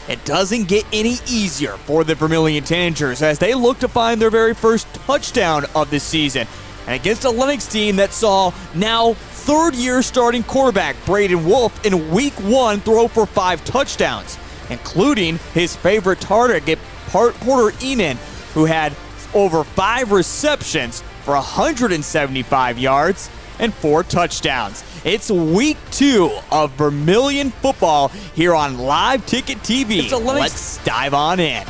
It doesn't get any easier for the Vermillion Tanagers as they look to find their very first touchdown of the season. And against a Lennox team that saw now third-year starting quarterback Braden Wolf in Week 1 throw for 5 touchdowns, including his favorite target, Porter Enan, who had over 5 receptions for 175 yards and 4 touchdowns. It's Week 2 of Vermillion football here on Live Ticket TV. Let's dive on in.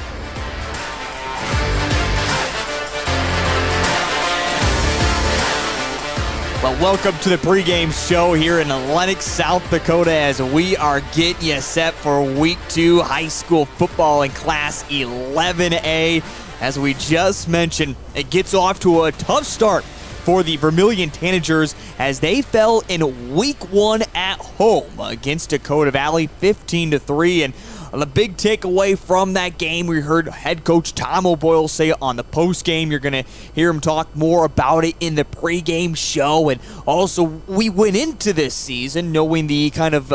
Well, welcome to the pregame show here in Lennox, South Dakota, as we are getting you set for Week 2 high school football in Class 11A. As we just mentioned, it gets off to a tough start for the Vermillion Tanagers as they fell in Week 1 at home against Dakota Valley 15-3. And the big takeaway from that game, we heard head coach Tom O'Boyle say it on the postgame. You're going to hear him talk more about it in the pregame show. And also, we went into this season knowing the kind of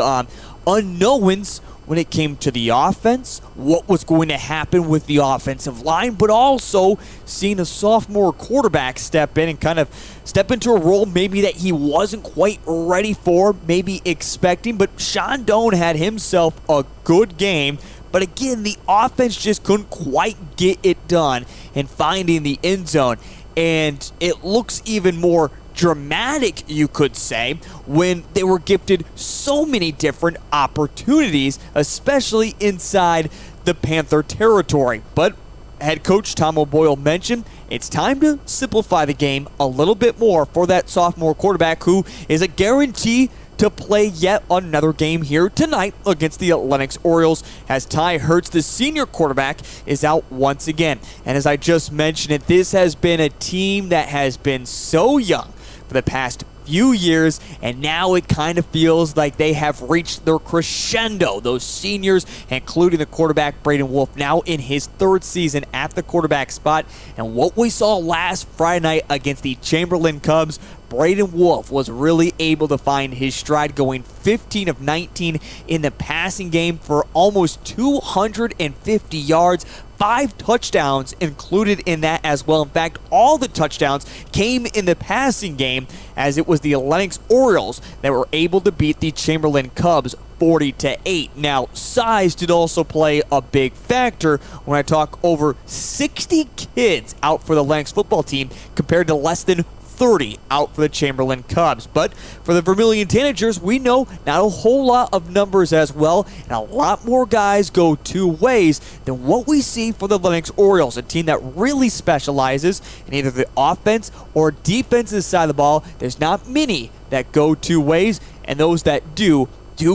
unknowns when it came to the offense, what was going to happen with the offensive line, but also seeing a sophomore quarterback step in and kind of step into a role maybe that he wasn't quite ready for, maybe expecting. But Sean Doan had himself a good game. But again, the offense just couldn't quite get it done in finding the end zone. And it looks even more dramatic, you could say, when they were gifted so many different opportunities, especially inside the Panther territory. But head coach Tom O'Boyle mentioned it's time to simplify the game a little bit more for that sophomore quarterback who is a guarantee to play yet another game here tonight against the Lennox Orioles, as Ty Hertz, the senior quarterback, is out once again. And as I just mentioned it, this has been a team that has been so young for the past few years, and now it kind of feels like they have reached their crescendo. Those seniors, including the quarterback Braden Wolf, now in his 3rd season at the quarterback spot. And what we saw last Friday night against the Chamberlain Cubs, Braden Wolf was really able to find his stride, going 15 of 19 in the passing game for almost 250 yards. 5 touchdowns included in that as well. In fact, all the touchdowns came in the passing game, as it was the Lennox Orioles that were able to beat the Chamberlain Cubs 40-8. Now, size did also play a big factor when I talk over 60 kids out for the Lennox football team compared to less than 30 out for the Chamberlain Cubs. But for the Vermillion Tanagers, we know not a whole lot of numbers as well, and a lot more guys go 2 ways than what we see for the Lennox Orioles, a team that really specializes in either the offense or defensive side of the ball. There's not many that go 2 ways, and those that do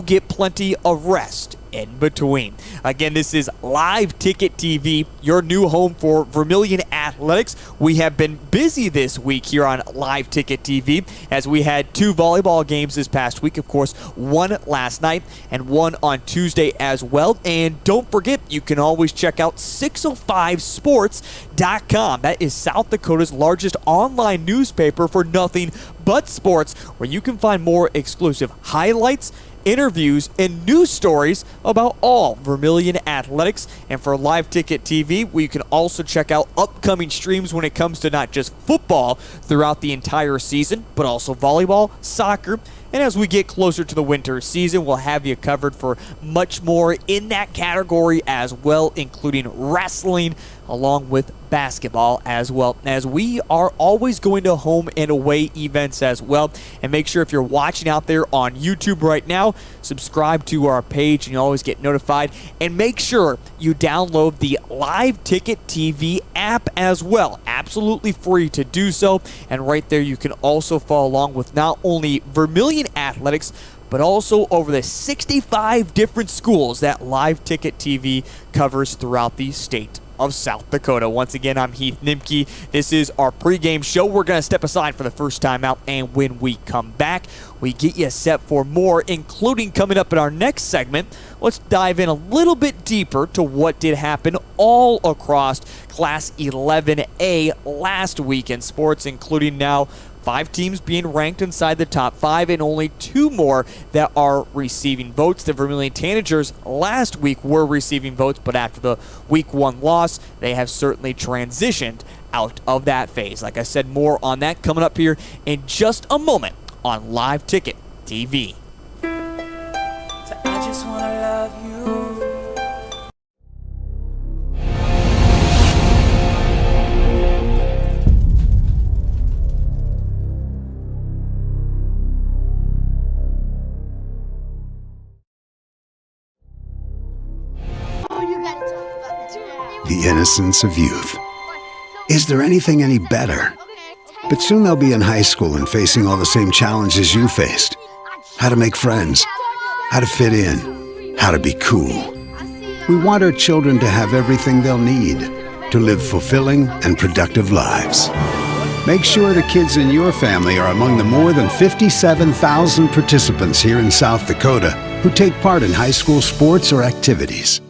get plenty of rest in between. Again, this is Live Ticket TV, your new home for Vermillion Athletics. We have been busy this week here on Live Ticket TV as we had 2 volleyball games this past week. Of course, 1 last night and 1 on Tuesday as well. And don't forget, you can always check out 605sports.com. That is South Dakota's largest online newspaper for nothing but sports, where you can find more exclusive highlights, interviews, and news stories about all Vermillion athletics. And for Live Ticket TV, we can also check out upcoming streams when it comes to not just football throughout the entire season, but also volleyball, soccer. And as we get closer to the winter season, we'll have you covered for much more in that category as well, including wrestling, along with basketball as well, as we are always going to home and away events as well. And make sure, if you're watching out there on YouTube right now, subscribe to our page and you always get notified. And make sure you download the Live Ticket TV app as well. Absolutely free to do so. And right there you can also follow along with not only Vermillion Athletics, but also over the 65 different schools that Live Ticket TV covers throughout the state of South Dakota. Once again, I'm Heath Nimke. This is our pregame show. We're going to step aside for the first time out, and when we come back, we get you set for more, including coming up in our next segment. Let's dive in a little bit deeper to what did happen all across Class 11A last week in sports, including now 5 teams being ranked inside the top 5 and only 2 more that are receiving votes. The Vermillion Tanagers last week were receiving votes, but after the week 1 loss, they have certainly transitioned out of that phase. Like I said, more on that coming up here in just a moment on Live Ticket TV. So I just wanna love you. The innocence of youth. Is there anything any better? But soon they'll be in high school and facing all the same challenges you faced. How to make friends, how to fit in, how to be cool. We want our children to have everything they'll need to live fulfilling and productive lives. Make sure the kids in your family are among the more than 57,000 participants here in South Dakota who take part in high school sports or activities.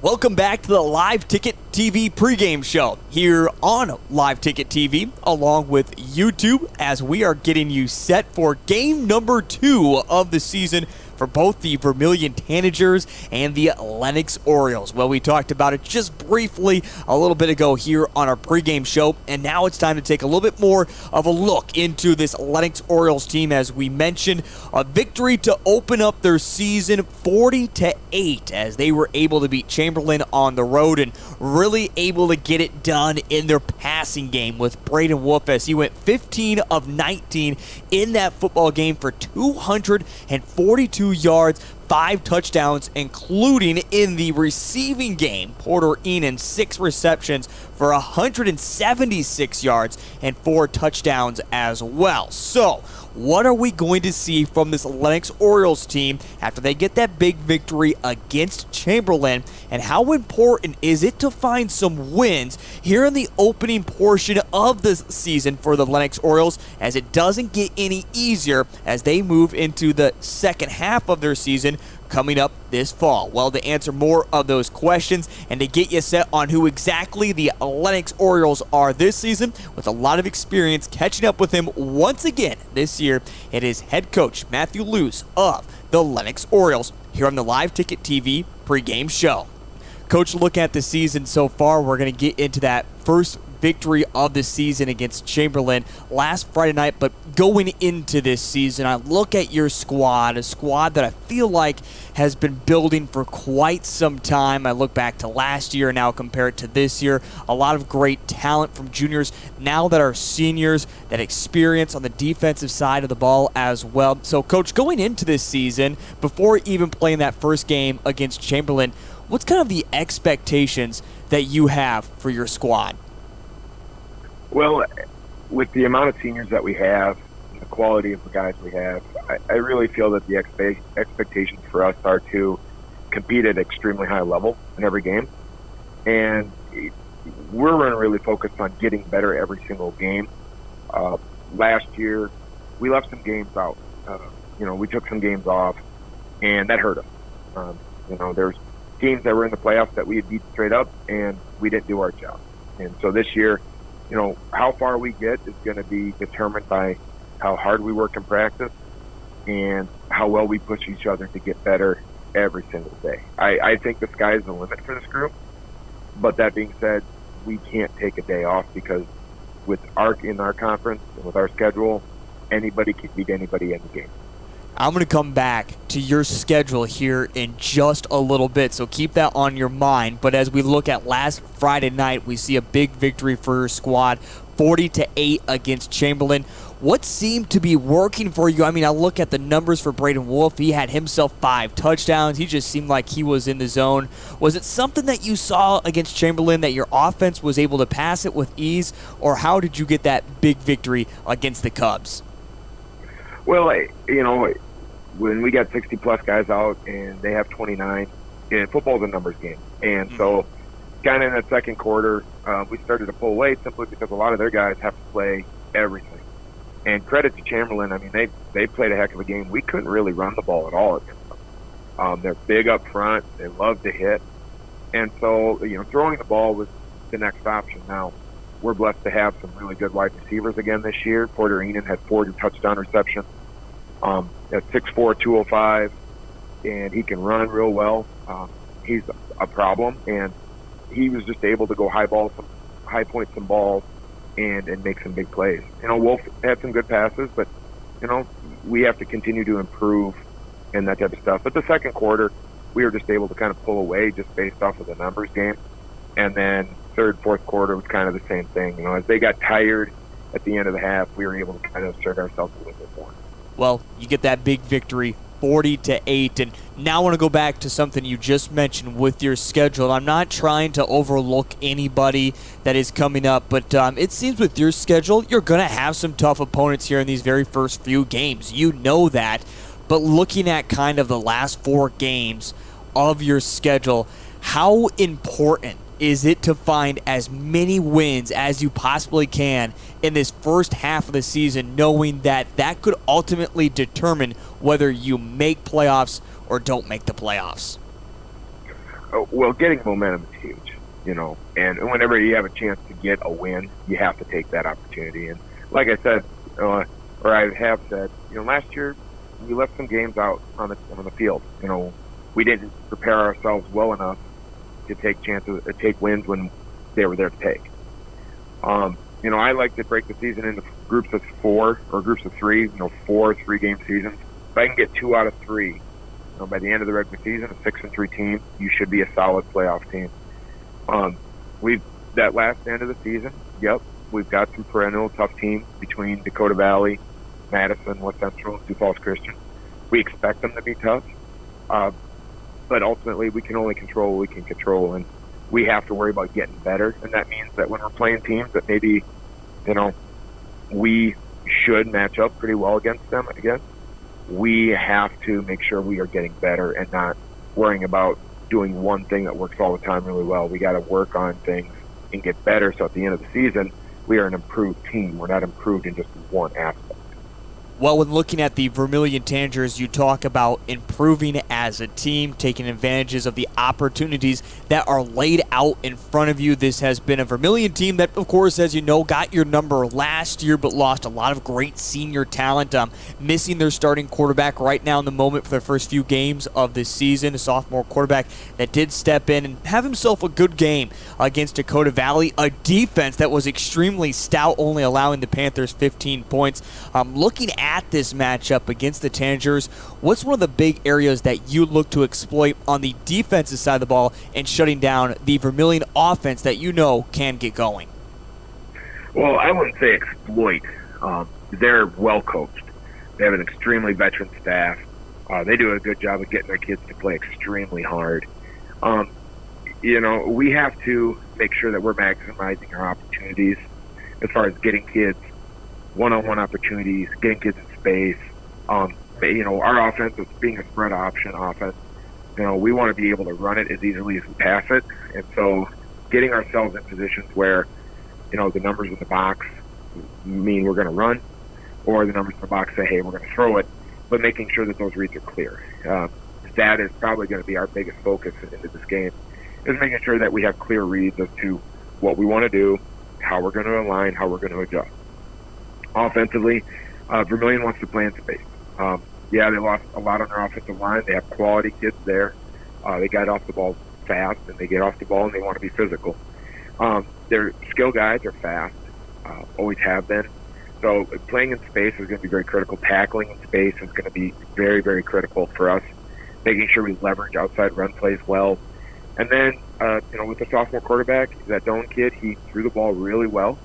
Welcome back to the Live Ticket TV pregame show here on Live Ticket TV along with YouTube as we are getting you set for game number 2 of the season for both the Vermillion Tanagers and the Lennox Orioles. Well, we talked about it just briefly a little bit ago here on our pregame show, and now it's time to take a little bit more of a look into this Lennox Orioles team. As we mentioned, a victory to open up their season 40-8 as they were able to beat Chamberlain on the road and really able to get it done in their passing game with Braden Wolf as he went 15 of 19 in that football game for 242 yards, 5 touchdowns, including in the receiving game. Porter Enan, 6 receptions for 176 yards and 4 touchdowns as well. So, what are we going to see from this Lennox Orioles team after they get that big victory against Chamberlain? And how important is it to find some wins here in the opening portion of the season for the Lennox Orioles, as it doesn't get any easier as they move into the second half of their season coming up this fall? Well, to answer more of those questions and to get you set on who exactly the Lennox Orioles are this season, with a lot of experience catching up with him once again this year, it is head coach Matthew Luce of the Lennox Orioles here on the Live Ticket TV pregame show. Coach, look at the season so far. We're going to get into that first victory of the season against Chamberlain last Friday night, but going into this season, I look at your squad, a squad that I feel like has been building for quite some time. I look back to last year and now compare it to this year. A lot of great talent from juniors now that are seniors, that experience on the defensive side of the ball as well. So, Coach, going into this season, before even playing that first game against Chamberlain, what's kind of the expectations that you have for your squad? Well, with the amount of seniors that we have, the quality of the guys we have, I really feel that the expectations for us are to compete at extremely high level in every game. And we're really focused on getting better every single game. Last year, we left some games out. We took some games off, and that hurt us. There's teams that were in the playoffs that we had beat straight up, and we didn't do our job. And so this year, how far we get is going to be determined by how hard we work in practice and how well we push each other to get better every single day. I think the sky's the limit for this group, but that being said, we can't take a day off because in our conference and with our schedule, anybody can beat anybody in the game. I'm going to come back to your schedule here in just a little bit, so keep that on your mind. But as we look at last Friday night, we see a big victory for your squad, 40-8 against Chamberlain. What seemed to be working for you? I mean, I look at the numbers for Braden Wolf. He had himself 5 touchdowns. He just seemed like he was in the zone. Was it something that you saw against Chamberlain that your offense was able to pass it with ease, or how did you get that big victory against the Cubs? Well, when we got 60-plus guys out and they have 29, football's a numbers game. And so kind of in the second quarter, we started to pull away simply because a lot of their guys have to play everything. And credit to Chamberlain. I mean, they played a heck of a game. We couldn't really run the ball at all against them. They're big up front. They love to hit. And so, throwing the ball was the next option. Now, we're blessed to have some really good wide receivers again this year. Porter Enan had 40 touchdown receptions at 6'4", 205, and he can run real well. He's a problem, and he was just able to go high point some balls and make some big plays. Wolf had some good passes, but, we have to continue to improve and that type of stuff. But the second quarter, we were just able to kind of pull away just based off of the numbers game. And then third, fourth quarter was kind of the same thing. As they got tired at the end of the half, we were able to kind of assert ourselves a little bit more. Well, you get that big victory, 40-8, and now I want to go back to something you just mentioned with your schedule. I'm not trying to overlook anybody that is coming up, but it seems with your schedule, you're going to have some tough opponents here in these very first few games. You know that, but looking at kind of the last 4 games of your schedule, how important is it to find as many wins as you possibly can in this first half of the season, knowing that that could ultimately determine whether you make playoffs or don't make the playoffs? Well, getting momentum is huge, and whenever you have a chance to get a win, you have to take that opportunity. And like I said, or I have said, last year we left some games out on the field. We didn't prepare ourselves well enough to take wins when they were there to take. I like to break the season into groups of 4 or groups of 3, 4 3-game seasons. If I can get 2 out of 3, by the end of the regular season, a 6-3 team, you should be a solid playoff team. That last end of the season, we've got some perennial tough teams between Dakota Valley, Madison, West Central, and Sioux Falls Christian. We expect them to be tough. But ultimately, we can only control what we can control, and we have to worry about getting better. And that means that when we're playing teams that maybe, we should match up pretty well against them, we have to make sure we are getting better and not worrying about doing one thing that works all the time really well. We got to work on things and get better, so at the end of the season, we are an improved team. We're not improved in just one aspect. Well, when looking at the Vermillion Tanagers, you talk about improving as a team, taking advantages of the opportunities that are laid out in front of you. This has been a Vermillion team that, of course, as you know, got your number last year, but lost a lot of great senior talent, missing their starting quarterback right now in the moment for the first few games of this season, a sophomore quarterback that did step in and have himself a good game against Dakota Valley, a defense that was extremely stout, only allowing the Panthers 15 points. Looking at this matchup against the Tanagers, what's one of the big areas that you look to exploit on the defensive side of the ball and shutting down the Vermillion offense that can get going? Well, I wouldn't say exploit. They're well coached. They have an extremely veteran staff. They do a good job of getting their kids to play extremely hard. We have to make sure that we're maximizing our opportunities as far as getting kids one-on-one opportunities, getting kids in space. Our offense is being a spread option offense. We want to be able to run it as easily as we pass it. And so getting ourselves in positions where, the numbers in the box mean we're going to run, or the numbers in the box say, hey, we're going to throw it, but making sure that those reads are clear. That is probably going to be our biggest focus into this game, is making sure that we have clear reads as to what we want to do, how we're going to align, how we're going to adjust. Offensively, Vermillion wants to play in space. They lost a lot on their offensive line. They have quality kids there. They got off the ball fast, and they get off the ball, and they want to be physical. Their skill guys are fast, always have been. So playing in space is going to be very critical. Tackling in space is going to be very, very critical for us, making sure we leverage outside run plays well. And then, with the sophomore quarterback, that Doan kid, he threw the ball really well.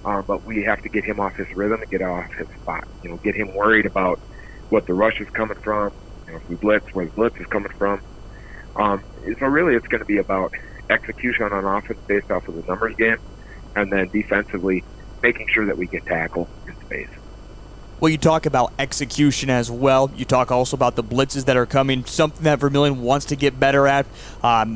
But we have to get him off his rhythm and get off his spot. Get him worried about what the rush is coming from, if we blitz, where the blitz is coming from. So really it's going to be about execution on offense based off of the numbers game, and then defensively making sure that we get tackle in space. Well, you talk about execution as well. You talk also about the blitzes that are coming, something that Vermillion wants to get better at.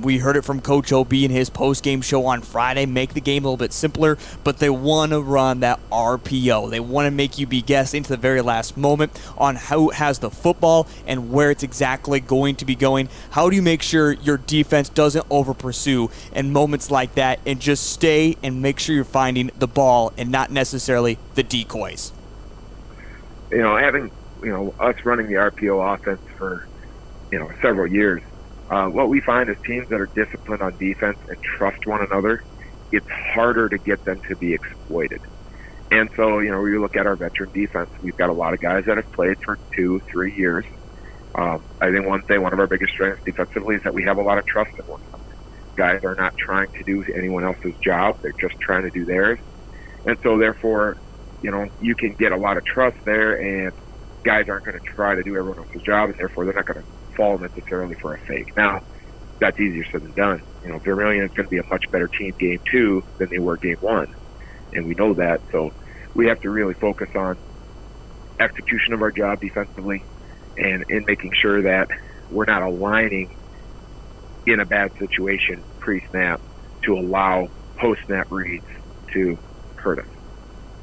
We heard it from Coach OB in his post-game show on Friday, make the game a little bit simpler, but they want to run that RPO. They want to make you be guessing to the very last moment on who has the football and where it's exactly going to be going. How do you make sure your defense doesn't over-pursue in moments like that and just stay and make sure you're finding the ball and not necessarily the decoys? Having, us running the RPO offense for, several years, what we find is teams that are disciplined on defense and trust one another, it's harder to get them to be exploited. And so, we look at our veteran defense. We've got a lot of guys that have played for 2-3 years. I think one of our biggest strengths defensively is that we have a lot of trust in one another. Guys are not trying to do anyone else's job. They're just trying to do theirs. And so, therefore, you can get a lot of trust there, and guys aren't going to try to do everyone else's job, and therefore they're not going to fall necessarily for a fake. Now, that's easier said than done. Vermillion is going to be a much better team game 2 than they were game 1, and we know that. So we have to really focus on execution of our job defensively and in making sure that we're not aligning in a bad situation pre-snap to allow post-snap reads to hurt us.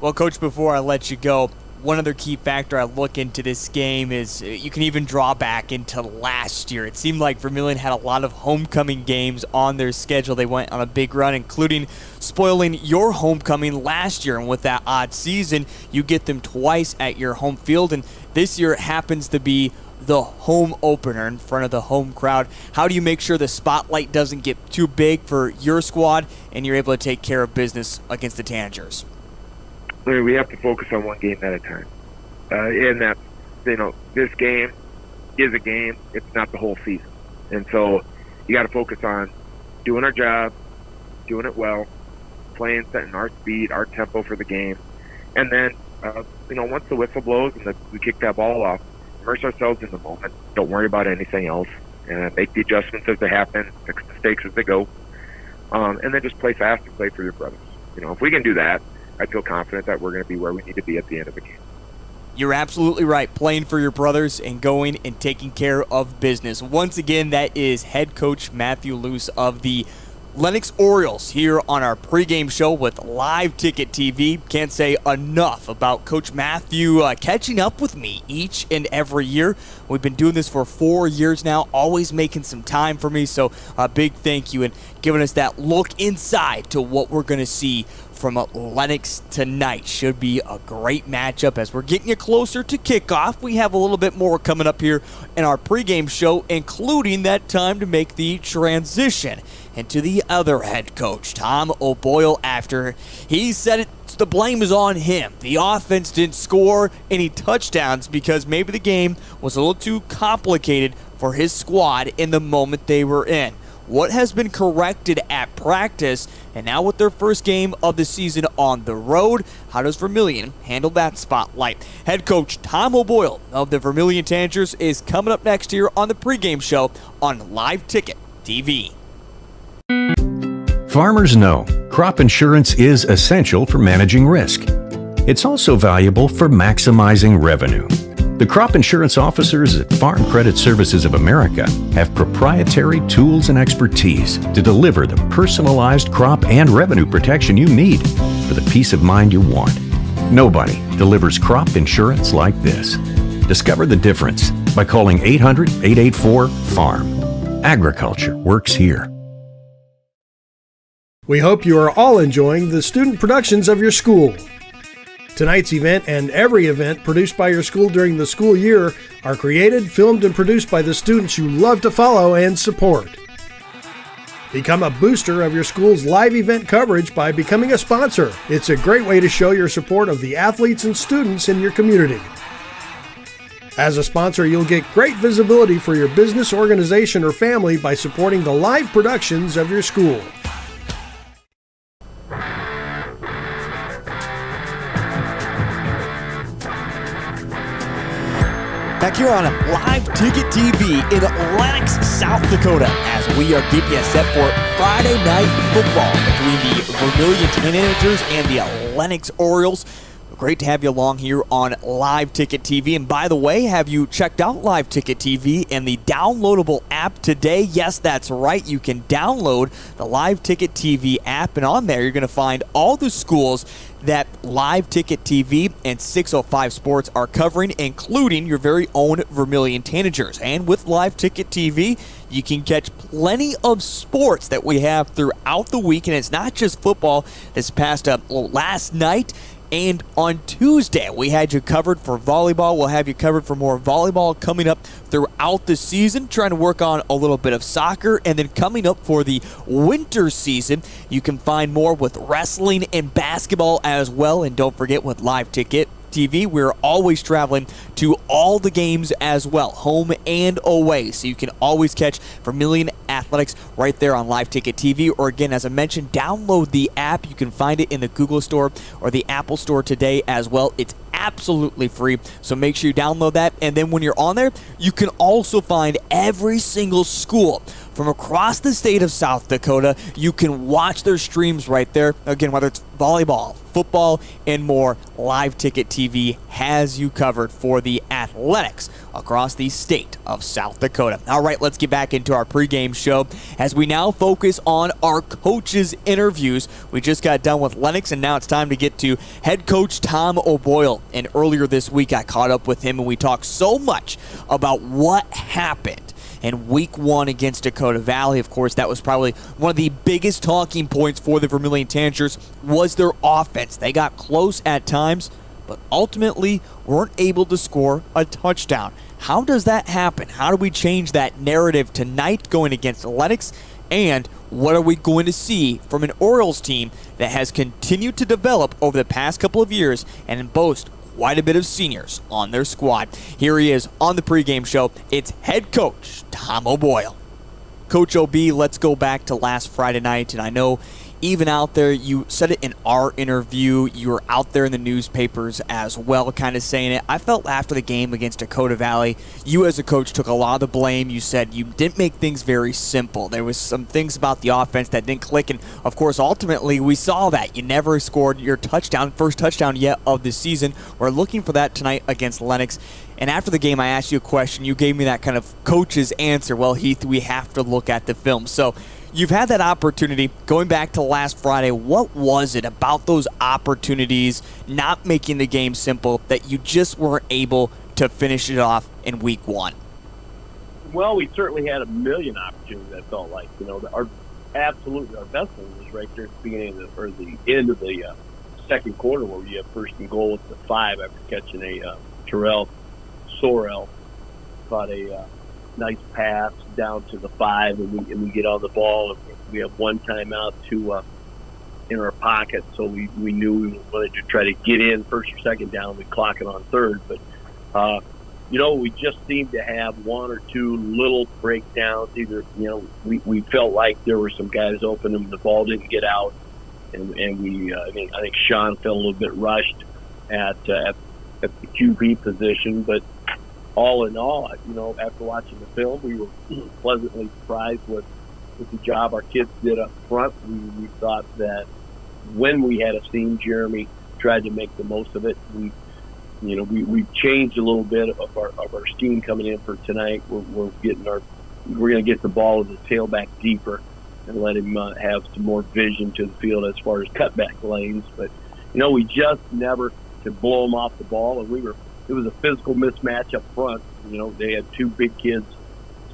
Well, Coach, before I let you go, one other key factor I look into this game is you can even draw back into last year. It seemed like Vermillion had a lot of homecoming games on their schedule. They went on a big run, including spoiling your homecoming last year. And with that odd season, you get them twice at your home field. And this year it happens to be the home opener in front of the home crowd. How do you make sure the spotlight doesn't get too big for your squad and you're able to take care of business against the Tanagers? We have to focus on one game at a time. And that's, this game is a game. It's not the whole season. And so you got to focus on doing our job, doing it well, playing, setting our speed, our tempo for the game. And then, once the whistle blows and we kick that ball off, immerse ourselves in the moment. Don't worry about anything else. And make the adjustments as they happen, fix mistakes as they go. And then just play fast and play for your brothers. If we can do that, I feel confident that we're going to be where we need to be at the end of the game. You're absolutely right. Playing for your brothers and going and taking care of business. Once again, that is head coach Matthew Luce of the Lennox Orioles here on our pregame show with Live Ticket TV. Can't say enough about Coach Matthew catching up with me each and every year. We've been doing this for 4 years now, always making some time for me. So a big thank you and giving us that look inside to what we're going to see from Lennox tonight. Should be a great matchup as we're getting you closer to kickoff. We have a little bit more coming up here in our pregame show, including that time to make the transition into the other head coach, Tom O'Boyle, after he said the blame is on him. The offense didn't score any touchdowns because maybe the game was a little too complicated for his squad in the moment they were in. What has been corrected at practice, and now with their first game of the season on the road, how does Vermillion handle that spotlight? Head coach Tom O'Boyle of the Vermillion Tanagers is coming up next here on the pregame show on Live Ticket TV. Farmers know crop insurance is essential for managing risk. It's also valuable for maximizing revenue. The crop insurance officers at Farm Credit Services of America have proprietary tools and expertise to deliver the personalized crop and revenue protection you need for the peace of mind you want. Nobody delivers crop insurance like this. Discover the difference by calling 800-884-FARM. Agriculture works here. We hope you are all enjoying the student productions of your school. Tonight's event and every event produced by your school during the school year are created, filmed, and produced by the students you love to follow and support. Become a booster of your school's live event coverage by becoming a sponsor. It's a great way to show your support of the athletes and students in your community. As a sponsor, you'll get great visibility for your business, organization, or family by supporting the live productions of your school. Back here on Live Ticket TV in Lennox, South Dakota, as we are getting you set for Friday night football between the Vermillion Tanagers and the Lennox Orioles. Great to have you along here on Live Ticket TV. And by the way, have you checked out Live Ticket TV and the downloadable app today? Yes, that's right. You can download the Live Ticket TV app, and on there you're going to find all the schools that Live Ticket TV and 605 Sports are covering, including your very own Vermillion Tanagers. And with Live Ticket TV, you can catch plenty of sports that we have throughout the week, and it's not just football. This past last night and on Tuesday, we had you covered for volleyball. We'll have you covered for more volleyball coming up throughout the season, trying to work on a little bit of soccer. And then coming up for the winter season, you can find more with wrestling and basketball as well. And don't forget, with Live Ticket TV, we're always traveling to all the games as well, home and away. So you can always catch Vermillion Athletics right there on Live Ticket TV. Or again, as I mentioned, download the app. You can find it in the Google Store or the Apple Store today as well. It's absolutely free, so make sure you download that. And then when you're on there, you can also find every single school from across the state of South Dakota. You can watch their streams right there. Again, whether it's volleyball, football, and more, Live Ticket TV has you covered for the athletics across the state of South Dakota. All right, let's get back into our pregame show as we now focus on our coaches' interviews. We just got done with Lennox, and now it's time to get to head coach Tom O'Boyle. And earlier this week, I caught up with him, and we talked so much about what happened in Week 1 against Dakota Valley. Of course, that was probably one of the biggest talking points for the Vermillion Tanagers was their offense. They got close at times, but ultimately weren't able to score a touchdown. How does that happen? How do we change that narrative tonight going against Lennox? And what are we going to see from an Orioles team that has continued to develop over the past couple of years and boast quite a bit of seniors on their squad? Here he is on the pregame show. It's head coach Tom O'Boyle. Coach OB, let's go back to last Friday night. And I know even out there, you said it in our interview, you were out there in the newspapers as well, kind of saying it. I felt after the game against Dakota Valley, you as a coach took a lot of the blame. You said you didn't make things very simple. There was some things about the offense that didn't click, and of course, ultimately, we saw that. You never scored your touchdown, first touchdown yet of the season. We're looking for that tonight against Lennox. And after the game, I asked you a question. You gave me that kind of coach's answer. Well, Heath, we have to look at the film. So you've had that opportunity going back to last Friday. What was it about those opportunities not making the game simple that you just weren't able to finish it off in Week 1? Well, we certainly had a million opportunities, I felt like. You know, our best one was right there at the beginning of the end of the second quarter, where you have first and goal at the 5 after catching a Terrell Sorrell caught a nice pass down to the 5, and we get on the ball, and we have one timeout in our pocket, so we knew we wanted to try to get in first or second down. We clock it on third, but we just seemed to have one or two little breakdowns. Either we felt like there were some guys open and the ball didn't get out, and I think Sean felt a little bit rushed at the QB position, but all in all, after watching the film, we were pleasantly surprised with the job our kids did up front. We thought that when we had a seam, Jeremy tried to make the most of it. We changed a little bit of our scheme coming in for tonight. We're going to get the ball in the tailback deeper and let him have some more vision to the field as far as cutback lanes. But we just never could blow them off the ball, and it was a physical mismatch up front. They had two big kids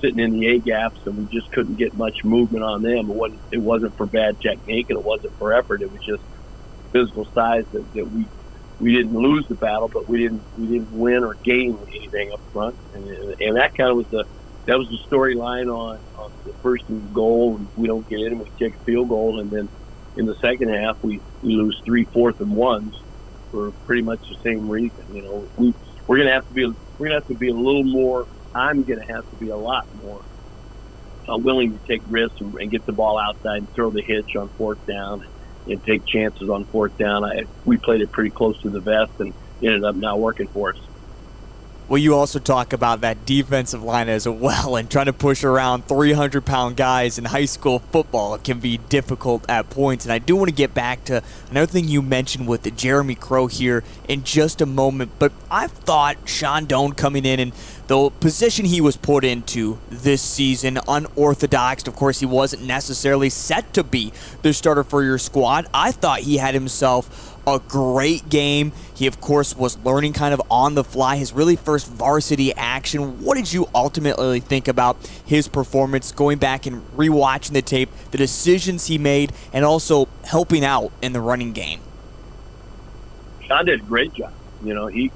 sitting in the A gaps, and we just couldn't get much movement on them. It wasn't for bad technique, and it wasn't for effort. It was just physical size that we didn't lose the battle, but we didn't win or gain anything up front. And that kind of was the storyline on the first and goal. We don't get in, and we take a field goal, and then in the second half we lose 3 4th and 1s. For pretty much the same reason. We're gonna have to be a little more. I'm gonna have to be a lot more willing to take risks and get the ball outside and throw the hitch on 4th down and take chances on 4th down. We played it pretty close to the vest, and it ended up not working for us. Well, you also talk about that defensive line as well, and trying to push around 300-pound guys in high school football can be difficult at points. And I do want to get back to another thing you mentioned with the Jeremy Crow here in just a moment. But I thought Sean Doan coming in and the position he was put into this season, unorthodox. Of course, he wasn't necessarily set to be the starter for your squad. I thought he had himself a great game. He, of course, was learning kind of on the fly, his really first varsity action. What did you ultimately think about his performance, going back and rewatching the tape, the decisions he made, and also helping out in the running game? Sean did a great job. You know, he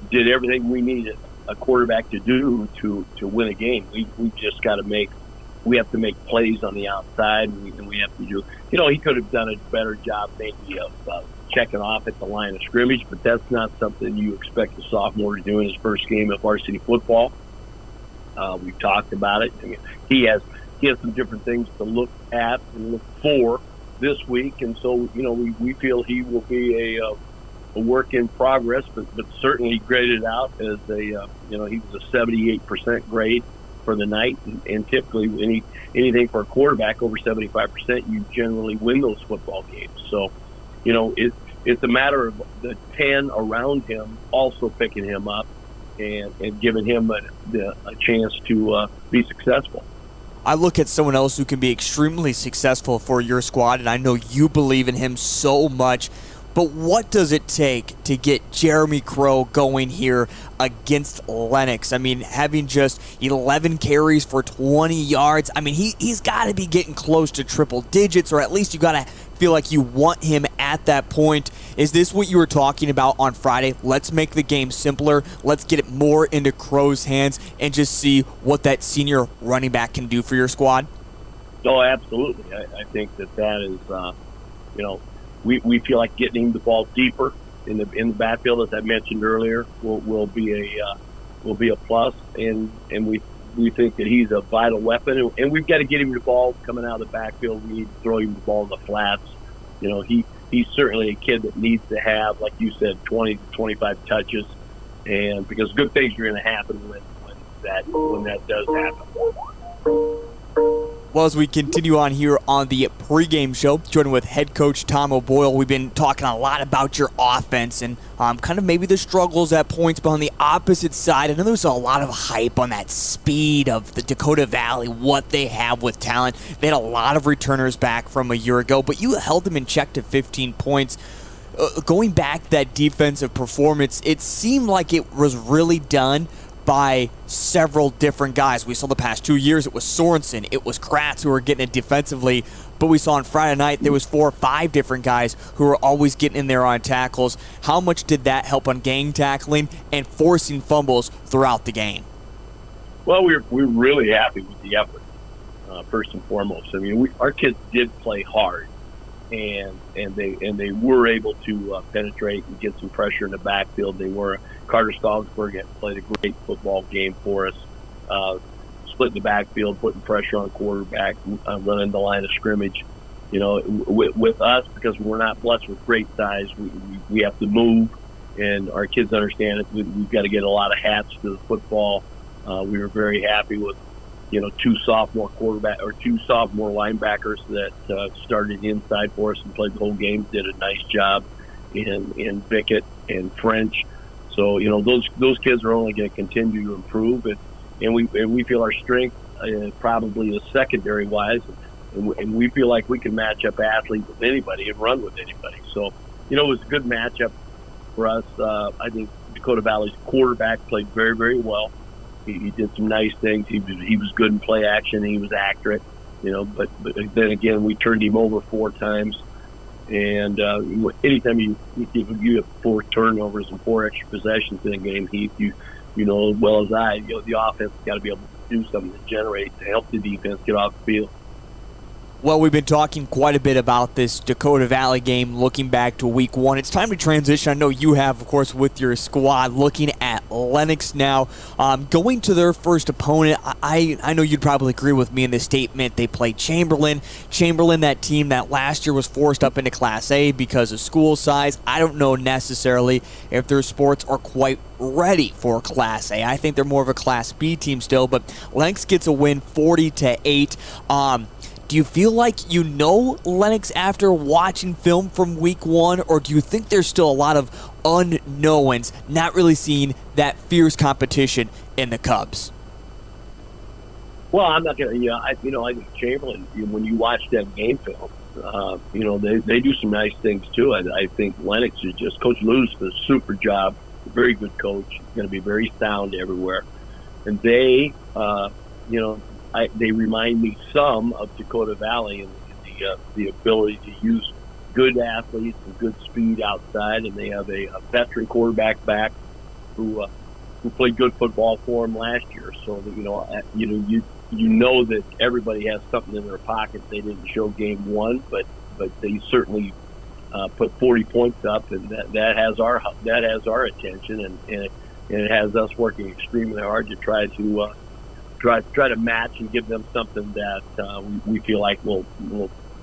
did everything we needed a quarterback to do to win a game. We just got to we have to make plays on the outside, and we have to do, you know, he could have done a better job maybe of checking off at the line of scrimmage, but that's not something you expect a sophomore to do in his first game of varsity football. We've talked about it. I mean, he has some different things to look at and look for this week, and so, you know, we feel he will be a work in progress, but certainly graded out as he was a 78% grade for the night, and typically anything for a quarterback over 75%, you generally win those football games. So, you know, it's a matter of the 10 around him also picking him up and giving him a chance to be successful. I look at someone else who can be extremely successful for your squad, and I know you believe in him so much. But what does it take to get Jeremy Crow going here against Lennox? I mean, having just 11 carries for 20 yards, I mean, he's got to be getting close to triple digits, or at least you got to feel like you want him at that point. Is this what you were talking about on Friday? Let's make the game simpler. Let's get it more into Crow's hands and just see what that senior running back can do for your squad? Oh, absolutely. I think that is, you know, we feel like getting him the ball deeper in the backfield, as I mentioned earlier, will be a plus, and we think that he's a vital weapon, and we've got to get him the ball coming out of the backfield. We need to throw him the ball in the flats. You know, he's certainly a kid that needs to have, like you said, 20 to 25 touches, and because good things are going to happen when that does happen. Well, as we continue on here on the pregame show, joining with head coach Tom O'Boyle, we've been talking a lot about your offense and kind of maybe the struggles at points, but on the opposite side, I know there's a lot of hype on that speed of the Dakota Valley, what they have with talent. They had a lot of returners back from a year ago, but you held them in check to 15 points. Going back to that defensive performance, it seemed like it was really done by several different guys. We saw the past 2 years, it was Sorensen, it was Kratz who were getting it defensively, but we saw on Friday night there was 4 or 5 different guys who were always getting in there on tackles. How much did that help on gang tackling and forcing fumbles throughout the game? Well, we're really happy with the effort, first and foremost. I mean, our kids did play hard, and they were able to penetrate and get some pressure in the backfield. Carter Stoggsburg played a great football game for us, splitting the backfield, putting pressure on quarterback, running the line of scrimmage. You know, with us, because we're not blessed with great size, we have to move, and our kids understand it. We've got to get a lot of hats to the football. We were very happy with, you know, 2 sophomore linebackers that started inside for us and played the whole game, did a nice job in Bickett and French. So, you know, those kids are only going to continue to improve, and we feel our strength probably is secondary wise, and we feel like we can match up athletes with anybody and run with anybody. So, you know, it was a good matchup for us. I think Dakota Valley's quarterback played very, very well. He did some nice things. He was good in play action. He was accurate, you know. But then again, we turned him over 4 times. And anytime you have 4 turnovers and 4 extra possessions in a game, Heath, you know as well as I, you know, the offense has got to be able to do something to generate to help the defense get off the field. Well, we've been talking quite a bit about this Dakota Valley game, looking back to week one. It's time to transition. I know you have, of course, with your squad, looking at Lennox now. Going to their first opponent, I know you'd probably agree with me in this statement. They played Chamberlain. Chamberlain, that team that last year was forced up into Class A because of school size. I don't know necessarily if their sports are quite ready for Class A. I think they're more of a Class B team still, but Lennox gets a win 40-8. Do you feel like you know Lennox after watching film from week one, or do you think there's still a lot of unknowns, not really seeing that fierce competition in the Cubs? Well, I'm not going to, I think Chamberlain, when you watch that game film, they do some nice things too. I think Lennox is just, Coach Lou's does a super job, very good coach, going to be very sound everywhere. And they, they remind me some of Dakota Valley and the ability to use good athletes and good speed outside, and they have a veteran quarterback back who played good football for them last year. So that, you know that everybody has something in their pocket. They didn't show game one, but they certainly put 40 points up, and that has our attention, and it has us working extremely hard to try to match and give them something that we feel like will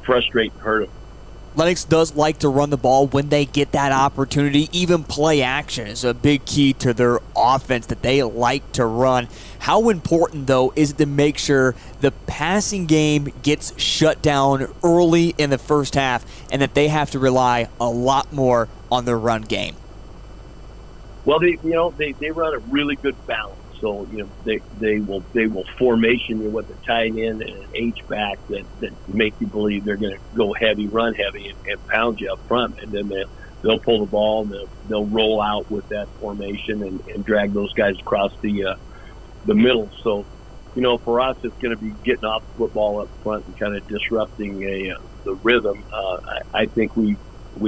frustrate and hurt them. Lennox does like to run the ball when they get that opportunity. Even play action is a big key to their offense that they like to run. How important, though, is it to make sure the passing game gets shut down early in the first half and that they have to rely a lot more on their run game? Well, they run a really good balance. So they will formation you with a tight end and an H back that make you believe they're going to go heavy, run heavy, and pound you up front, and then they'll pull the ball and they'll roll out with that formation and drag those guys across the middle. So for us, it's going to be getting off the football up front and kind of disrupting the rhythm. I think we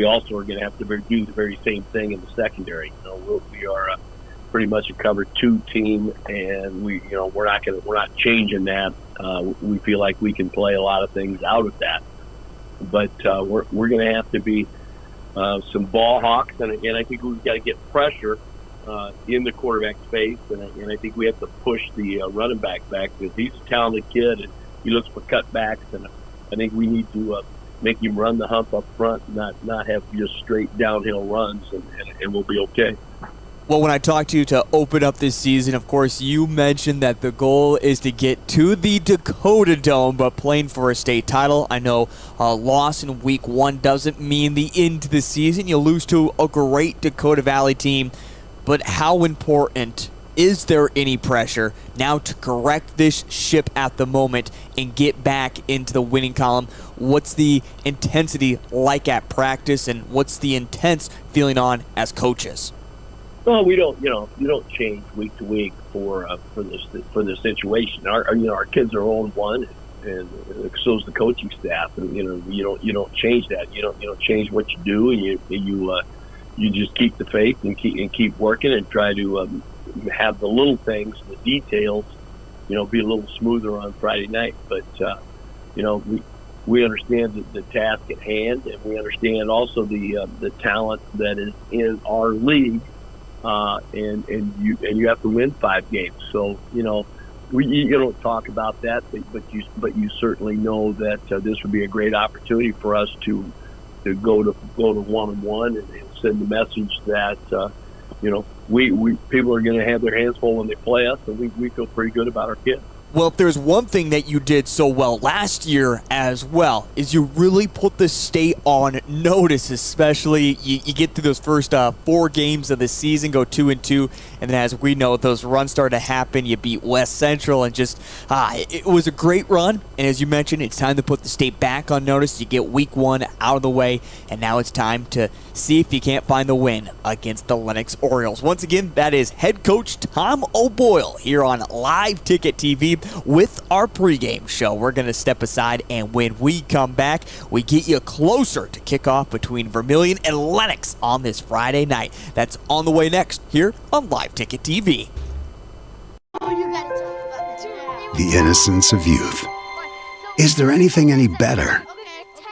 also are going to have to do the very same thing in the secondary. We are pretty much a cover two team, and we're not changing that. We feel like we can play a lot of things out of that, but we're going to have to be some ball hawks, and again, I think we've got to get pressure in the quarterback space, and I think we have to push the running back because he's a talented kid and he looks for cutbacks, and I think we need to make him run the hump up front, not have just straight downhill runs, and we'll be okay. Well, when I talked to you to open up this season, of course, you mentioned that the goal is to get to the Dakota Dome, but playing for a state title. I know a loss in week one doesn't mean the end to the season. You lose to a great Dakota Valley team, but how important is there any pressure now to correct this ship at the moment and get back into the winning column? What's the intensity like at practice, and what's the intense feeling on as coaches? Well, we don't, you don't change week to week for this situation. Our kids are 0-1, and so is the coaching staff, and you don't change that. You don't change what you do, and you just keep the faith and keep working and try to have the little things, the details, be a little smoother on Friday night. But we understand the task at hand, and we understand also the talent that is in our league. And you have to win 5 games. So you don't talk about that, but you certainly know that this would be a great opportunity for us to go to 1-1 and send the message that we people are going to have their hands full when they play us, and we feel pretty good about our kids. Well, if there's one thing that you did so well last year as well, is you really put the state on notice, especially you get through those first 4 games of the season, go 2-2, and then as we know, those runs start to happen. You beat West Central, and just it was a great run, and as you mentioned, it's time to put the state back on notice. You get week 1 out of the way, and now it's time to see if you can't find the win against the Lennox Orioles. Once again, that is head coach Tom O'Boyle here on Live Ticket TV with our pregame show. We're going to step aside, and when we come back, we get you closer to kickoff between Vermillion and Lennox on this Friday night. That's on the way next here on Live Ticket TV. The innocence of youth. Is there anything any better?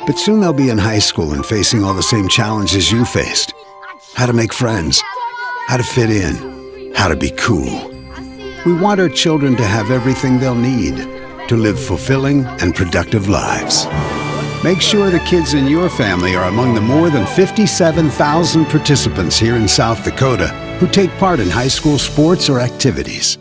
But soon they'll be in high school and facing all the same challenges you faced. How to make friends, how to fit in, how to be cool. We want our children to have everything they'll need to live fulfilling and productive lives. Make sure the kids in your family are among the more than 57,000 participants here in South Dakota who take part in high school sports or activities.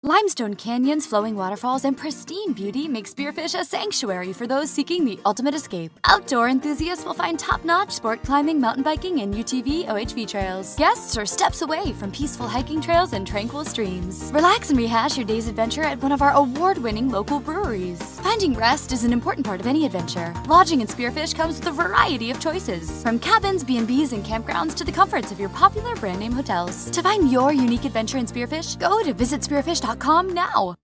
Limestone canyons, flowing waterfalls, and pristine beauty make Spearfish a sanctuary for those seeking the ultimate escape. Outdoor enthusiasts will find top-notch sport climbing, mountain biking, and UTV OHV trails. Guests are steps away from peaceful hiking trails and tranquil streams. Relax and rehash your day's adventure at one of our award-winning local breweries. Finding rest is an important part of any adventure. Lodging in Spearfish comes with a variety of choices, from cabins, B&Bs, and campgrounds to the comforts of your popular brand-name hotels. To find your unique adventure in Spearfish, go to visitspearfish.com now.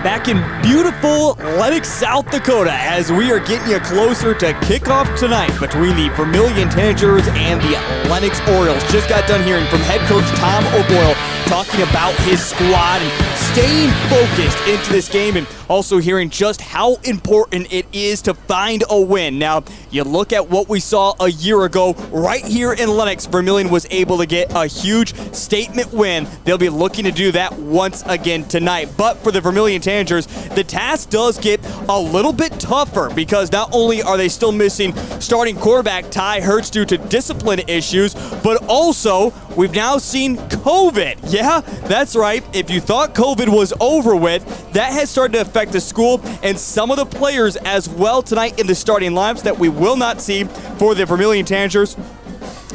Back in beautiful Lennox, South Dakota, as we are getting you closer to kickoff tonight between the Vermillion Tanagers and the Lennox Orioles. Just got done hearing from head coach Tom O'Boyle talking about his squad and staying focused into this game, and also hearing just how important it is to find a win. Now, you look at what we saw a year ago right here in Lennox. Vermillion was able to get a huge statement win. They'll be looking to do that once again tonight. But for the Vermillion Tanagers, the task does get a little bit tougher, because not only are they still missing starting quarterback Ty Hertz due to discipline issues, but also we've now seen COVID. Yeah, that's right. If you thought COVID was over with, that has started to affect the school and some of the players as well tonight in the starting lineups that we will not see for the Vermillion Tanagers,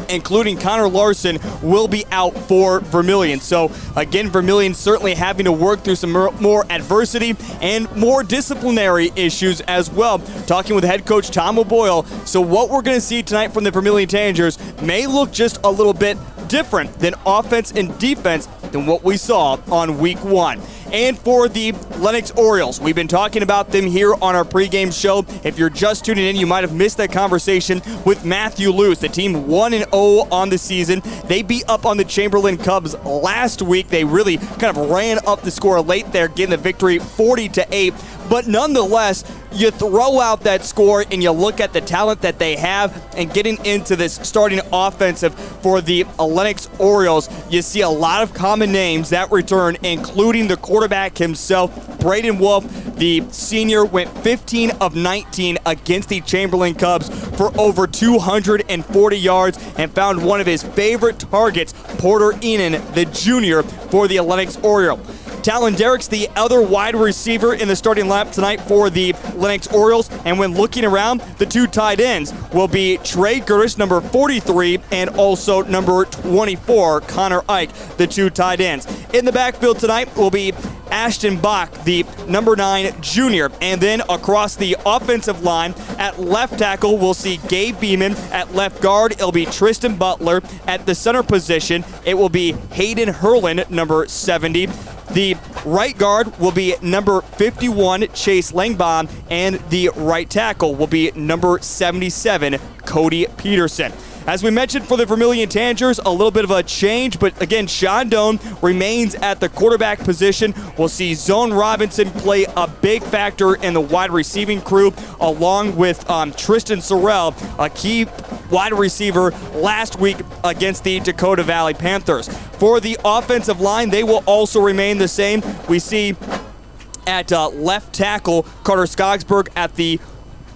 including Connor Larson, will be out for Vermillion. So again, Vermillion certainly having to work through some more adversity and more disciplinary issues as well. Talking with head coach Tom O'Boyle. So what we're going to see tonight from the Vermillion Tanagers may look just a little bit different than offense and defense than what we saw on week 1. And for the Lennox Orioles, we've been talking about them here on our pregame show. If you're just tuning in, you might have missed that conversation with Matthew Luce. The team 1-0 on the season. They beat up on the Chamberlain Cubs last week. They really kind of ran up the score late there, getting the victory 40-8. But nonetheless, you throw out that score and you look at the talent that they have, and getting into this starting offensive for the Lennox Orioles, you see a lot of common names that return, including the quarterback himself, Braden Wolf. The senior went 15 of 19 against the Chamberlain Cubs for over 240 yards and found one of his favorite targets, Porter Enan, the junior, for the Lennox Orioles. Talon Derrick's the other wide receiver in the starting lineup tonight for the Lennox Orioles. And when looking around, the two tight ends will be Trey Gertis, number 43, and also number 24, Connor Ike, the two tight ends. In the backfield tonight will be Ashton Bach, the number 9 junior. And then across the offensive line, at left tackle, we'll see Gabe Beeman. At left guard, it'll be Tristan Butler. At the center position, it will be Hayden Herlin, number 70. The right guard will be number 51, Chase Langbaum, and the right tackle will be number 77, Cody Peterson. As we mentioned for the Vermillion Tanagers, a little bit of a change, but again, Sean Doan remains at the quarterback position. We'll see Zone Robinson play a big factor in the wide receiving crew, along with Tristan Sorrell, a key wide receiver last week against the Dakota Valley Panthers. For the offensive line, they will also remain the same. We see at left tackle, Carter Skogsberg. At the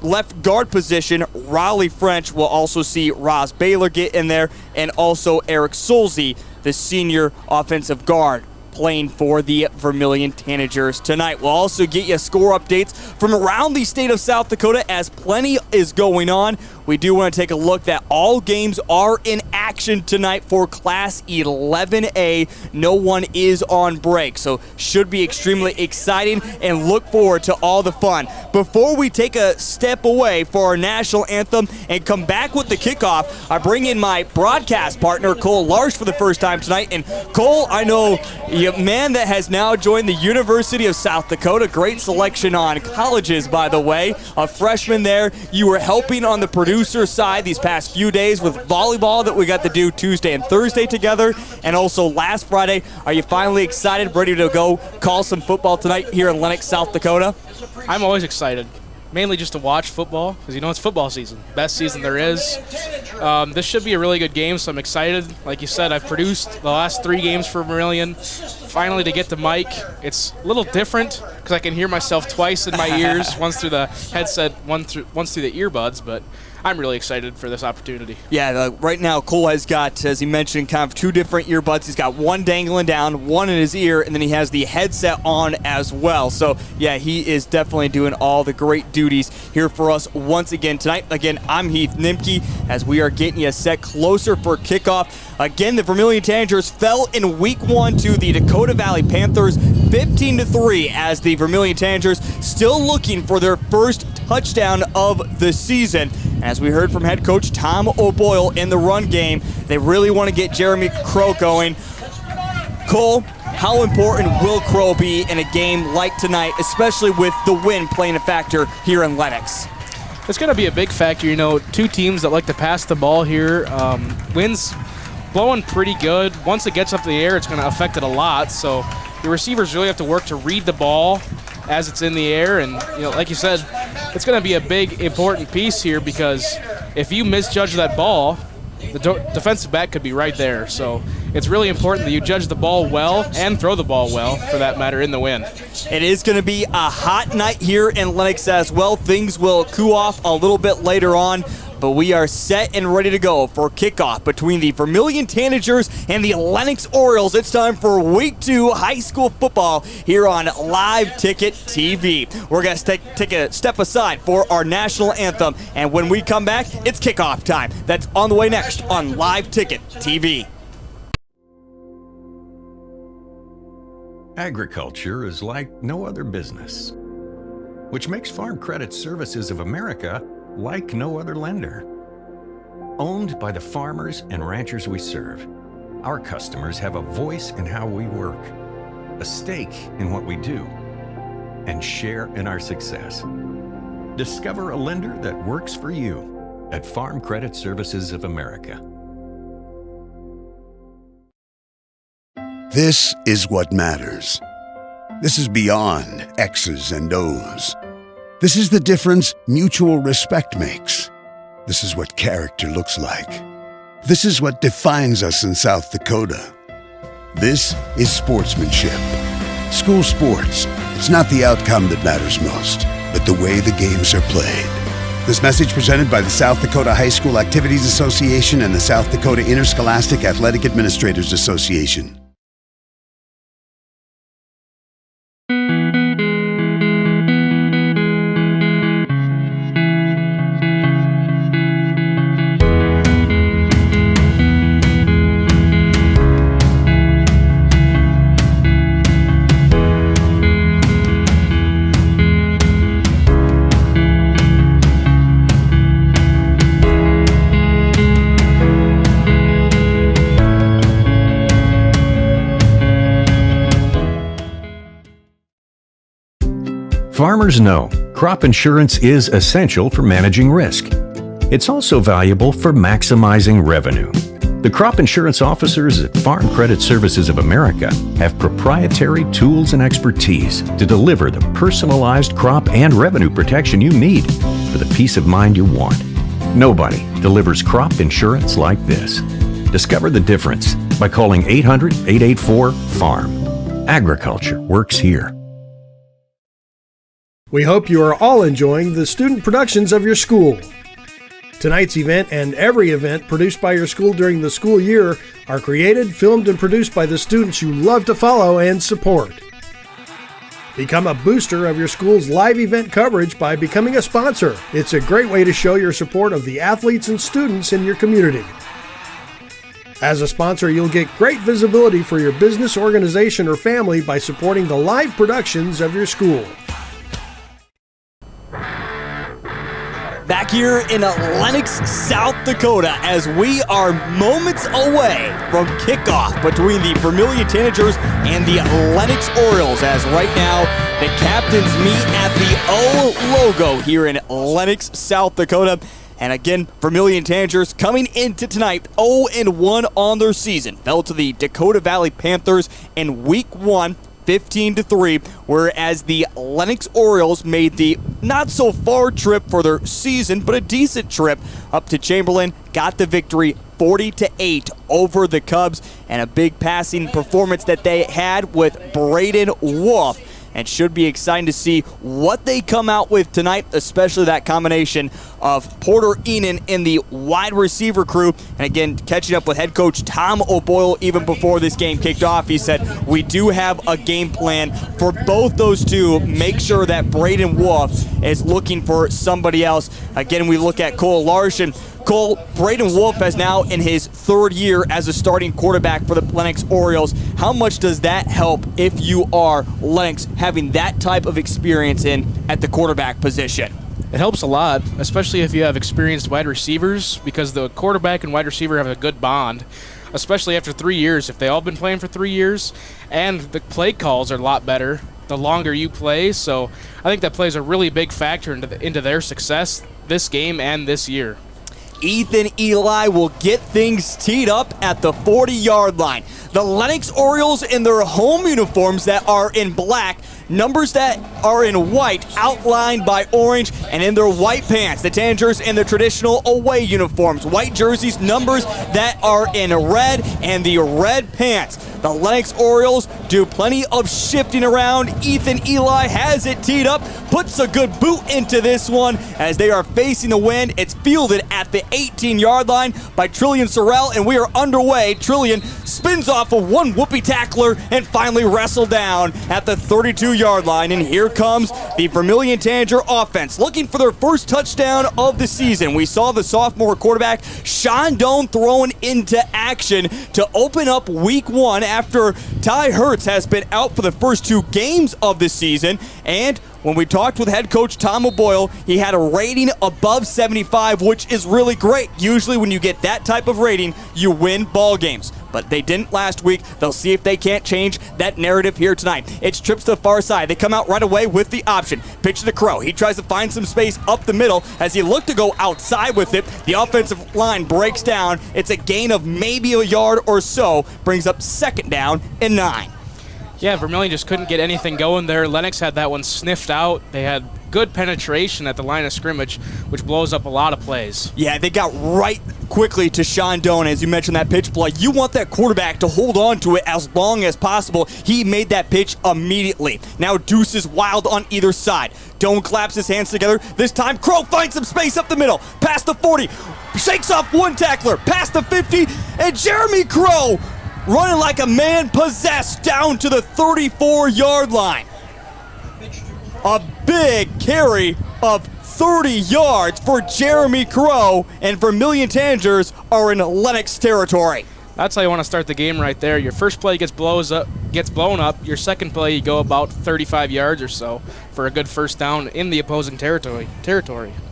left guard position, Raleigh French. Will also see Ross Baylor get in there, and also Eric Solzy, the senior offensive guard, playing for the Vermillion Tanagers tonight. We'll also get you score updates from around the state of South Dakota, as plenty is going on. We do want to take a look that all games are in action tonight for Class 11A. No one is on break, so should be extremely exciting, and look forward to all the fun. Before we take a step away for our national anthem and come back with the kickoff, I bring in my broadcast partner, Cole Larsh, for the first time tonight. And Cole, I know a man that has now joined the University of South Dakota. Great selection on colleges, by the way. A freshman there. You were helping on the producer side these past few days with volleyball that we got got to do Tuesday and Thursday together, and also last Friday. Are you finally excited, ready to go call some football tonight here in Lennox, South Dakota? I'm always excited, mainly just to watch football, because it's football season, best season there is. This should be a really good game, so I'm excited. Like you said, I've produced the last 3 games for Vermillion. Finally to get the mic, it's a little different because I can hear myself twice in my ears, once through the headset, once through the earbuds, but I'm really excited for this opportunity. Yeah, right now Cole has got, as he mentioned, kind of 2 different earbuds. He's got one dangling down, one in his ear, and then he has the headset on as well. So, yeah, he is definitely doing all the great duties here for us once again tonight. Again, I'm Heath Nimke as we are getting you set closer for kickoff. Again, the Vermillion Tanagers fell in Week 1 to the Dakota Valley Panthers 15-3 as the Vermillion Tanagers still looking for their first touchdown of the season. As we heard from head coach Tom O'Boyle in the run game, they really want to get Jeremy Crow going. Cole, how important will Crow be in a game like tonight, especially with the wind playing a factor here in Lennox? It's going to be a big factor. 2 teams that like to pass the ball here. Wind's blowing pretty good. Once it gets up in the air, it's going to affect it a lot. So your receivers really have to work to read the ball as it's in the air. And, like you said, it's going to be a big, important piece here because if you misjudge that ball, the defensive back could be right there. So it's really important that you judge the ball well and throw the ball well, for that matter, in the wind. It is going to be a hot night here in Lennox as well. Things will cool off a little bit later on, but we are set and ready to go for kickoff between the Vermillion Tanagers and the Lennox Orioles. It's time for Week 2 high school football here on Live Ticket TV. We're going to take a step aside for our national anthem, and when we come back, it's kickoff time. That's on the way next on Live Ticket TV. Agriculture is like no other business, which makes Farm Credit Services of America like no other lender. Owned by the farmers and ranchers we serve, our customers have a voice in how we work, a stake in what we do, and share in our success. Discover a lender that works for you at Farm Credit Services of America. This is what matters. This is beyond X's and O's. This is the difference mutual respect makes. This is what character looks like. This is what defines us in South Dakota. This is sportsmanship. School sports, it's not the outcome that matters most, but the way the games are played. This message presented by the South Dakota High School Activities Association and the South Dakota Interscholastic Athletic Administrators Association. Farmers know crop insurance is essential for managing risk. It's also valuable for maximizing revenue. The crop insurance officers at Farm Credit Services of America have proprietary tools and expertise to deliver the personalized crop and revenue protection you need for the peace of mind you want. Nobody delivers crop insurance like this. Discover the difference by calling 800-884-FARM. Agriculture works here. We hope you are all enjoying the student productions of your school. Tonight's event and every event produced by your school during the school year are created, filmed, and produced by the students you love to follow and support. Become a booster of your school's live event coverage by becoming a sponsor. It's a great way to show your support of the athletes and students in your community. As a sponsor, you'll get great visibility for your business, organization, or family by supporting the live productions of your school. Back here in Lennox, South Dakota, as we are moments away from kickoff between the Vermillion Tanagers and the Lennox Orioles, as right now the captains meet at the O logo here in Lennox, South Dakota. And again, Vermillion Tanagers coming into tonight 0-1 on their season. Fell to the Dakota Valley Panthers in Week 1, 15-3, whereas the Lennox Orioles made the not-so-far trip for their season, but a decent trip up to Chamberlain, got the victory 40-8 over the Cubs, and a big passing performance that they had with Braden Wolf. And should be exciting to see what they come out with tonight, especially that combination of Porter Enan in the wide receiver crew. And again, catching up with head coach Tom O'Boyle even before this game kicked off, he said, we do have a game plan for both those two. Make sure that Braden Wolf is looking for somebody else. Again, we look at Cole Larson. Cole, Braden Wolf is now in his third year as a starting quarterback for the Lennox Orioles. How much does that help if you are Lennox having that type of experience at the quarterback position? It helps a lot, especially if you have experienced wide receivers, because the quarterback and wide receiver have a good bond, especially after 3 years. If they all been playing for 3 years, and the play calls are a lot better the longer you play. So I think that plays a really big factor into their success this game and this year. Ethan Eli will get things teed up at the 40-yard line. The Lennox Orioles in their home uniforms that are in black, numbers that are in white outlined by orange, and in their white pants. The Tanagers in their traditional away uniforms, white jerseys, numbers that are in red, and the red pants. The Lennox Orioles do plenty of shifting around. Ethan Eli has it teed up, puts a good boot into this one as they are facing the wind. It's fielded at the 18-yard line by Trillian Sorrell, and we are underway. Trillian spins off of one whoopee tackler and finally wrestled down at the 32-yard line. And here comes the Vermillion Tanager offense, looking for their first touchdown of the season. We saw the sophomore quarterback Sean Doan thrown into action to open up Week 1 after Ty Hertz has been out for the first 2 games of the season. And when we talked with head coach Tom O'Boyle, he had a rating above 75, which is really great. Usually when you get that type of rating, you win ball games. But they didn't last week. They'll see if they can't change that narrative here tonight. It's trips to the far side. They come out right away with the option. Pitch to the Crow. He tries to find some space up the middle. As he looked to go outside with it, the offensive line breaks down. It's a gain of maybe a yard or so. Brings up 2nd down and 9. Yeah, Vermillion just couldn't get anything going there. Lennox had that one sniffed out. They had good penetration at the line of scrimmage, which blows up a lot of plays. Yeah, they got right quickly to Sean Doan, as you mentioned, that pitch play. You want that quarterback to hold on to it as long as possible. He made that pitch immediately. Now Deuce is wild on either side. Doan claps his hands together. This time, Crow finds some space up the middle. Past the 40. Shakes off one tackler. Past the 50. And Jeremy Crow running like a man possessed down to the 34-yard line. A big carry of 30 yards for Jeremy Crow, and Vermillion Tanagers are in Lennox territory. That's how you want to start the game right there. Your first play gets blown up. Your second play, you go about 35 yards or so for a good first down in the opposing territory.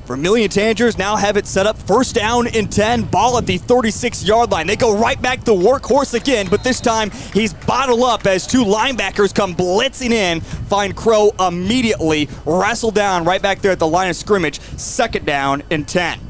Vermillion Tanagers now have it set up 1st down and 10, ball at the 36-yard line. They go right back to workhorse again, but this time he's bottled up as 2 linebackers come blitzing in, find Crow immediately, wrestle down right back there at the line of scrimmage, 2nd down and 10.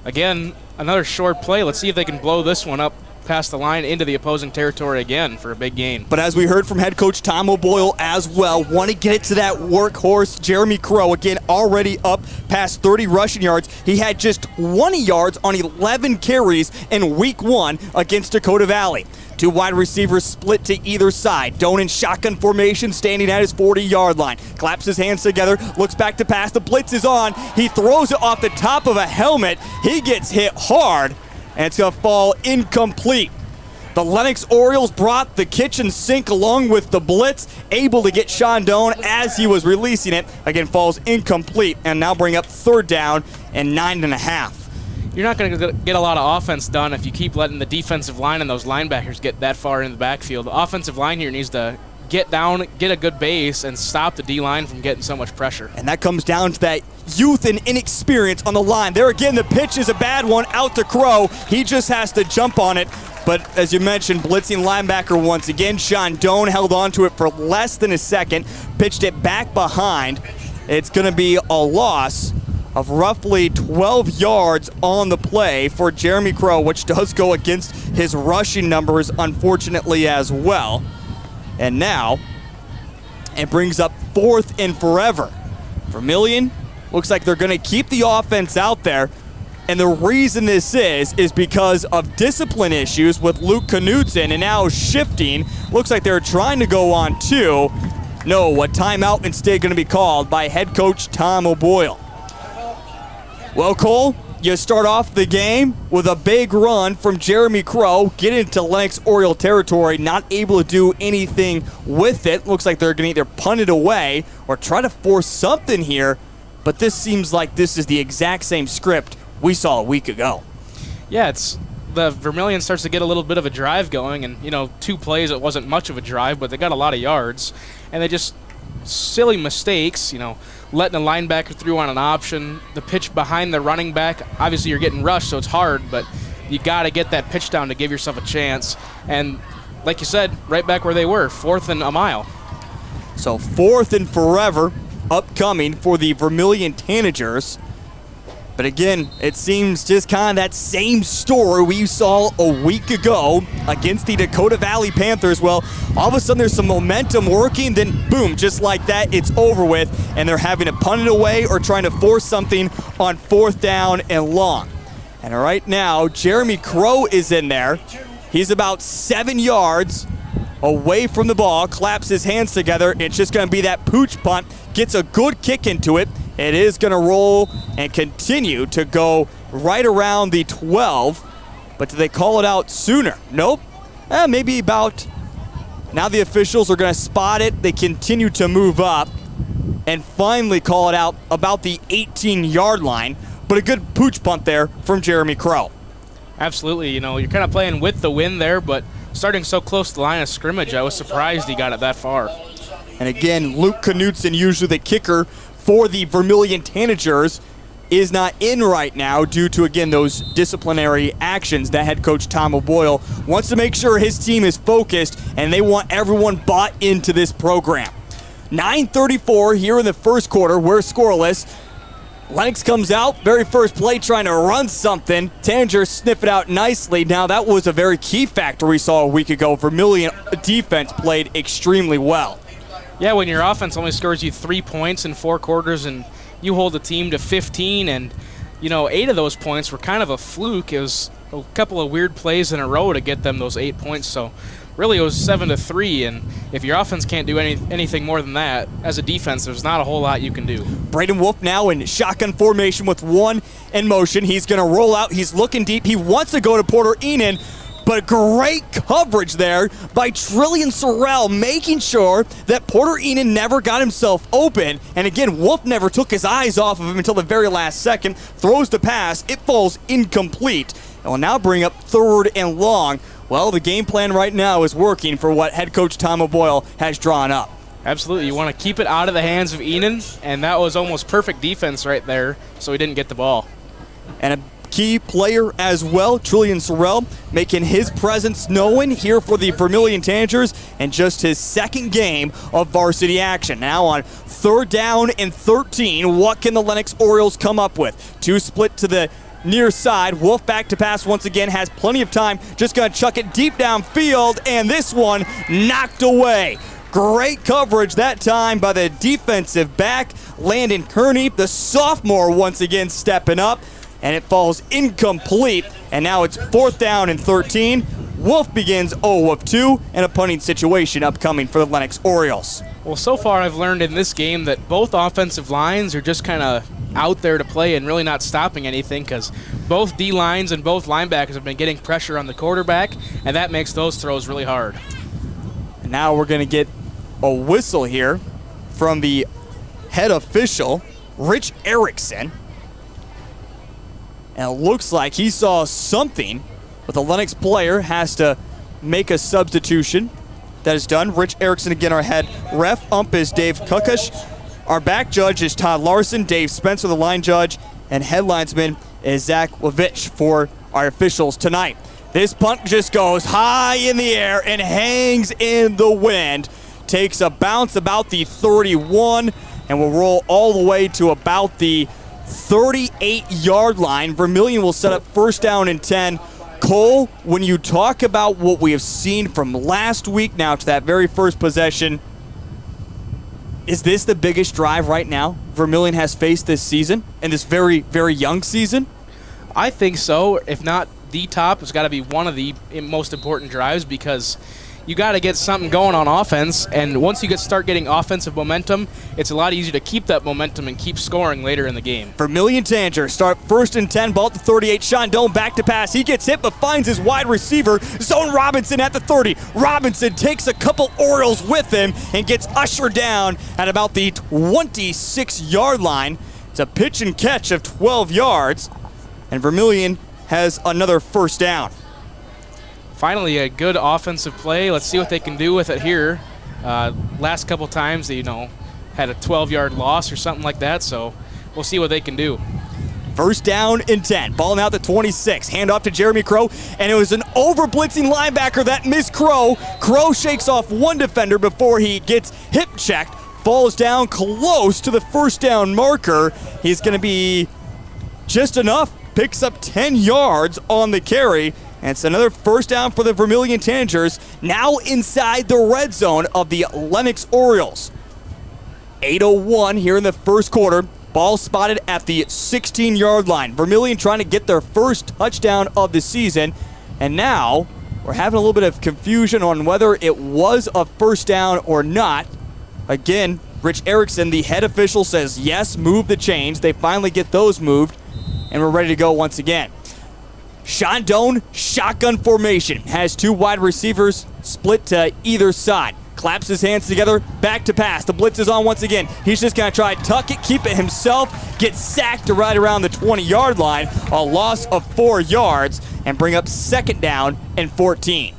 Again, another short play. Let's see if they can blow this one up past the line into the opposing territory again for a big gain. But as we heard from head coach Tom O'Boyle as well, want to get it to that workhorse. Jeremy Crow, again, already up past 30 rushing yards. He had just 20 yards on 11 carries in Week 1 against Dakota Valley. 2 wide receivers split to either side. Doan in shotgun formation, standing at his 40-yard line. Claps his hands together, looks back to pass. The blitz is on. He throws it off the top of a helmet. He gets hit hard, and it's going to fall incomplete. The Lennox Orioles brought the kitchen sink along with the blitz, able to get Sean Doan as he was releasing it. Again, falls incomplete, and now bring up 3rd down and 9.5. You're not going to get a lot of offense done if you keep letting the defensive line and those linebackers get that far in the backfield. The offensive line here needs to get down, get a good base, and stop the D-line from getting so much pressure. And that comes down to that youth and inexperience on the line. There again, the pitch is a bad one out to Crow. He just has to jump on it. But as you mentioned, blitzing linebacker once again. Sean Doan held on to it for less than a second, pitched it back behind. It's going to be a loss of roughly 12 yards on the play for Jeremy Crow, which does go against his rushing numbers, unfortunately, as well. And now it brings up 4th and forever. Vermillion looks like they're going to keep the offense out there. And the reason this is because of discipline issues with Luke Knudsen, and now shifting. Looks like they're trying to go on 2. No, a timeout instead going to be called by head coach Tom O'Boyle. Well, Cole, you start off the game with a big run from Jeremy Crow, get into Lennox Oriole territory, not able to do anything with it. Looks like they're going to either punt it away or try to force something here, but this seems like this is the exact same script we saw a week ago. Yeah, it's the Vermillion starts to get a little bit of a drive going, and 2 plays, it wasn't much of a drive, but they got a lot of yards, and they just silly mistakes, letting a linebacker through on an option, the pitch behind the running back. Obviously you're getting rushed, so it's hard, but you got to get that pitch down to give yourself a chance. And like you said, right back where they were, 4th and a mile. So 4th and forever upcoming for the Vermillion Tanagers. But again, it seems just kind of that same story we saw a week ago against the Dakota Valley Panthers. Well, all of a sudden there's some momentum working, then boom, just like that, it's over with, and they're having to punt it away or trying to force something on 4th down and long. And right now, Jeremy Crow is in there. He's about 7 yards away from the ball, claps his hands together. It's just going to be that pooch punt, gets a good kick into it. It is going to roll and continue to go right around the 12, but do they call it out sooner? Nope. Maybe about, now the officials are going to spot it. They continue to move up and finally call it out about the 18-yard line, but a good pooch punt there from Jeremy Crow. Absolutely. You're kind of playing with the wind there, but starting so close to the line of scrimmage, I was surprised he got it that far. And again, Luke Knudsen, usually the kicker for the Vermillion Tanagers, is not in right now due to, again, those disciplinary actions that head coach Tom O'Boyle wants to make sure his team is focused, and they want everyone bought into this program. 9:34 here in the first quarter. We're scoreless. Lennox comes out, very first play, trying to run something. Tanager sniff it out nicely. Now, that was a very key factor we saw a week ago. Vermillion defense played extremely well. Yeah, when your offense only scores you 3 points in 4 quarters and you hold the team to 15, and 8 of those points were kind of a fluke. It was a couple of weird plays in a row to get them those 8 points. So really it was 7-3, and if your offense can't do anything more than that, as a defense, there's not a whole lot you can do. Braden Wolf now in shotgun formation with 1 in motion. He's going to roll out. He's looking deep. He wants to go to Porter Enan, but great coverage there by Trillian Sorrell, making sure that Porter Enan never got himself open. And again, Wolf never took his eyes off of him until the very last second. Throws the pass. It falls incomplete. And will now bring up 3rd and long. Well, the game plan right now is working for what head coach Tom O'Boyle has drawn up. Absolutely. You want to keep it out of the hands of Enan, and that was almost perfect defense right there, so he didn't get the ball. And a key player as well, Trillian Sorrell, making his presence known here for the Vermillion Tanagers in just his 2nd game of varsity action. Now on 3rd down and 13, what can the Lennox Orioles come up with? 2 split to the near side. Wolf back to pass once again, has plenty of time, just going to chuck it deep downfield, and this one knocked away. Great coverage that time by the defensive back, Landon Kearney, the sophomore, once again stepping up. And it falls incomplete, and now it's 4th down and 13. Wolf begins 0 of 2, and a punting situation upcoming for the Lennox Orioles. Well, so far I've learned in this game that both offensive lines are just kind of out there to play and really not stopping anything, because both D-lines and both linebackers have been getting pressure on the quarterback, and that makes those throws really hard. And now we're going to get a whistle here from the head official, Rich Erickson. And it looks like he saw something, but the Lennox player has to make a substitution. That is done. Rich Erickson again, our head ref. Ump is Dave Kukish. Our back judge is Todd Larson. Dave Spencer, the line judge. And head linesman is Zach Levitch for our officials tonight. This punt just goes high in the air and hangs in the wind. Takes a bounce about the 31 and will roll all the way to about the 38-yard line. Vermillion will set up first down and 10. Cole, when you talk about what we have seen from last week now to that very first possession, is this the biggest drive right now Vermillion has faced this season, in this very, very young season? I think so. If not the top, it's got to be one of the most important drives, because you got to get something going on offense, and once you start getting offensive momentum, it's a lot easier to keep that momentum and keep scoring later in the game. Vermillion Tanager start first and 10, ball at the 38. Shondone back to pass. He gets hit but finds his wide receiver, Zone Robinson at the 30. Robinson takes a couple Orioles with him and gets ushered down at about the 26-yard line. It's a pitch and catch of 12 yards, and Vermillion has another first down. Finally, a good offensive play. Let's see what they can do with it here. Last couple times, they, had a 12-yard loss or something like that, so we'll see what they can do. First down and 10. Ball now at the 26. Hand off to Jeremy Crow, and it was an over-blitzing linebacker that missed Crow. Crow shakes off one defender before he gets hip checked, falls down close to the first down marker. He's going to be just enough, picks up 10 yards on the carry. And it's another first down for the Vermillion Tanagers, now inside the red zone of the Lennox Orioles. 8:01 here in the first quarter. Ball spotted at the 16-yard line. Vermillion trying to get their first touchdown of the season. And now we're having a little bit of confusion on whether it was a first down or not. Again, Rich Erickson, the head official, says yes, move the chains. They finally get those moved, and we're ready to go once again. Shondone, shotgun formation, has two wide receivers split to either side. Claps his hands together, back to pass. The blitz is on once again. He's just going to try to tuck it, keep it himself, get sacked to right around the 20-yard line, a loss of 4 yards, and bring up second down and 14.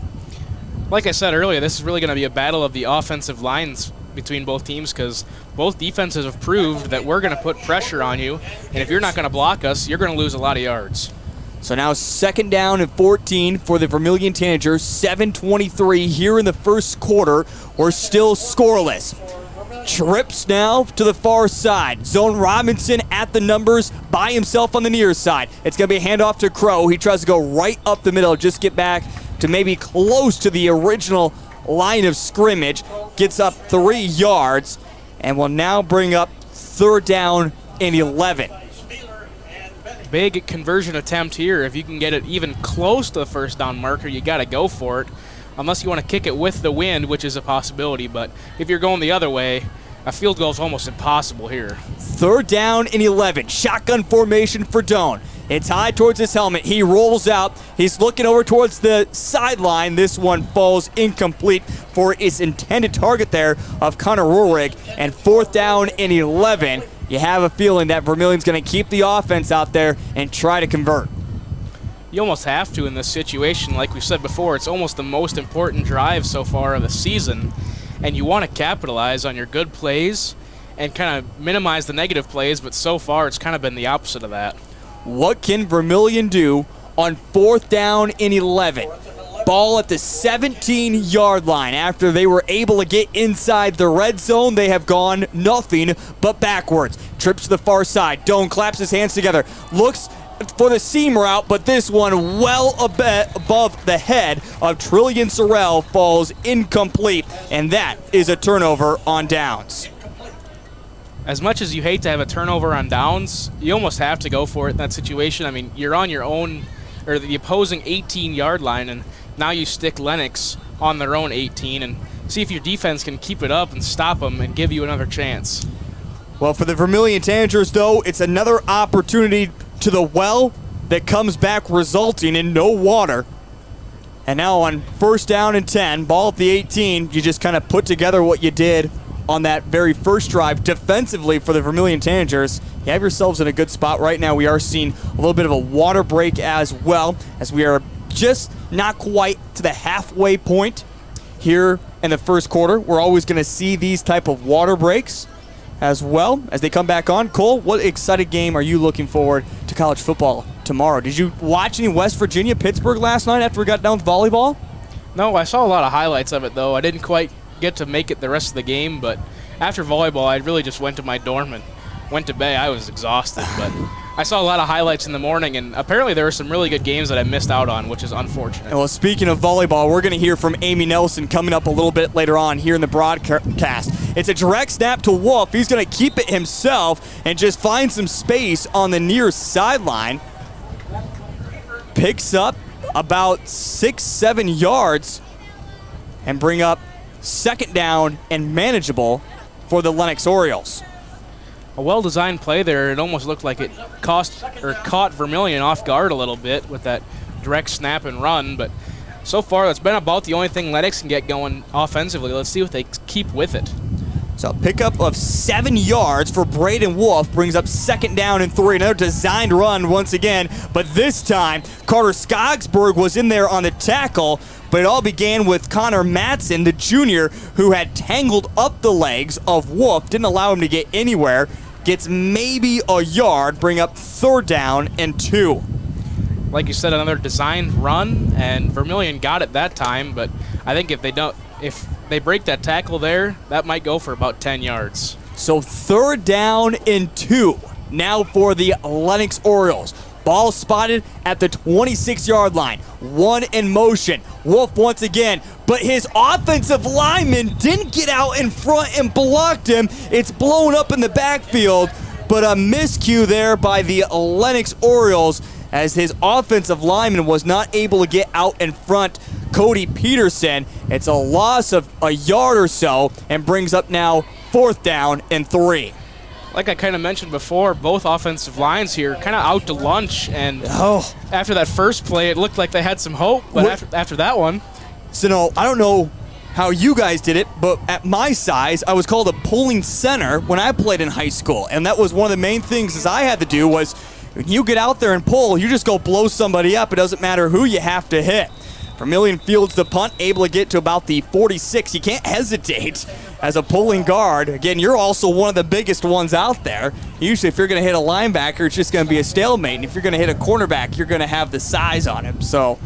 Like I said earlier, this is really going to be a battle of the offensive lines between both teams, because both defenses have proved that we're going to put pressure on you, and if you're not going to block us, you're going to lose a lot of yards. So now second down and 14 for the Vermillion Tanagers. 7:23 here in the first quarter. We're still scoreless. Trips now to the far side. Zone Robinson at the numbers by himself on the near side. It's going to be a handoff to Crow. He tries to go right up the middle, just get back to maybe close to the original line of scrimmage. Gets up 3 yards and will now bring up third down and 11. Big conversion attempt here. If you can get it even close to the first down marker, you got to go for it, unless you want to kick it with the wind, which is a possibility. But if you're going the other way, a field goal is almost impossible here. Third down and 11. Shotgun formation for Doan. It's high towards his helmet. He rolls out. He's looking over towards the sideline. This one falls incomplete for its intended target there of Connor Roehrig. And fourth down and 11. You have a feeling that Vermillion's going to keep the offense out there and try to convert. You almost have to in this situation. Like we said before, it's almost the most important drive so far of the season, and you want to capitalize on your good plays and kind of minimize the negative plays, but so far it's kind of been the opposite of that. What can Vermillion do on fourth down and 11? Ball at the 17-yard line. After they were able to get inside the red zone, they have gone nothing but backwards. Trips to the far side. Doan claps his hands together. Looks for the seam route, but this one well above the head of Trillian Sorrell falls incomplete, and that is a turnover on downs. As much as you hate to have a turnover on downs, you almost have to go for it in that situation. I mean, you're on your own, or the opposing 18-yard line, and now you stick Lennox on their own 18 and see if your defense can keep it up and stop them and give you another chance. Well, for the Vermillion Tanagers, though, it's another opportunity to the well that comes back resulting in no water. And now on first down and 10, ball at the 18, you just kind of put together what you did on that very first drive defensively for the Vermillion Tanagers. You have yourselves in a good spot right now. We are seeing a little bit of a water break as well, as we are just not quite to the halfway point here in the first quarter. We're always going to see these type of water breaks as well as they come back on. Cole, what exciting game are you looking forward to college football tomorrow? Did you watch any West Virginia Pittsburgh last night after we got done with volleyball? No, I saw a lot of highlights of it, though. I didn't quite get to make it the rest of the game, but after volleyball, I really just went to my dorm and went to bed. I was exhausted, but I saw a lot of highlights in the morning, and apparently there were some really good games that I missed out on, which is unfortunate. Well, speaking of volleyball, we're going to hear from Amy Nelson coming up a little bit later on here in the broadcast. It's a direct snap to Wolf. He's going to keep it himself and just find some space on the near sideline. Picks up about 6-7 yards and bring up second down and manageable for the Lennox Orioles. A well-designed play there. It almost looked like it caught Vermillion off guard a little bit with that direct snap and run, but so far that's been about the only thing Lennox can get going offensively. Let's see what they keep with it. So a pickup of 7 yards for Braden Wolf brings up second down and 3. Another designed run once again, but this time Carter Skogsberg was in there on the tackle, but it all began with Connor Matson, the junior, who had tangled up the legs of Wolf, didn't allow him to get anywhere, gets maybe a yard, bring up third down and 2. Like you said, another designed run, and Vermillion got it that time, but I think if they break that tackle there, that might go for about 10 yards. So third down and 2 now for the Lennox Orioles. Ball spotted at the 26-yard line. One in motion. Wolf once again, but his offensive lineman didn't get out in front and blocked him. It's blown up in the backfield, but a miscue there by the Lennox Orioles as his offensive lineman was not able to get out in front. Cody Peterson. It's a loss of a yard or so and brings up now fourth down and 3. Like I kind of mentioned before, both offensive lines here kind of out to lunch, and after that first play, it looked like they had some hope, but after that one. So, no, I don't know how you guys did it, but at my size, I was called a pulling center when I played in high school, and that was one of the main things I had to do was when you get out there and pull, you just go blow somebody up. It doesn't matter who you have to hit. Vermillion fields the punt, able to get to about the 46. You can't hesitate as a pulling guard. Again, you're also one of the biggest ones out there. Usually if you're going to hit a linebacker, it's just going to be a stalemate. And if you're going to hit a cornerback, you're going to have the size on him. So,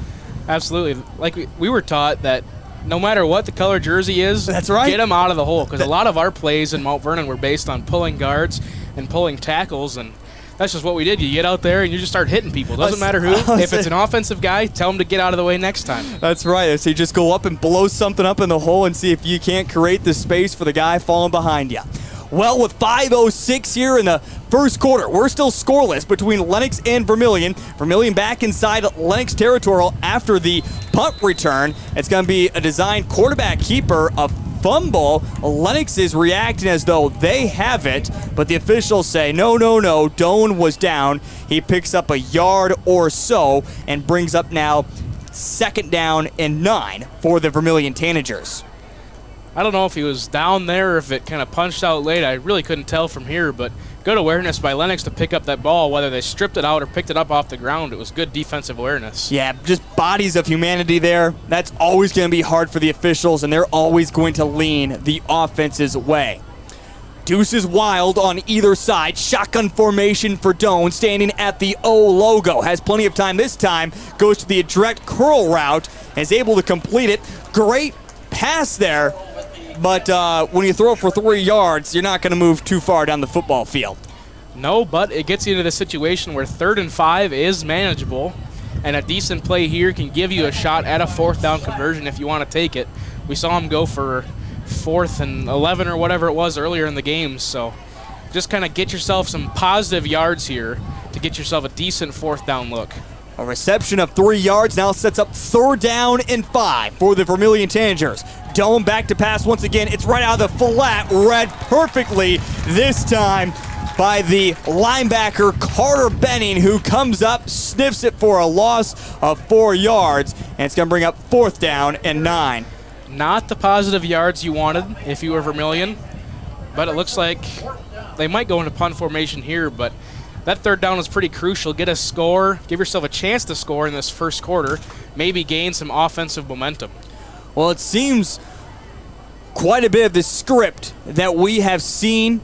absolutely. Like we were taught that no matter what the color jersey is, that's right, get them out of the hole. Because a lot of our plays in Mount Vernon were based on pulling guards and pulling tackles, and that's just what we did. You get out there and you just start hitting people. Doesn't matter who. If it's an offensive guy, tell him to get out of the way next time. That's right. So you just go up and blow something up in the hole and see if you can't create the space for the guy falling behind you. Well, with 5:06 here in the first quarter, we're still scoreless between Lennox and Vermillion. Vermillion back inside Lennox territorial after the punt return. It's going to be a designed quarterback keeper, a fumble. Lennox is reacting as though they have it, but the officials say, no, Doan was down. He picks up a yard or so and brings up now second down and 9 for the Vermillion Tanagers. I don't know if he was down there or if it kind of punched out late. I really couldn't tell from here, but good awareness by Lennox to pick up that ball. Whether they stripped it out or picked it up off the ground, it was good defensive awareness. Yeah, just bodies of humanity there. That's always going to be hard for the officials, and they're always going to lean the offense's way. Deuces wild on either side. Shotgun formation for Doan, standing at the O logo. Has plenty of time this time. Goes to the direct curl route. Is able to complete it. Great pass there. But when you throw for 3 yards, you're not going to move too far down the football field. No, but it gets you into the situation where 3rd and 5 is manageable, and a decent play here can give you a shot at a 4th down conversion if you want to take it. We saw him go for 4th and 11 or whatever it was earlier in the game, so just kind of get yourself some positive yards here to get yourself a decent 4th down look. A reception of 3 yards now sets up 3rd down and 5 for the Vermillion Tanagers. Doan back to pass once again. It's right out of the flat, read perfectly this time by the linebacker Carter Benning, who comes up, sniffs it for a loss of 4 yards, and it's going to bring up 4th down and 9. Not the positive yards you wanted if you were Vermillion, but it looks like they might go into punt formation here, but that 3rd down is pretty crucial. Get a score, give yourself a chance to score in this first quarter, maybe gain some offensive momentum. Well, it seems quite a bit of the script that we have seen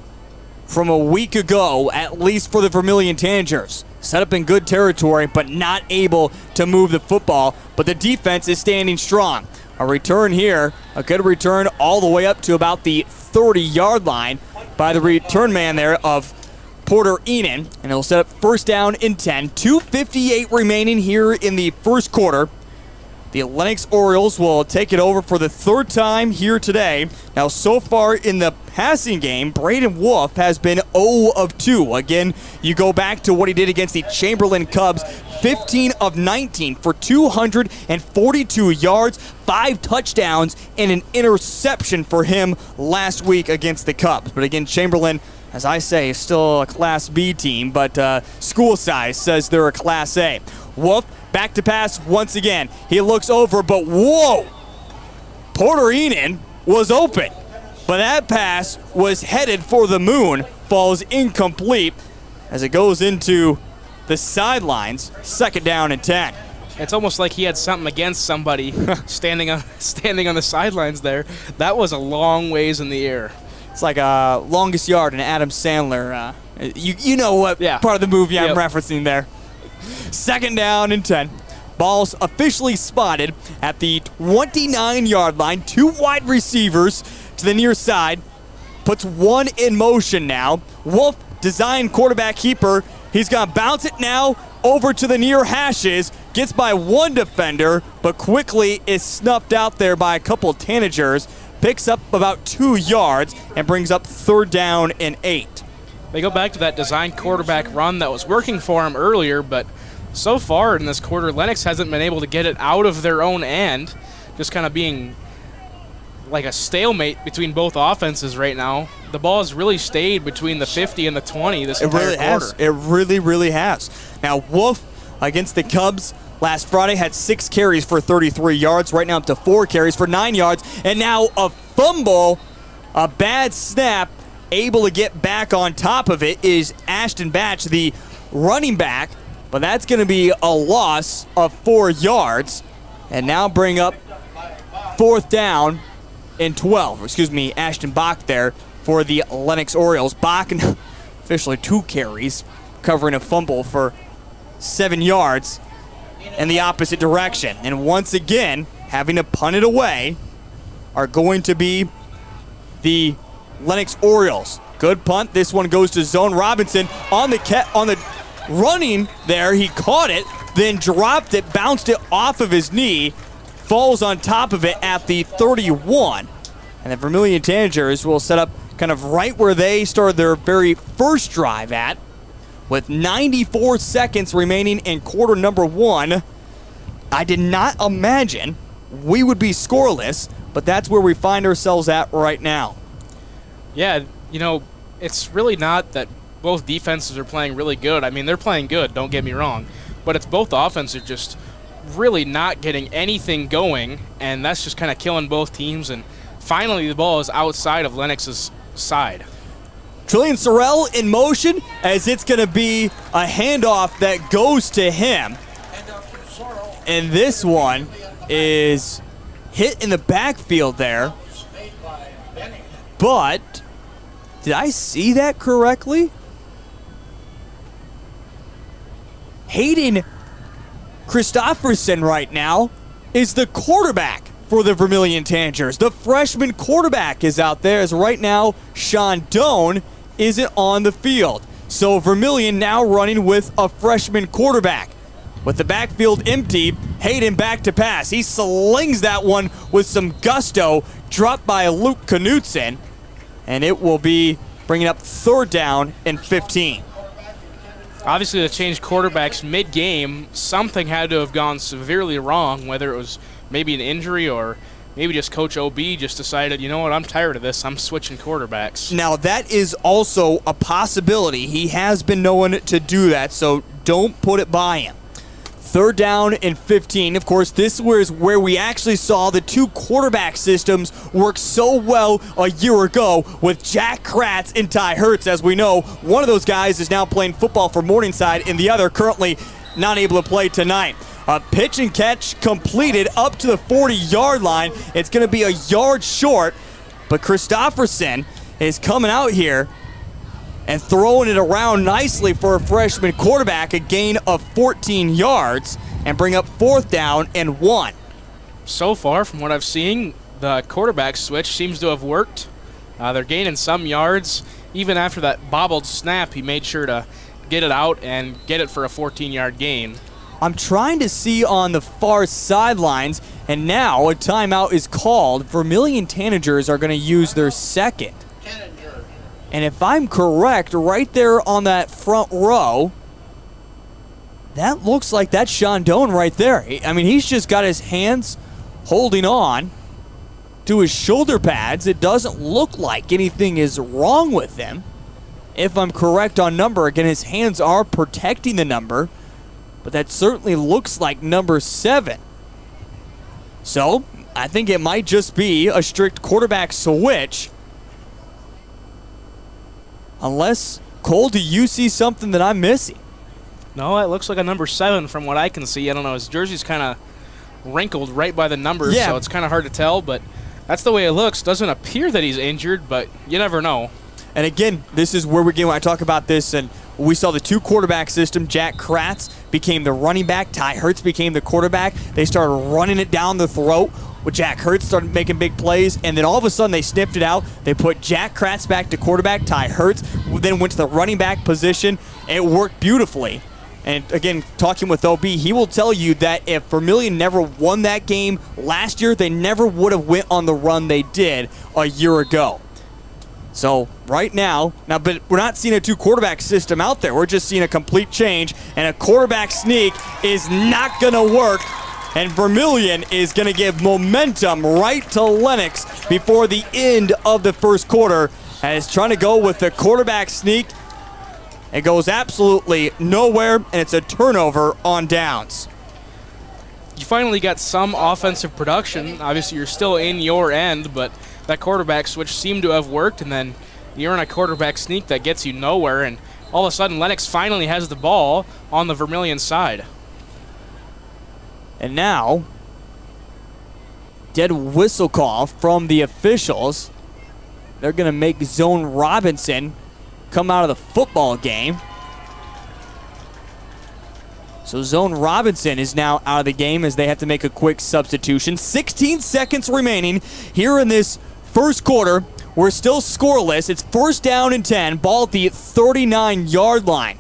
from a week ago, at least for the Vermillion Tanagers. Set up in good territory, but not able to move the football, but the defense is standing strong. A return here, a good return all the way up to about the 30-yard line by the return man there of Porter Enan, and he'll set up first down and 10. 2:58 remaining here in the first quarter. The Lennox Orioles will take it over for the third time here today. Now, so far in the passing game, Braden Wolf has been 0 of 2. Again, you go back to what he did against the Chamberlain Cubs, 15 of 19 for 242 yards, 5 touchdowns, and an interception for him last week against the Cubs. But again, Chamberlain, as I say, is still a Class B team, but school size says they're a Class A. Wolf back to pass once again. He looks over, but whoa! Porter Enan was open, but that pass was headed for the moon, falls incomplete as it goes into the sidelines. Second down and 10. It's almost like he had something against somebody standing on the sidelines there. That was a long ways in the air. It's like Longest Yard in Adam Sandler. You know what part of the movie I'm referencing there. Second down and 10. Ball's officially spotted at the 29-yard line. 2 wide receivers to the near side. Puts one in motion now. Wolf, design quarterback keeper. He's going to bounce it now over to the near hashes. Gets by one defender, but quickly is snuffed out there by a couple Tanagers. Picks up about 2 yards and brings up third down and 8. They go back to that design quarterback run that was working for him earlier, but so far in this quarter, Lennox hasn't been able to get it out of their own end, just kind of being like a stalemate between both offenses right now. The ball has really stayed between the 50 and the 20 this entire quarter. It really, really has. Now, Wolf against the Cubs last Friday had 6 carries for 33 yards. Right now up to 4 carries for 9 yards. And now a fumble, a bad snap. Able to get back on top of it is Ashton Batch, the running back, but that's going to be a loss of 4 yards, and now bring up fourth down and 12. Excuse me, Ashton Bach there for the Lennox Orioles. Bach officially 2 carries, covering a fumble for 7 yards in the opposite direction. And once again, having to punt it away are going to be the Lennox Orioles. Good punt. This one goes to zone. Robinson on the running there. He caught it, then dropped it, bounced it off of his knee, falls on top of it at the 31. And the Vermillion Tanagers will set up kind of right where they started their very first drive at, with 94 seconds remaining in quarter number 1. I did not imagine we would be scoreless, but that's where we find ourselves at right now. Yeah, you know, it's really not that both defenses are playing really good. I mean, they're playing good, don't get me wrong. But it's both offenses are just really not getting anything going, and that's just kind of killing both teams. And finally, the ball is outside of Lennox's side. Trillian Sorrell in motion as it's going to be a handoff that goes to him. And this one is hit in the backfield there. But did I see that correctly? Hayden Christofferson right now is the quarterback for the Vermillion Tanagers. The freshman quarterback is out there, as right now Sean Doan isn't on the field. So Vermillion now running with a freshman quarterback. With the backfield empty, Hayden back to pass. He slings that one with some gusto, dropped by Luke Knutson, and it will be bringing up third down and 15. Obviously, they changed quarterbacks mid-game. Something had to have gone severely wrong, whether it was maybe an injury or maybe just Coach OB just decided, you know what, I'm tired of this. I'm switching quarterbacks. Now, that is also a possibility. He has been known to do that, so don't put it by him. Third down and 15. Of course, this was where we actually saw the 2 quarterback systems work so well a year ago with Jack Kratz and Ty Hertz. As we know, one of those guys is now playing football for Morningside, and the other currently not able to play tonight. A pitch and catch completed up to the 40-yard line. It's going to be a yard short, but Christofferson is coming out here and throwing it around nicely for a freshman quarterback, a gain of 14 yards, and bring up fourth down and 1. So far, from what I've seen, the quarterback switch seems to have worked. They're gaining some yards, even after that bobbled snap, he made sure to get it out and get it for a 14-yard gain. I'm trying to see on the far sidelines, and now a timeout is called. Vermillion Tanagers are going to use their second. And if I'm correct, right there on that front row, that looks like that's Sean Doan right there. I mean, he's just got his hands holding on to his shoulder pads. It doesn't look like anything is wrong with him. If I'm correct on number, again, his hands are protecting the number, but that certainly looks like number 7. So I think it might just be a strict quarterback switch. Unless, Cole, do you see something that I'm missing? No, it looks like a number 7 from what I can see. I don't know. His jersey's kind of wrinkled right by the numbers, so it's kind of hard to tell, but that's the way it looks. Doesn't appear that he's injured, but you never know. And again, this is where we get when I talk about this, and we saw the 2-quarterback system. Jack Kratz became the running back. Ty Hertz became the quarterback. They started running it down the throat. With Jack Hertz started making big plays, and then all of a sudden they sniffed it out. They put Jack Kratz back to quarterback. Ty Hertz then went to the running back position. It worked beautifully. And again, talking with OB, he will tell you that if Vermillion never won that game last year, they never would have went on the run they did a year ago. So right now, but we're not seeing a 2-quarterback system out there. We're just seeing a complete change, and a quarterback sneak is not going to work. And Vermillion is going to give momentum right to Lennox before the end of the first quarter. And is trying to go with the quarterback sneak. It goes absolutely nowhere, and it's a turnover on downs. You finally got some offensive production. Obviously, you're still in your end, but that quarterback switch seemed to have worked, and then you're in a quarterback sneak that gets you nowhere, and all of a sudden Lennox finally has the ball on the Vermillion side. And now, dead whistle call from the officials. They're going to make Zone Robinson come out of the football game. So Zone Robinson is now out of the game as they have to make a quick substitution. 16 seconds remaining here in this first quarter. We're still scoreless. It's 1st down and 10. Ball at the 39-yard line.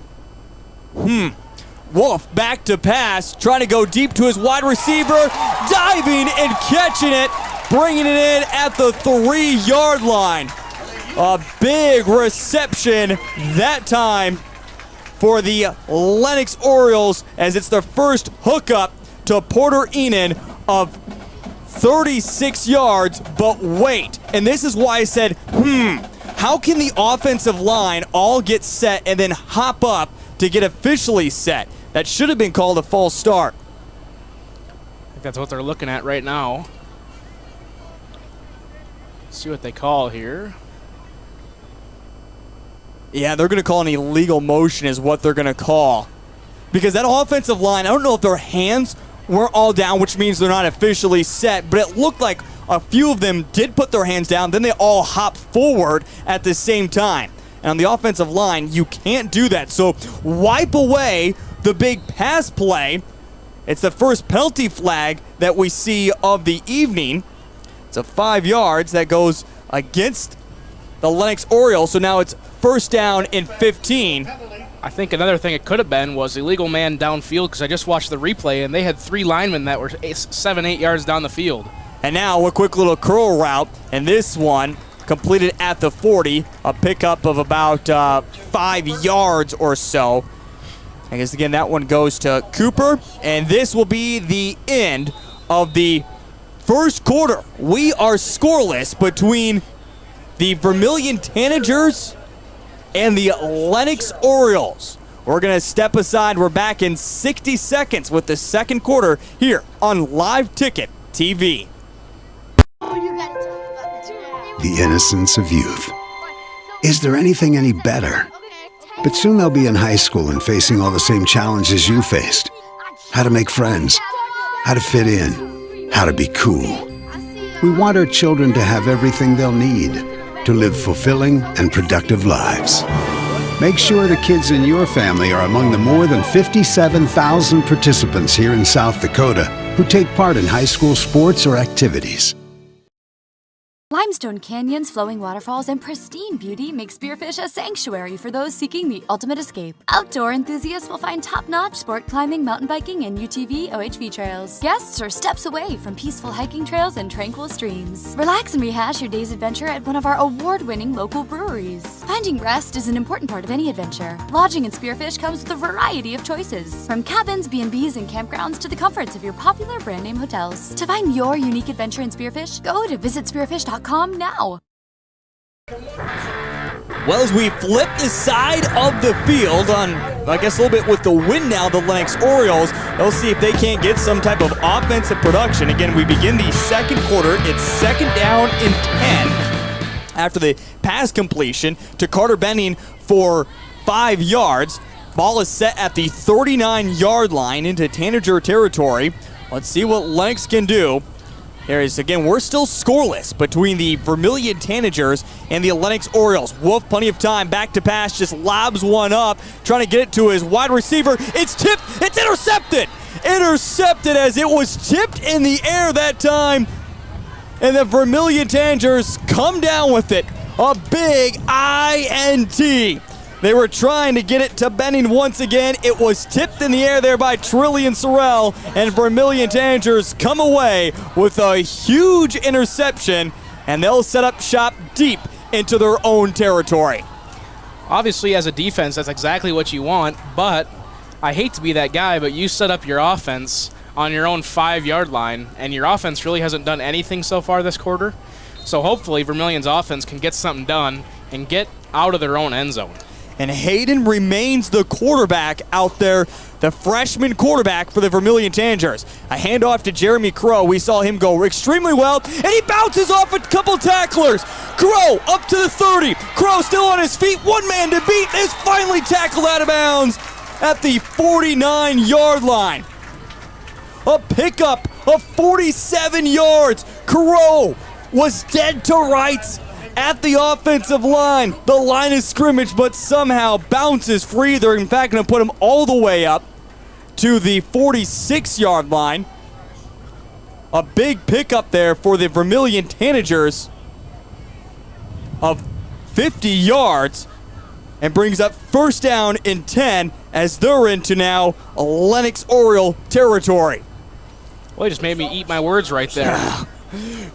Wolf back to pass, trying to go deep to his wide receiver, diving and catching it, bringing it in at the 3-yard line. A big reception that time for the Lennox Orioles as it's their first hookup to Porter Enan of 36 yards, but wait. And this is why I said, how can the offensive line all get set and then hop up to get officially set? That should have been called a false start. I think that's what they're looking at right now. See what they call here. Yeah, they're going to call an illegal motion is what they're going to call. Because that offensive line, I don't know if their hands weren't all down, which means they're not officially set, but it looked like a few of them did put their hands down, then they all hopped forward at the same time. And on the offensive line, you can't do that. So wipe away the big pass play. It's the first penalty flag that we see of the evening. It's a 5 yards that goes against the Lennox Orioles. So now it's 1st down and 15. I think another thing it could have been was illegal man downfield, because I just watched the replay, and they had 3 linemen that were 7-8 yards down the field. And now a quick little curl route, and this one completed at the 40, a pickup of about 5 yards or so. I guess, again, that one goes to Cooper, and this will be the end of the first quarter. We are scoreless between the Vermillion Tanagers and the Lennox Orioles. We're going to step aside. We're back in 60 seconds with the second quarter here on Live Ticket TV. The innocence of youth. Is there anything any better? But soon they'll be in high school and facing all the same challenges you faced. How to make friends, how to fit in, how to be cool. We want our children to have everything they'll need to live fulfilling and productive lives. Make sure the kids in your family are among the more than 57,000 participants here in South Dakota who take part in high school sports or activities. Limestone canyons, flowing waterfalls, and pristine beauty make Spearfish a sanctuary for those seeking the ultimate escape. Outdoor enthusiasts will find top-notch sport climbing, mountain biking, and UTV OHV trails. Guests are steps away from peaceful hiking trails and tranquil streams. Relax and rehash your day's adventure at one of our award-winning local breweries. Finding rest is an important part of any adventure. Lodging in Spearfish comes with a variety of choices, from cabins, B&Bs, and campgrounds to the comforts of your popular brand-name hotels. To find your unique adventure in Spearfish, go to visitspearfish.com now. Well, as we flip the side of the field on, I guess, a little bit with the wind now, the Lennox Orioles, they'll see if they can't get some type of offensive production. Again, we begin the second quarter. It's second down and 10 after the pass completion to Carter Benning for 5 yards. Ball is set at the 39-yard line into Tanager territory. Let's see what Lennox can do. Again, we're still scoreless between the Vermillion Tanagers and the Lennox Orioles. Wolf, plenty of time, back to pass, just lobs one up, trying to get it to his wide receiver. It's tipped, it's intercepted! Intercepted as it was tipped in the air that time. And the Vermillion Tanagers come down with it. A big INT. They were trying to get it to Benning once again. It was tipped in the air there by Trillian Sorrell, and Vermillion Tanagers come away with a huge interception, and they'll set up shop deep into their own territory. Obviously, as a defense, that's exactly what you want, but I hate to be that guy, but you set up your offense on your own 5-yard line, and your offense really hasn't done anything so far this quarter. So hopefully Vermillion's offense can get something done and get out of their own end zone. And Hayden remains the quarterback out there, the freshman quarterback for the Vermillion Tanagers. A handoff to Jeremy Crow. We saw him go extremely well, and he bounces off a couple tacklers. Crow up to the 30. Crow still on his feet. One man to beat is finally tackled out of bounds at the 49-yard line. A pickup of 47 yards. Crow was dead to rights at the offensive line, the line of scrimmage, but somehow bounces free. They're in fact going to put him all the way up to the 46-yard line. A big pickup there for the Vermillion Tanagers of 50 yards and brings up first down and 10 as they're into now Lennox Oriole territory. Well, he just made me eat my words right there.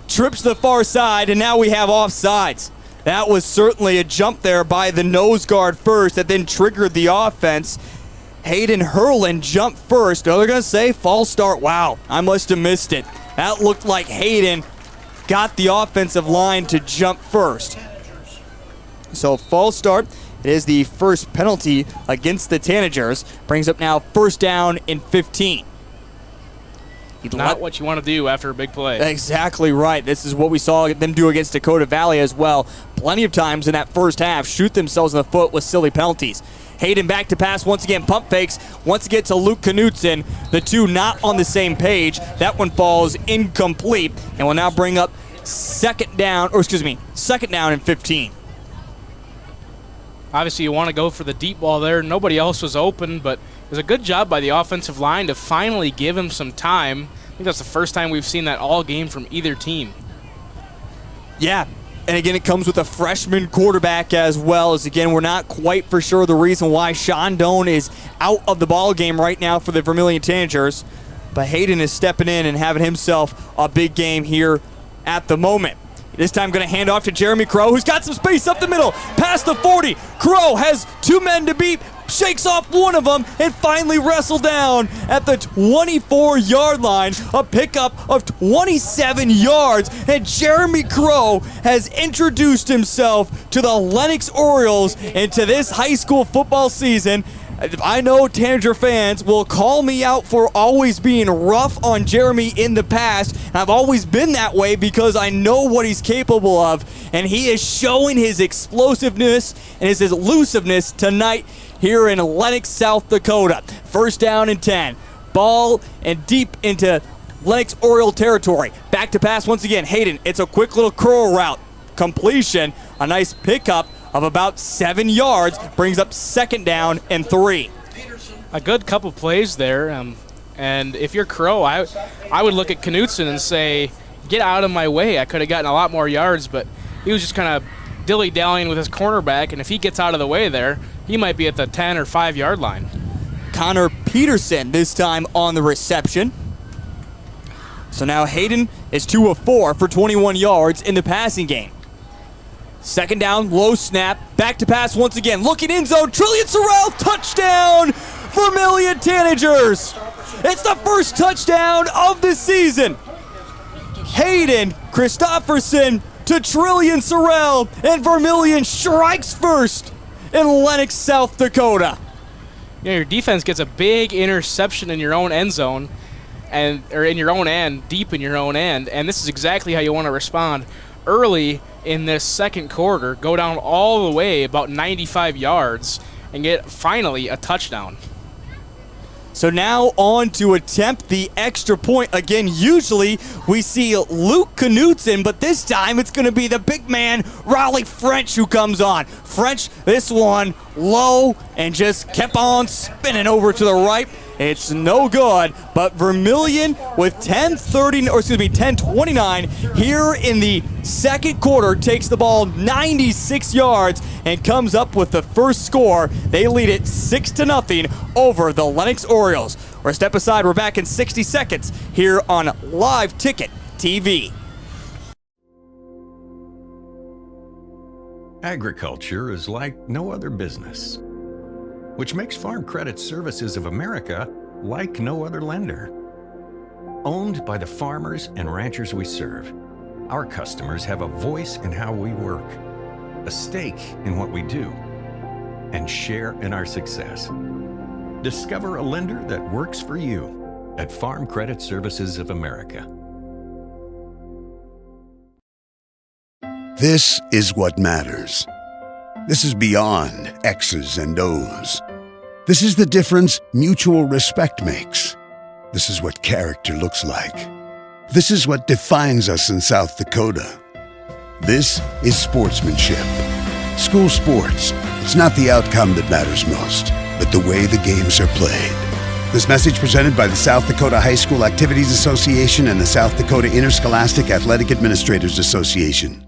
Trips to the far side, and now we have offsides. That was certainly a jump there by the nose guard first that then triggered the offense. Hayden Hurlin jumped first. Oh, they're going to say false start. Wow, I must have missed it. That looked like Hayden got the offensive line to jump first. So false start. It is the first penalty against the Tanagers. Brings up now first down and 15. Not what you want to do after a big play. Exactly right. This is what we saw them do against Dakota Valley as well. Plenty of times in that first half, shoot themselves in the foot with silly penalties. Hayden back to pass once again, pump fakes. Once again to Luke Knutson. The two not on the same page. That one falls incomplete and will now bring up second down and 15. Obviously, you want to go for the deep ball there. Nobody else was open, but it was a good job by the offensive line to finally give him some time. I think that's the first time we've seen that all game from either team. Yeah, and again, it comes with a freshman quarterback as well. As again, we're not quite for sure the reason why Sean Doan is out of the ball game right now for the Vermillion Tanagers, but Hayden is stepping in and having himself a big game here at the moment. This time going to hand off to Jeremy Crow, who's got some space up the middle, past the 40. Crow has two men to beat, shakes off one of them, and finally wrestled down at the 24-yard line. A pickup of 27 yards, and Jeremy Crow has introduced himself to the Lennox Orioles into this high school football season. I know Tanager fans will call me out for always being rough on Jeremy in the past. I've always been that way because I know what he's capable of, and he is showing his explosiveness and his elusiveness tonight here in Lennox, South Dakota. First down and 10. Ball and deep into Lennox Oriole territory. Back to pass once again. Hayden, it's a quick little curl route. Completion, a nice pickup of about 7 yards, brings up second down and 3. A good couple plays there, and if you're Crow, I would look at Knutson and say, get out of my way. I could have gotten a lot more yards, but he was just kind of dilly-dallying with his cornerback, and if he gets out of the way there, he might be at the 10 or 5-yard line. Connor Peterson this time on the reception. So now Hayden is 2 of 4 for 21 yards in the passing game. Second down, low snap, back to pass once again. Looking end zone, Trillian Sorrell, touchdown, Vermillion Tanagers. It's the first touchdown of the season. Hayden Christopherson to Trillian Sorrell, and Vermillion strikes first in Lennox, South Dakota. You know, your defense gets a big interception in your own end zone, or in your own end, deep in your own end, and this is exactly how you want to respond early in this second quarter. Go down all the way about 95 yards and get finally a touchdown. So now on to attempt the extra point. Again, usually we see Luke Knutson, but this time it's going to be the big man, Raleigh French, who comes on. French, this one low, and just kept on spinning over to the right. It's no good, but Vermillion with 10:29 here in the second quarter takes the ball 96 yards and comes up with the first score. They lead it 6-0 over the Lennox Orioles. We're step aside. We're back in 60 seconds here on Live Ticket TV. Agriculture is like no other business, which makes Farm Credit Services of America like no other lender. Owned by the farmers and ranchers we serve, our customers have a voice in how we work, a stake in what we do, and share in our success. Discover a lender that works for you at Farm Credit Services of America. This is what matters. This is beyond X's and O's. This is the difference mutual respect makes. This is what character looks like. This is what defines us in South Dakota. This is sportsmanship. School sports, it's not the outcome that matters most, but the way the games are played. This message presented by the South Dakota High School Activities Association and the South Dakota Interscholastic Athletic Administrators Association.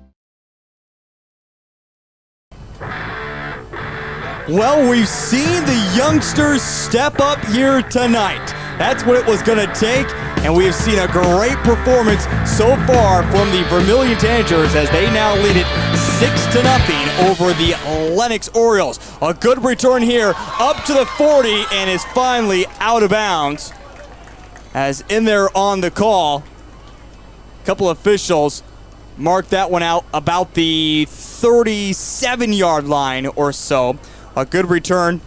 Well, we've seen the youngsters step up here tonight. That's what it was going to take, and we have seen a great performance so far from the Vermillion Tanagers as they now lead it 6-0 over the Lennox Orioles. A good return here up to the 40 and is finally out of bounds. As in there on the call, a couple officials marked that one out about the 37-yard line or so. A good return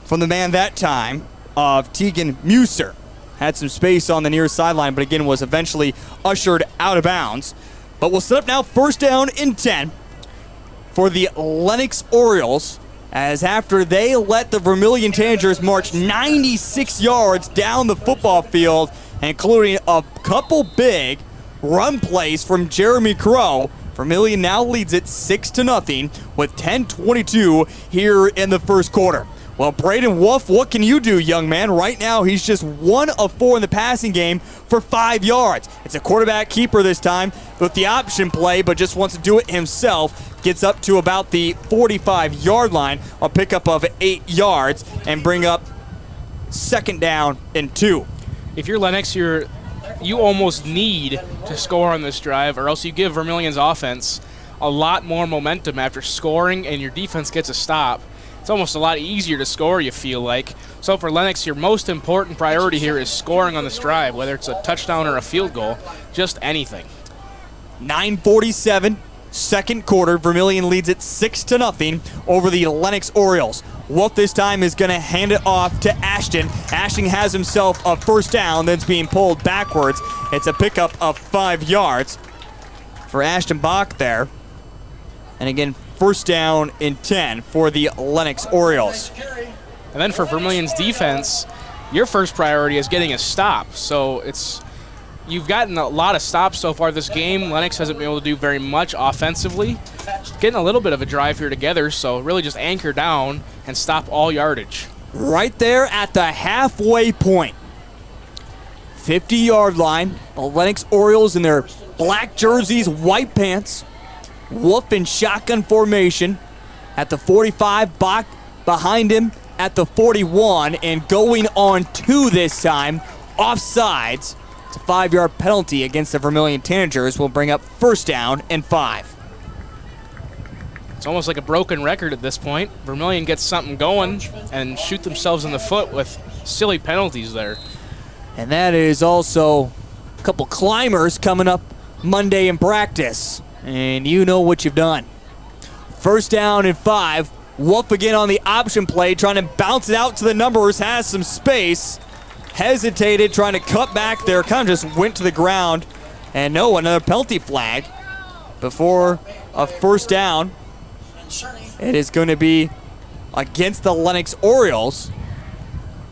from the man that time of Tegan Muser. Had some space on the near sideline, but again was eventually ushered out of bounds. But we'll set up now first down and 10 for the Lennox Orioles, as after they let the Vermillion Tanagers march 96 yards down the football field, including a couple big run plays from Jeremy Crow, Vermillion now leads it 6-0 with 10:22 here in the first quarter. Well, Braden Wolf, what can you do, young man? Right now, he's just 1 of 4 in the passing game for 5 yards. It's a quarterback keeper this time with the option play, but just wants to do it himself. Gets up to about the 45-yard line, a pickup of 8 yards, and bring up second down and 2. If you're Lennox, you almost need to score on this drive, or else you give Vermillion's offense a lot more momentum after scoring and your defense gets a stop. It's almost a lot easier to score, you feel like. So for Lennox, your most important priority here is scoring on this drive, whether it's a touchdown or a field goal, just anything. 9:47, second quarter. Vermillion leads it 6-0 over the Lennox Orioles. Wolf this time is going to hand it off to Ashton. Ashton has himself a first down, then's being pulled backwards. It's a pickup of 5 yards for Ashton Bach there. And again, first down and 10 for the Lennox Orioles. And then for Vermillion's defense, your first priority is getting a stop. So you've gotten a lot of stops so far this game. Lennox hasn't been able to do very much offensively. Getting a little bit of a drive here together, so really just anchor down and stop all yardage. Right there at the halfway point. 50-yard line. The Lennox Orioles in their black jerseys, white pants. Wolf in shotgun formation at the 45, Bach behind him at the 41, and going on 2 this time, offsides. It's a 5-yard penalty against the Vermillion Tanagers. Will bring up first down and 5. It's almost like a broken record at this point. Vermillion gets something going and shoot themselves in the foot with silly penalties there. And that is also a couple climbers coming up Monday in practice. And you know what you've done. First down and 5. Wolf again on the option play, trying to bounce it out to the numbers, has some space. Hesitated, trying to cut back there, kind of just went to the ground. And no, another penalty flag before a first down. It is going to be against the Lennox Orioles.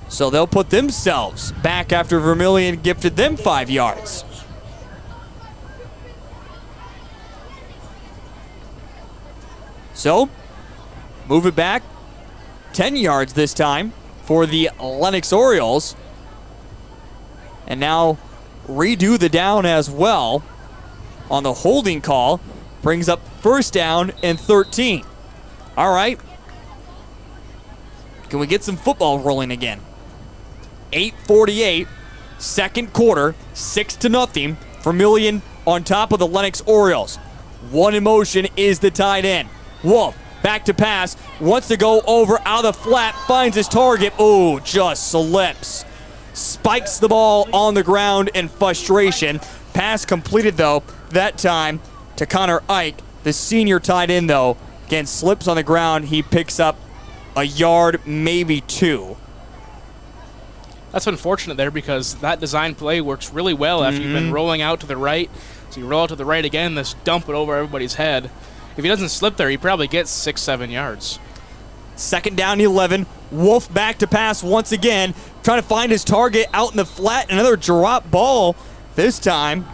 So they'll put themselves back after Vermillion gifted them 5 yards. So, move it back 10 yards this time for the Lennox Orioles. And now redo the down as well on the holding call. Brings up first down and 13. All right. Can we get some football rolling again? 8:48, second quarter, 6-0. Vermillion on top of the Lennox Orioles. One in motion is the tight end. Wolf, back to pass, wants to go over out of the flat, finds his target. Oh, just slips. Spikes the ball on the ground in frustration. Pass completed, though, that time to Connor Ike. The senior tight end, though, again, slips on the ground. He picks up a yard, maybe 2. That's unfortunate there because that design play works really well after you've been rolling out to the right. So you roll out to the right again, just dump it over everybody's head. If he doesn't slip there, he probably gets 6-7 yards. Second down, 11. Wolf back to pass once again, trying to find his target out in the flat. Another drop ball, this time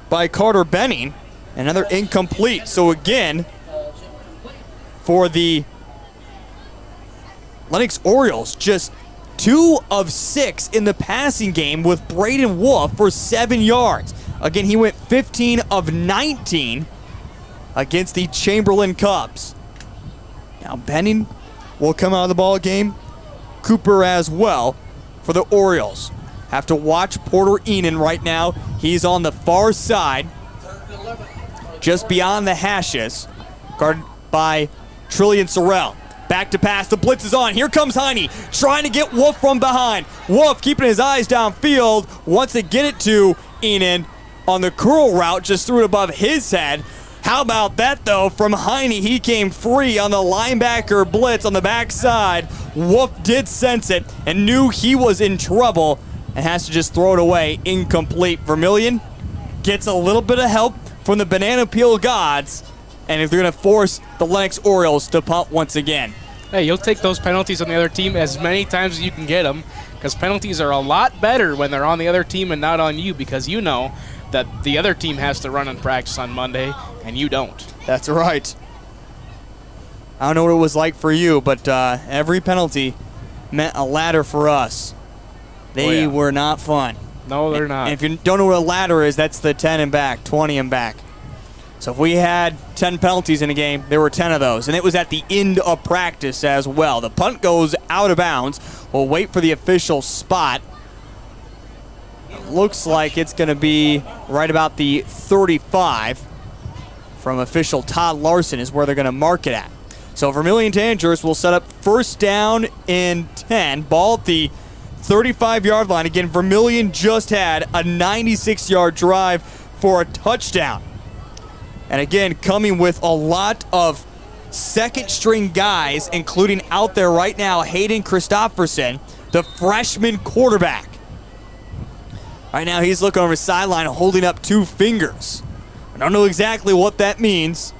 by Carter Benning. Another incomplete. So again, for the Lennox Orioles, just 2 of 6 in the passing game with Braden Wolf for 7 yards. Again, he went 15 of 19 against the Chamberlain Cubs. Now Benning will come out of the ball game. Cooper as well for the Orioles. Have to watch Porter Enan right now. He's on the far side, just beyond the hashes, guarded by Trillian Sorrell. Back to pass, the blitz is on. Here comes Heine, trying to get Wolf from behind. Wolf keeping his eyes downfield, wants to get it to Enan on the curl route, just threw it above his head. How about that, though, from Heine? He came free on the linebacker blitz on the backside. Wolf did sense it and knew he was in trouble and has to just throw it away. Incomplete. Vermillion gets a little bit of help from the banana peel gods, and if they're going to force the Lennox Orioles to punt once again. Hey, you'll take those penalties on the other team as many times as you can get them, because penalties are a lot better when they're on the other team and not on you, because you know that the other team has to run and practice on Monday, and you don't. That's right. I don't know what it was like for you, but every penalty meant a ladder for us. They were not fun. No, they're not. And if you don't know what a ladder is, that's the 10 and back, 20 and back. So if we had 10 penalties in a game, there were 10 of those. And it was at the end of practice as well. The punt goes out of bounds. We'll wait for the official spot. It looks like it's going to be right about the 35 from official Todd Larson is where they're going to mark it at. So Vermillion Tanagers will set up first down and 10. Ball at the 35-yard line. Again, Vermillion just had a 96-yard drive for a touchdown. And again, coming with a lot of second-string guys, including out there right now, Hayden Christopherson, the freshman quarterback. Right now, he's looking over the sideline, holding up 2 fingers. I don't know exactly what that means.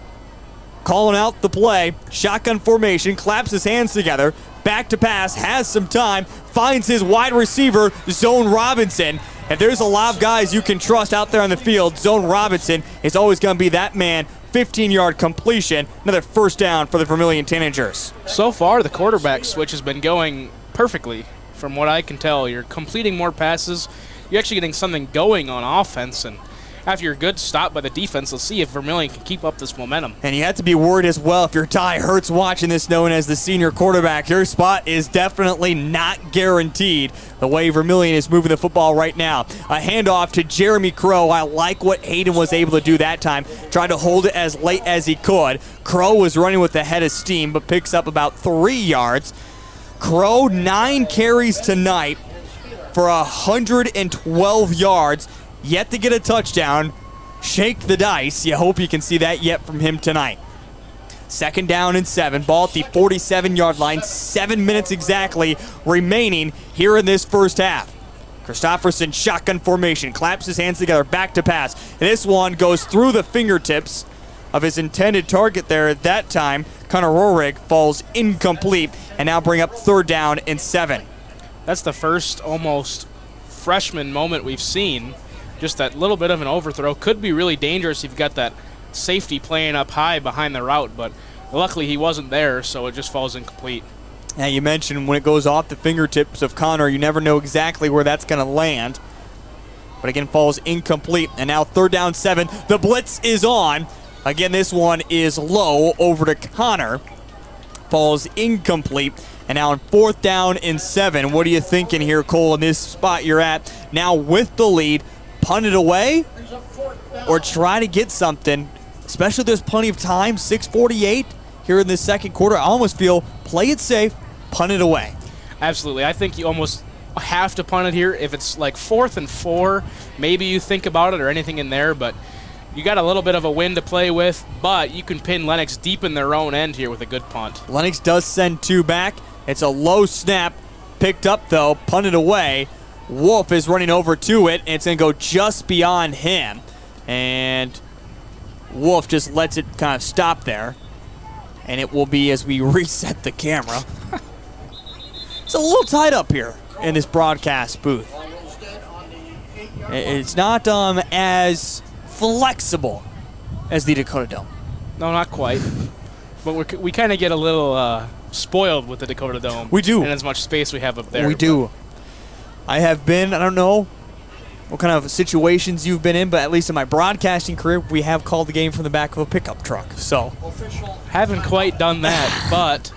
Calling out the play, shotgun formation, claps his hands together, back to pass, has some time, finds his wide receiver, Zone Robinson. If there's a lot of guys you can trust out there on the field, Zone Robinson is always going to be that man. 15-yard completion, another first down for the Vermillion Tanagers. So far, the quarterback switch has been going perfectly. From what I can tell, you're completing more passes. you're actually getting something going on offense. And after your good stop by the defense, let's see if Vermillion can keep up this momentum. And you have to be worried as well if you're Ty Hertz watching this, known as the senior quarterback. Your spot is definitely not guaranteed the way Vermillion is moving the football right now. A handoff to Jeremy Crow. I like what Hayden was able to do that time. Tried to hold it as late as he could. Crow was running with the head of steam, but picks up about 3 yards. Crow, 9 carries tonight for 112 yards. Yet to get a touchdown. Shake the dice. You hope you can see that yet from him tonight. 2nd down and 7. Ball at the 47-yard line. 7 minutes exactly remaining here in this first half. Christopherson, shotgun formation. Claps his hands together. Back to pass. And this one goes through the fingertips of his intended target there at that time. Connor Rohrig falls incomplete. And now bring up 3rd down and 7. That's the first almost freshman moment we've seen. Just that little bit of an overthrow. Could be really dangerous if you've got that safety playing up high behind the route, but luckily he wasn't there, so it just falls incomplete. Now, you mentioned when it goes off the fingertips of Connor, you never know exactly where that's going to land. But again, falls incomplete. And now 3rd down 7. The blitz is on. Again, this one is low over to Connor. Falls incomplete. And now on 4th down and 7. What are you thinking here, Cole, in this spot you're at? Now with the lead, punt it away or try to get something, especially if there's plenty of time. 6:48 here in the second quarter. I almost feel play it safe, punt it away. Absolutely. I think you almost have to punt it here. If it's like 4th and 4, maybe you think about it or anything in there, but you got a little bit of a win to play with, but you can pin Lennox deep in their own end here with a good punt. Lennox does send 2 back. It's a low snap, picked up though, punted away. Wolf is running over to it, and it's going to go just beyond him. And Wolf just lets it kind of stop there. And it will be as we reset the camera. It's a little tight up here in this broadcast booth. It's not as flexible as the Dakota Dome. No, not quite. But we kind of get a little spoiled with the Dakota Dome. We do. And as much space we have up there. We do. I have been, I don't know what kind of situations you've been in, but at least in my broadcasting career, we have called the game from the back of a pickup truck. So, haven't quite done that, but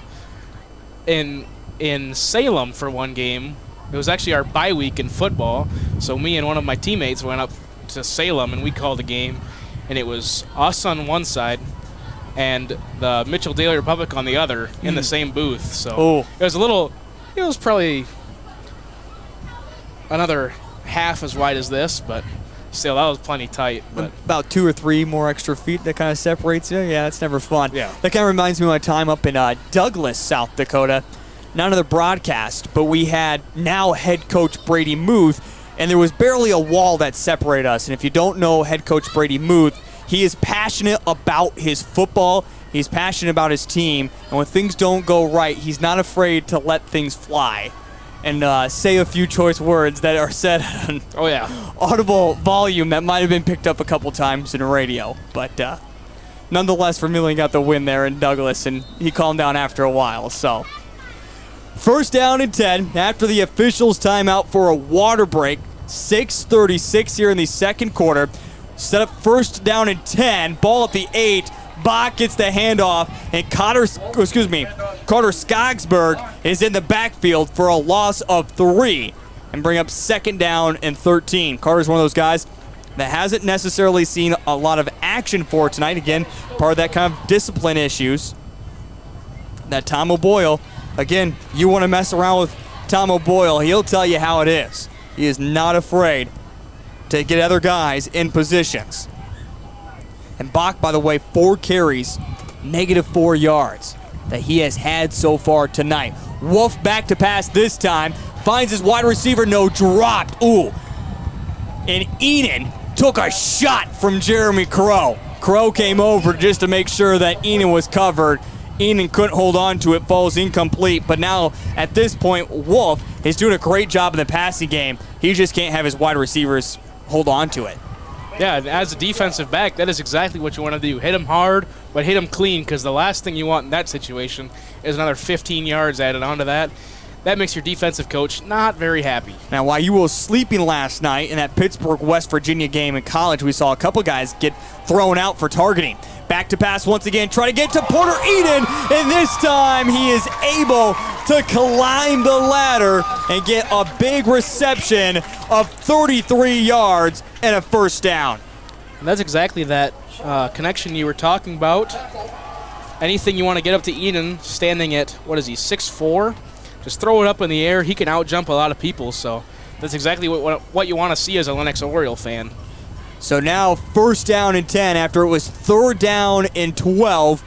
in Salem for one game, it was actually our bye week in football. So me and one of my teammates went up to Salem and we called a game, and it was us on one side and the Mitchell Daily Republic on the other in the same booth. So it was probably another half as wide as this, but still, that was plenty tight. But about 2 or 3 more extra feet that kind of separates you. Yeah, that's never fun. Yeah. That kind of reminds me of my time up in Douglas, South Dakota. Not another broadcast, but we had now head coach Brady Muth, and there was barely a wall that separated us. And if you don't know head coach Brady Muth, he is passionate about his football. He's passionate about his team. And when things don't go right, he's not afraid to let things fly and say a few choice words that are said on audible volume that might have been picked up a couple times in the radio. But nonetheless, Vermillion got the win there in Douglas, and he calmed down after a while. So 1st down and 10 after the officials' timeout for a water break. 6:36 here in the second quarter. Set up 1st down and 10. Ball at the 8. Bach gets the handoff, and Carter Skogsberg is in the backfield for a loss of 3 and bring up 2nd down and 13. Carter's one of those guys that hasn't necessarily seen a lot of action for tonight. Again, part of that kind of discipline issues. That Tom O'Boyle, again, you want to mess around with Tom O'Boyle, he'll tell you how it is. He is not afraid to get other guys in positions. And Bach, by the way, 4 carries, -4 yards that he has had so far tonight. Wolf back to pass this time. Finds his wide receiver, no, dropped. Ooh. And Enan took a shot from Jeremy Crow. Crow came over just to make sure that Enan was covered. Enan couldn't hold on to it, falls incomplete. But now, at this point, Wolf is doing a great job in the passing game. He just can't have his wide receivers hold on to it. Yeah, as a defensive back, that is exactly what you want to do. Hit him hard, but hit him clean, because the last thing you want in that situation is another 15 yards added onto that. that makes your defensive coach not very happy. Now, while you were sleeping last night in that Pittsburgh, West Virginia game in college, we saw a couple guys get thrown out for targeting. Back to pass once again, try to get to Porter Eden, and this time he is able to climb the ladder and get a big reception of 33 yards and a first down. And that's exactly that connection you were talking about. Anything you want to get up to Eden, standing at, 6'4"? Just throw it up in the air. He can out-jump a lot of people, so that's exactly what you want to see as a Lennox Oriole fan. So now 1st down and 10 after it was 3rd down and 12.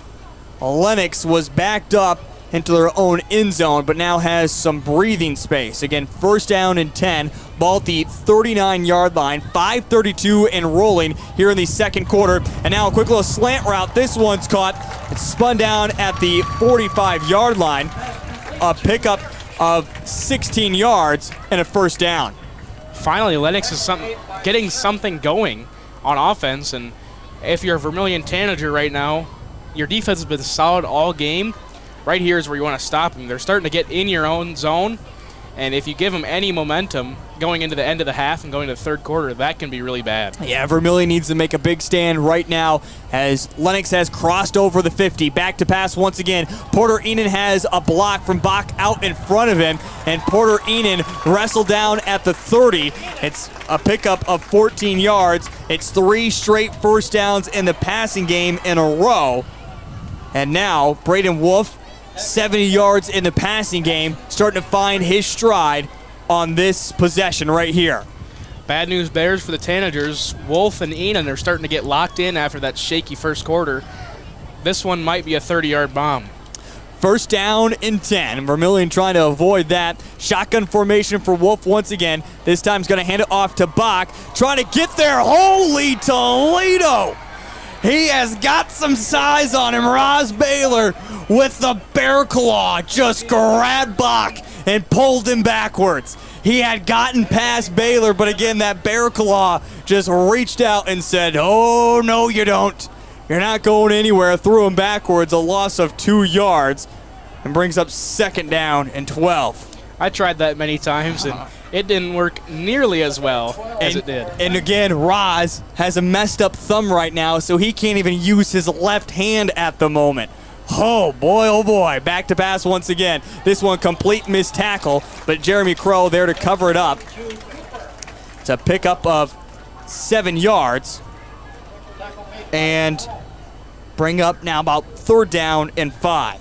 Lennox was backed up into their own end zone, but now has some breathing space. Again, 1st down and 10. Ball at the 39-yard line, 5:32 and rolling here in the second quarter. And now a quick little slant route. This one's caught. It's spun down at the 45-yard line. A pickup of 16 yards and a first down. Finally, Lennox is getting something going on offense, and if you're a Vermillion Tanager right now, your defense has been solid all game. Right here is where you want to stop them. They're starting to get in your own zone, and if you give them any momentum going into the end of the half and going to the third quarter, that can be really bad. Yeah, Vermillion needs to make a big stand right now as Lennox has crossed over the 50. Back to pass once again. Porter Eden has a block from Bach out in front of him, and Porter Eden wrestled down at the 30. It's a pickup of 14 yards. It's 3 straight first downs in the passing game in a row. And now Braden Wolf, 70 yards in the passing game, starting to find his stride on this possession right here. Bad news bears for the Tanagers. Wolf and Eden are starting to get locked in after that shaky first quarter. This one might be a 30-yard bomb. 1st down and 10. Vermillion trying to avoid that. Shotgun formation for Wolf once again. This time he's going to hand it off to Bach. Trying to get there. Holy Toledo! He has got some size on him. Roz Baylor with the bear claw just grabbed Bach and pulled him backwards. He had gotten past Baylor, but again, that bear claw just reached out and said, "Oh, no, you don't. You're not going anywhere." Threw him backwards, a loss of 2 yards, and brings up 2nd down and 12. I tried that many times, and it didn't work nearly as well as it did. And again, Roz has a messed up thumb right now, so he can't even use his left hand at the moment. Oh boy, back to pass once again. This one complete missed tackle, but Jeremy Crow there to cover it up. It's a pickup of 7 yards. And bring up now about 3rd down and 5.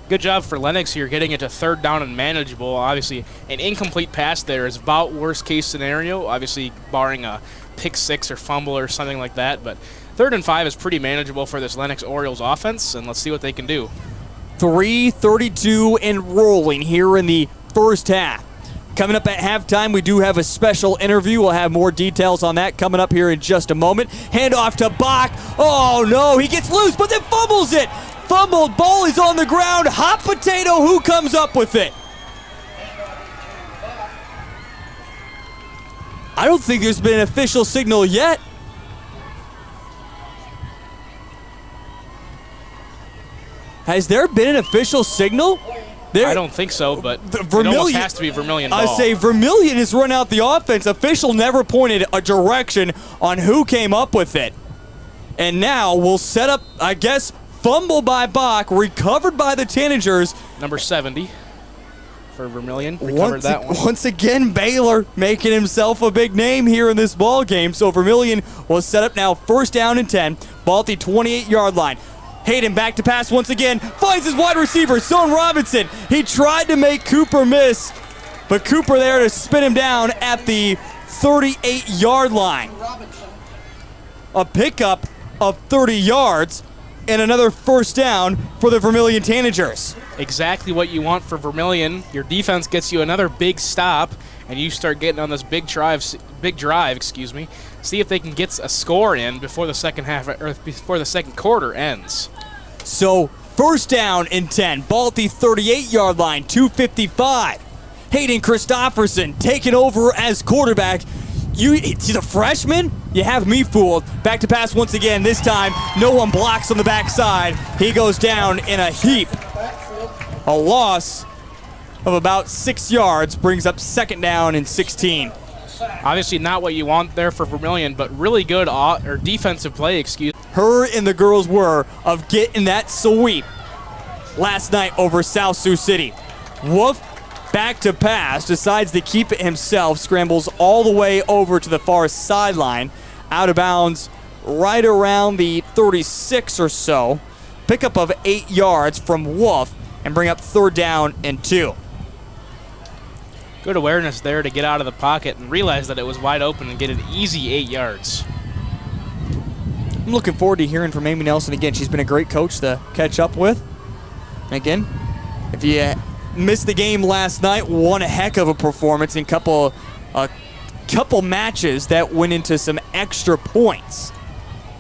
Good job for Lennox here getting it to 3rd down and manageable. Obviously, an incomplete pass there is about worst case scenario, obviously barring a pick 6 or fumble or something like that. But 3rd and 5 is pretty manageable for this Lennox Orioles offense, and let's see what they can do. 3:32 and rolling here in the first half. Coming up at halftime, we do have a special interview. We'll have more details on that coming up here in just a moment. Handoff to Bach. Oh, no, he gets loose, but then fumbles it. Fumbled, ball is on the ground. Hot potato, who comes up with it? I don't think there's been an official signal yet. Has there been an official signal? I don't think so, but it almost has to be Vermillion ball. I say Vermillion has run out the offense. Official never pointed a direction on who came up with it. And now we'll set up, I guess, fumble by Bach, recovered by the Tanagers. Number 70 for Vermillion. Recovered that one. Once again, Baylor making himself a big name here in this ball game. So Vermillion will set up now 1st down and 10. Ball at the 28-yard line. Hayden back to pass once again. Finds his wide receiver, Son Robinson. He tried to make Cooper miss, but Cooper there to spin him down at the 38-yard line. A pickup of 30 yards and another 1st down for the Vermillion Tanagers. Exactly what you want for Vermillion. Your defense gets you another big stop, and you start getting on this big drive. See if they can get a score in before the second half or before the second quarter ends. So 1st down and 10. Ball at the 38-yard line, 2:55. Hayden Christopherson taking over as quarterback. He's a freshman? You have me fooled. Back to pass once again. This time, no one blocks on the backside. He goes down in a heap. A loss of about 6 yards brings up second down and 16. Obviously not what you want there for Vermillion, but really good defensive play, Her and the girls were of getting that sweep last night over South Sioux City. Wolf back to pass, decides to keep it himself, scrambles all the way over to the far sideline, out of bounds right around the 36 or so. Pickup of 8 yards from Wolf and bring up third down and 2. Good awareness there to get out of the pocket and realize that it was wide open and get an easy 8 yards. I'm looking forward to hearing from Amy Nelson again. She's been a great coach to catch up with. And again, if you missed the game last night, one heck of a performance in a couple matches that went into some extra points.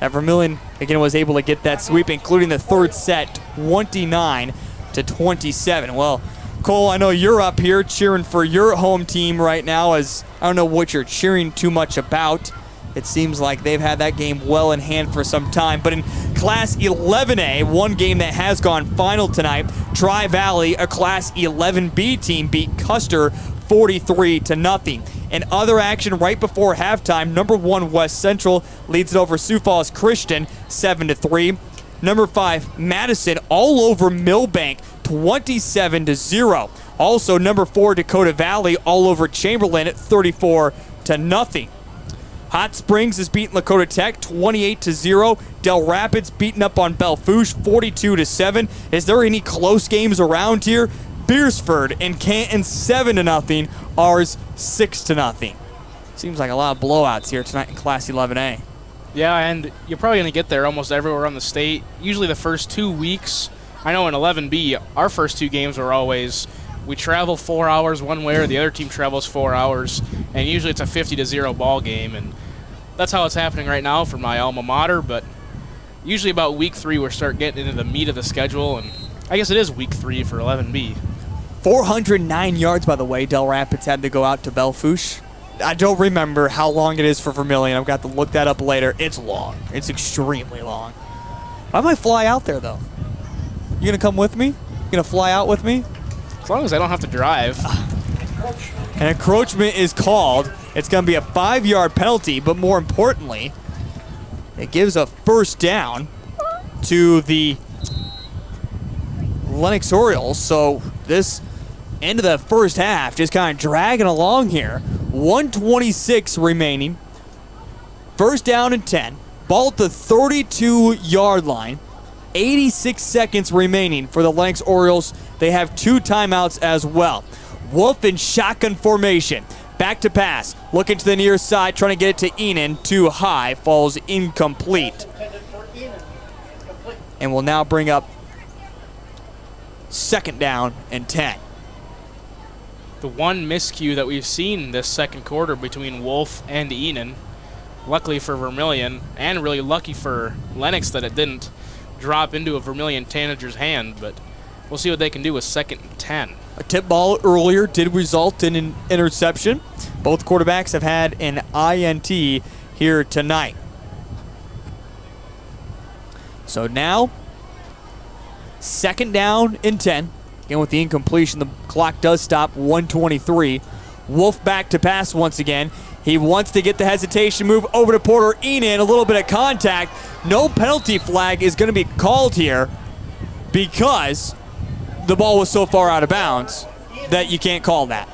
Vermillion again was able to get that sweep, including the third set, 29-27. Well, Cole, I know you're up here cheering for your home team right now, as I don't know what you're cheering too much about. It seems like they've had that game well in hand for some time. But in Class 11A, one game that has gone final tonight, Tri-Valley, a Class 11B team, beat Custer 43-0. In other action right before halftime, number 1 West Central leads it over Sioux Falls Christian 7-3. Number 5 Madison all over Millbank 27-0. Also number 4 Dakota Valley all over Chamberlain at 34-0. Hot Springs is beating Lakota Tech 28-0. Del Rapids beating up on Belfouche 42-7. Is there any close games around here? Beersford and Canton 7-0. Ours 6-0. Seems like a lot of blowouts here tonight in Class 11A. Yeah, and you're probably going to get there almost everywhere around the state. Usually the first 2 weeks, I know in 11B, our first 2 games are always, we travel 4 hours one way or the other team travels 4 hours, and usually it's a 50-0 ball game, and that's how it's happening right now for my alma mater, but usually about week 3 we'll start getting into the meat of the schedule, and I guess it is week 3 for 11B. 409 yards, by the way, Del Rapids had to go out to Belfouche. I don't remember how long it is for Vermillion. I've got to look that up later. It's long. It's extremely long. I might fly out there, though. You going to come with me? You going to fly out with me? As long as I don't have to drive. An encroachment is called. It's going to be a 5-yard penalty, but more importantly, it gives a first down to the Lennox Orioles. So this end of the first half just kind of dragging along here. 1:26 remaining. First down and 10. Ball at the 32-yard line. 86 seconds remaining for the Lennox Orioles. They have 2 timeouts as well. Wolf in shotgun formation. Back to pass. Looking to the near side, trying to get it to Enan. Too high. Falls incomplete. And will now bring up second down and 10. The one miscue that we've seen this second quarter between Wolf and Enan, luckily for Vermillion, and really lucky for Lennox that it didn't drop into a Vermillion Tanager's hand, but we'll see what they can do with second and 10. A tip ball earlier did result in an interception. Both quarterbacks have had an INT here tonight. So now, second down and 10. Again, with the incompletion, the clock does stop, 1:23. Wolf back to pass once again. He wants to get the hesitation move over to Porter Enan. A little bit of contact. No penalty flag is going to be called here because the ball was so far out of bounds that you can't call that.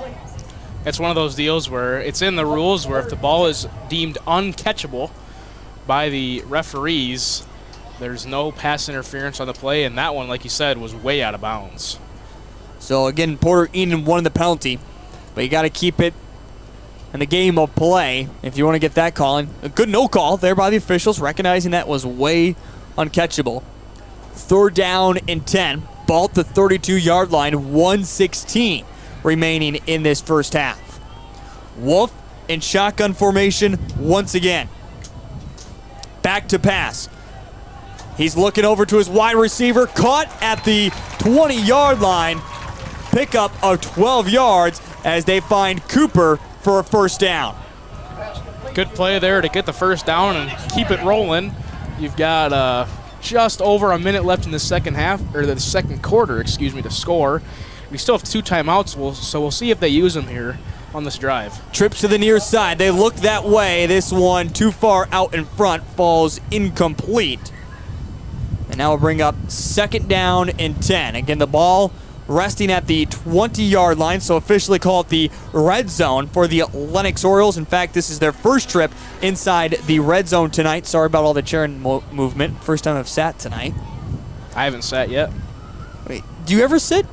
It's one of those deals where it's in the rules where if the ball is deemed uncatchable by the referees, there's no pass interference on the play, and that one, like you said, was way out of bounds. So again, Porter Enan won the penalty, but you got to keep it in the game of play if you want to get that calling. A good no call there by the officials, recognizing that was way uncatchable. Third down and 10. Ball at the 32-yard line, 1:16 remaining in this first half. Wolf in shotgun formation once again. Back to pass. He's looking over to his wide receiver, caught at the 20-yard line. Pickup of 12 yards as they find Cooper for a first down. Good play there to get the first down and keep it rolling. You've got just over a minute left in the second half, or the second quarter, to score. We still have 2 timeouts, so we'll see if they use them here on this drive. Trips to the near side. They look that way. This one too far out in front, falls incomplete. And now we'll bring up 2nd down and 10. Again, the ball resting at the 20-yard line, so officially call it the red zone for the Lennox Orioles. In fact, this is their first trip inside the red zone tonight. Sorry about all the chair movement. First time I've sat tonight. I haven't sat yet. Wait, do you ever sit?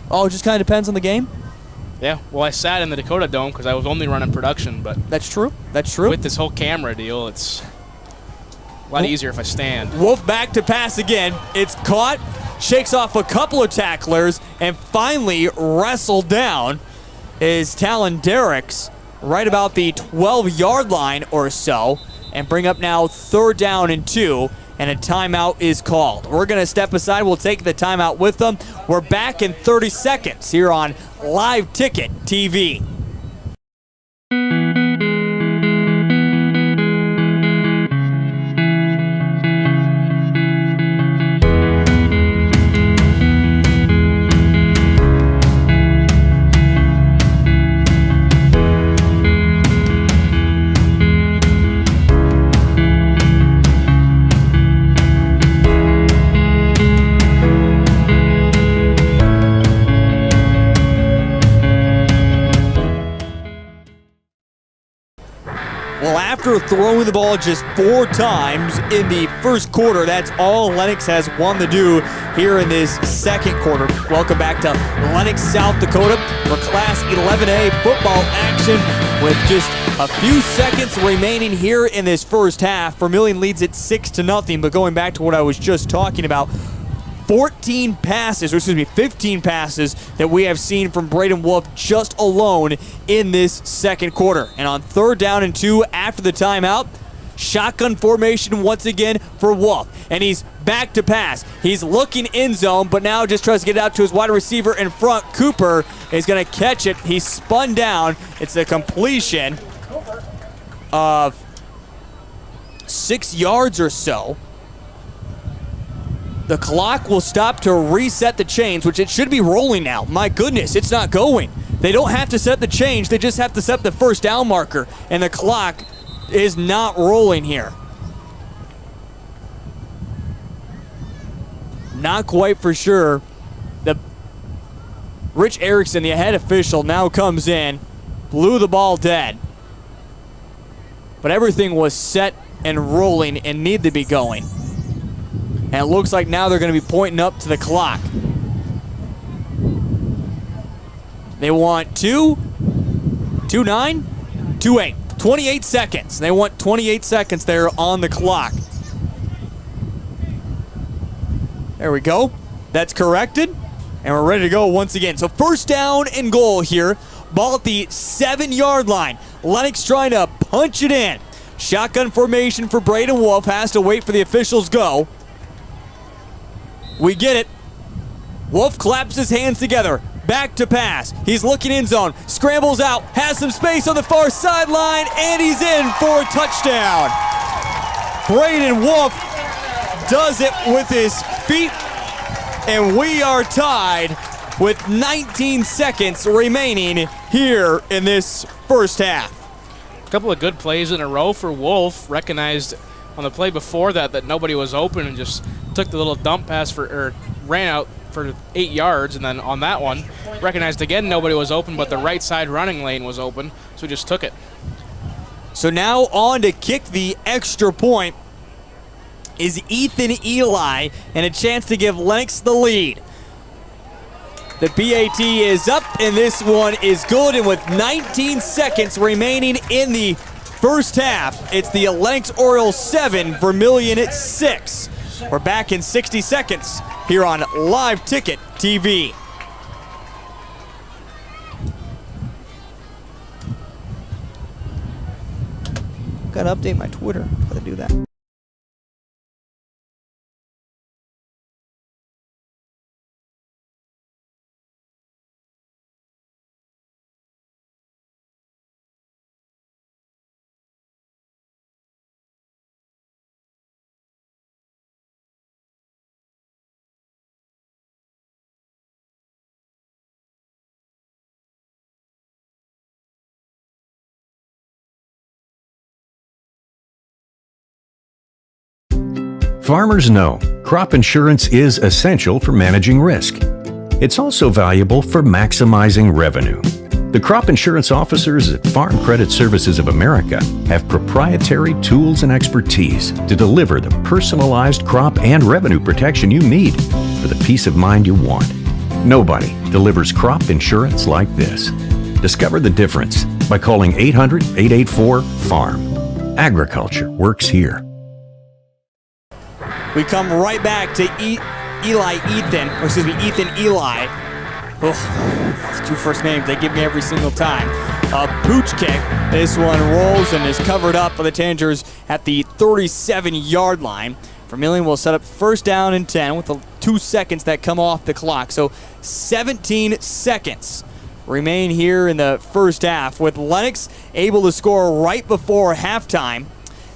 Oh, it just kind of depends on the game? Yeah, well, I sat in the Dakota Dome because I was only running production, but That's true. That's true. with this whole camera deal, it's a lot easier if I stand. Wolf back to pass again. It's caught, shakes off a couple of tacklers, and finally wrestled down is Talon Derricks right about the 12-yard line or so, and bring up now 3rd down and 2, and a timeout is called. We're going to step aside. We'll take the timeout with them. We're back in 30 seconds here on Live Ticket TV. Well, after throwing the ball just 4 times in the first quarter, that's all Lennox has won to do here in this second quarter. Welcome back to Lennox, South Dakota for Class 11A football action with just a few seconds remaining here in this first half. Vermillion leads it 6-0, but going back to what I was just talking about, 15 passes that we have seen from Braden Wolf just alone in this second quarter. And on 3rd down and 2 after the timeout, shotgun formation once again for Wolf. And he's back to pass. He's looking end zone, but now just tries to get it out to his wide receiver in front. Cooper is going to catch it. He's spun down. It's a completion of 6 yards or so. The clock will stop to reset the chains, which it should be rolling now. My goodness, it's not going. They don't have to set the change. They just have to set the first down marker, and the clock is not rolling here. Not quite for sure. The Rich Erickson, the head official, now comes in, blew the ball dead. But everything was set and rolling and needed to be going. And it looks like now they're going to be pointing up to the clock. They want 2-9, 2-8. 28 seconds. They want 28 seconds there on the clock. There we go. That's corrected. And we're ready to go once again. So 1st down and goal here. Ball at the 7-yard line. Lennox trying to punch it in. Shotgun formation for Braden Wolf. Has to wait for the officials go. We get it. Wolf claps his hands together. Back to pass. He's looking end zone. Scrambles out. Has some space on the far sideline. And he's in for a touchdown. Braden Wolf does it with his feet. And we are tied with 19 seconds remaining here in this first half. A couple of good plays in a row for Wolf. Recognized on the play before that nobody was open and just took the little dump pass ran out for 8 yards, and then on that one, recognized again nobody was open, but the right side running lane was open, so we just took it. So now on to kick the extra point is Ethan Eli, and a chance to give Lennox the lead. The PAT is up, and this one is good, and with 19 seconds remaining in the first half, it's the Lennox Orioles 7, Vermillion 6. We're back in 60 seconds here on Live Ticket TV. Gotta update my Twitter. Gotta do that. Farmers know crop insurance is essential for managing risk. It's also valuable for maximizing revenue. The crop insurance officers at Farm Credit Services of America have proprietary tools and expertise to deliver the personalized crop and revenue protection you need for the peace of mind you want. Nobody delivers crop insurance like this. Discover the difference by calling 800-884-FARM. Agriculture works here. We come right back to Ethan Eli. Oh, two first names they give me every single time. A pooch kick. This one rolls and is covered up by the Tanagers at the 37-yard line. Vermillion will set up first down and 10 with the 2 seconds that come off the clock. So 17 seconds remain here in the first half, with Lennox able to score right before halftime.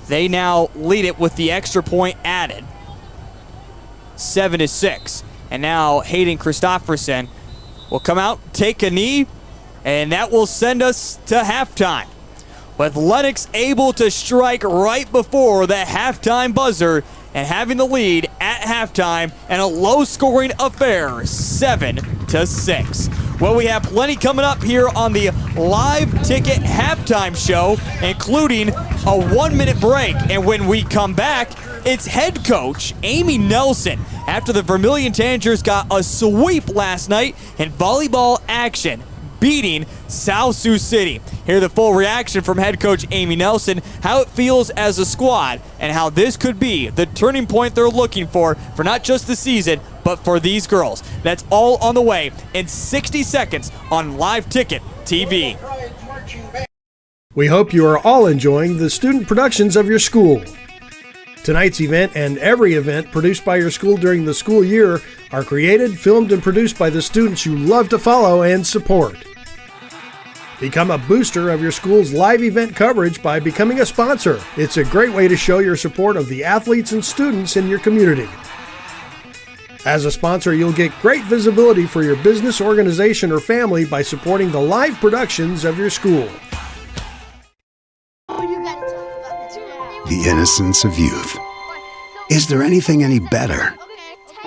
They now lead it with the extra point added, 7-6. And now Hayden Christopherson will come out, take a knee, and that will send us to halftime. With Lennox able to strike right before the halftime buzzer and having the lead at halftime, and a low-scoring affair, 7-6. Well, we have plenty coming up here on the Live Ticket Halftime Show, including a 1-minute break. And when we come back, it's head coach Amy Nelson, after the Vermillion Tanagers got a sweep last night in volleyball action, beating South Sioux City. Hear the full reaction from head coach Amy Nelson, how it feels as a squad, and how this could be the turning point they're looking for not just the season, but for these girls. That's all on the way in 60 seconds on Live Ticket TV. We hope you are all enjoying the student productions of your school. Tonight's event and every event produced by your school during the school year are created, filmed, and produced by the students you love to follow and support. Become a booster of your school's live event coverage by becoming a sponsor. It's a great way to show your support of the athletes and students in your community. As a sponsor, you'll get great visibility for your business, organization, or family by supporting the live productions of your school. The innocence of youth. Is there anything any better?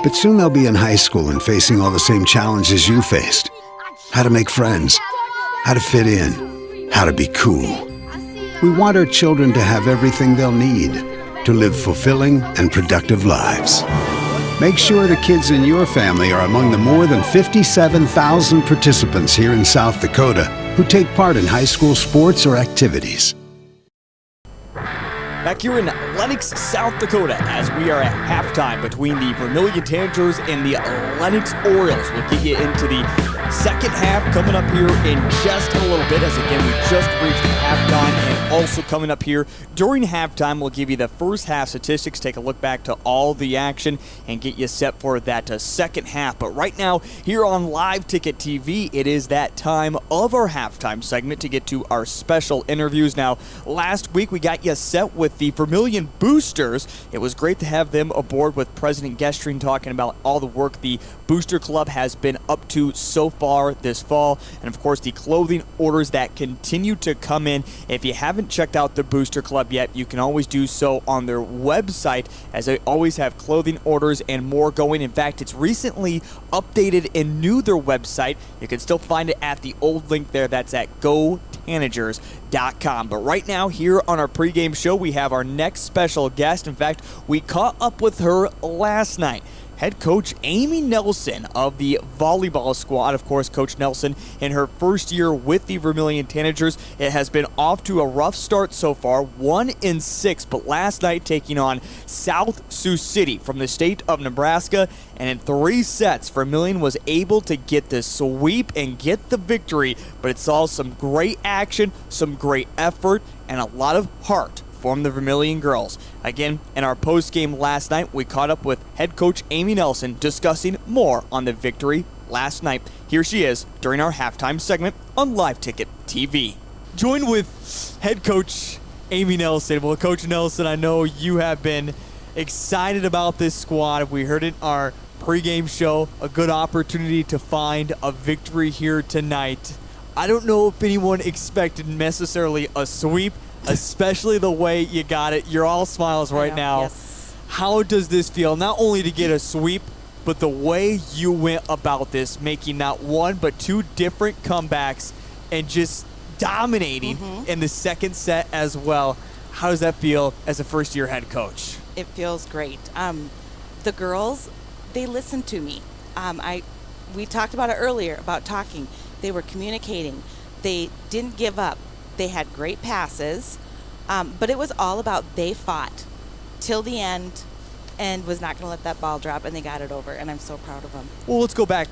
But soon they'll be in high school and facing all the same challenges you faced. How to make friends, how to fit in, how to be cool. We want our children to have everything they'll need to live fulfilling and productive lives. Make sure the kids in your family are among the more than 57,000 participants here in South Dakota who take part in high school sports or activities. Back here in Lennox, South Dakota, as we are at halftime between the Vermillion Tanagers and the Lennox Orioles. We'll get you into the second half coming up here in just a little bit, as again we just reached halftime, and also coming up here during halftime we'll give you the first half statistics, take a look back to all the action, and get you set for that second half. But right now here on Live Ticket TV, it is that time of our halftime segment to get to our special interviews. Now, last week we got you set with the Vermillion Boosters. It was great to have them aboard, with President Gestring talking about all the work the Booster Club has been up to so far this fall, and of course the clothing orders that continue to come in. If you haven't checked out the Booster Club yet, you can always do so on their website, as they always have clothing orders and more going. In fact, it's recently updated and new, their website. You can still find it at the old link there. That's at GoTanagers.com. But right now here on our pregame show, we have our next special guest. In fact, we caught up with her last night. Head coach Amy Nelson of the volleyball squad. Of course, Coach Nelson in her first year with the Vermillion Tanagers. It has been off to a rough start so far, 1-6, but last night taking on South Sioux City from the state of Nebraska, and in 3 sets, Vermillion was able to get the sweep and get the victory, but it saw some great action, some great effort, and a lot of heart from the Vermillion girls. Again, in our post-game last night, we caught up with head coach Amy Nelson discussing more on the victory last night. Here she is during our halftime segment on Live Ticket TV. Joined with head coach Amy Nelson. Well, Coach Nelson, I know you have been excited about this squad. We heard it in our pregame show, a good opportunity to find a victory here tonight. I don't know if anyone expected necessarily a sweep, especially the way you got it. You're all smiles right now. Yes. How does this feel? Not only to get a sweep, but the way you went about this, making not one but two different comebacks and just dominating in the second set as well. How does that feel as a first-year head coach? It feels great. The girls, they listened to me. We talked about it earlier, about talking. They were communicating. They didn't give up. They had great passes, but it was all about they fought till the end and was not going to let that ball drop, and they got it over, and I'm so proud of them. Well, let's go back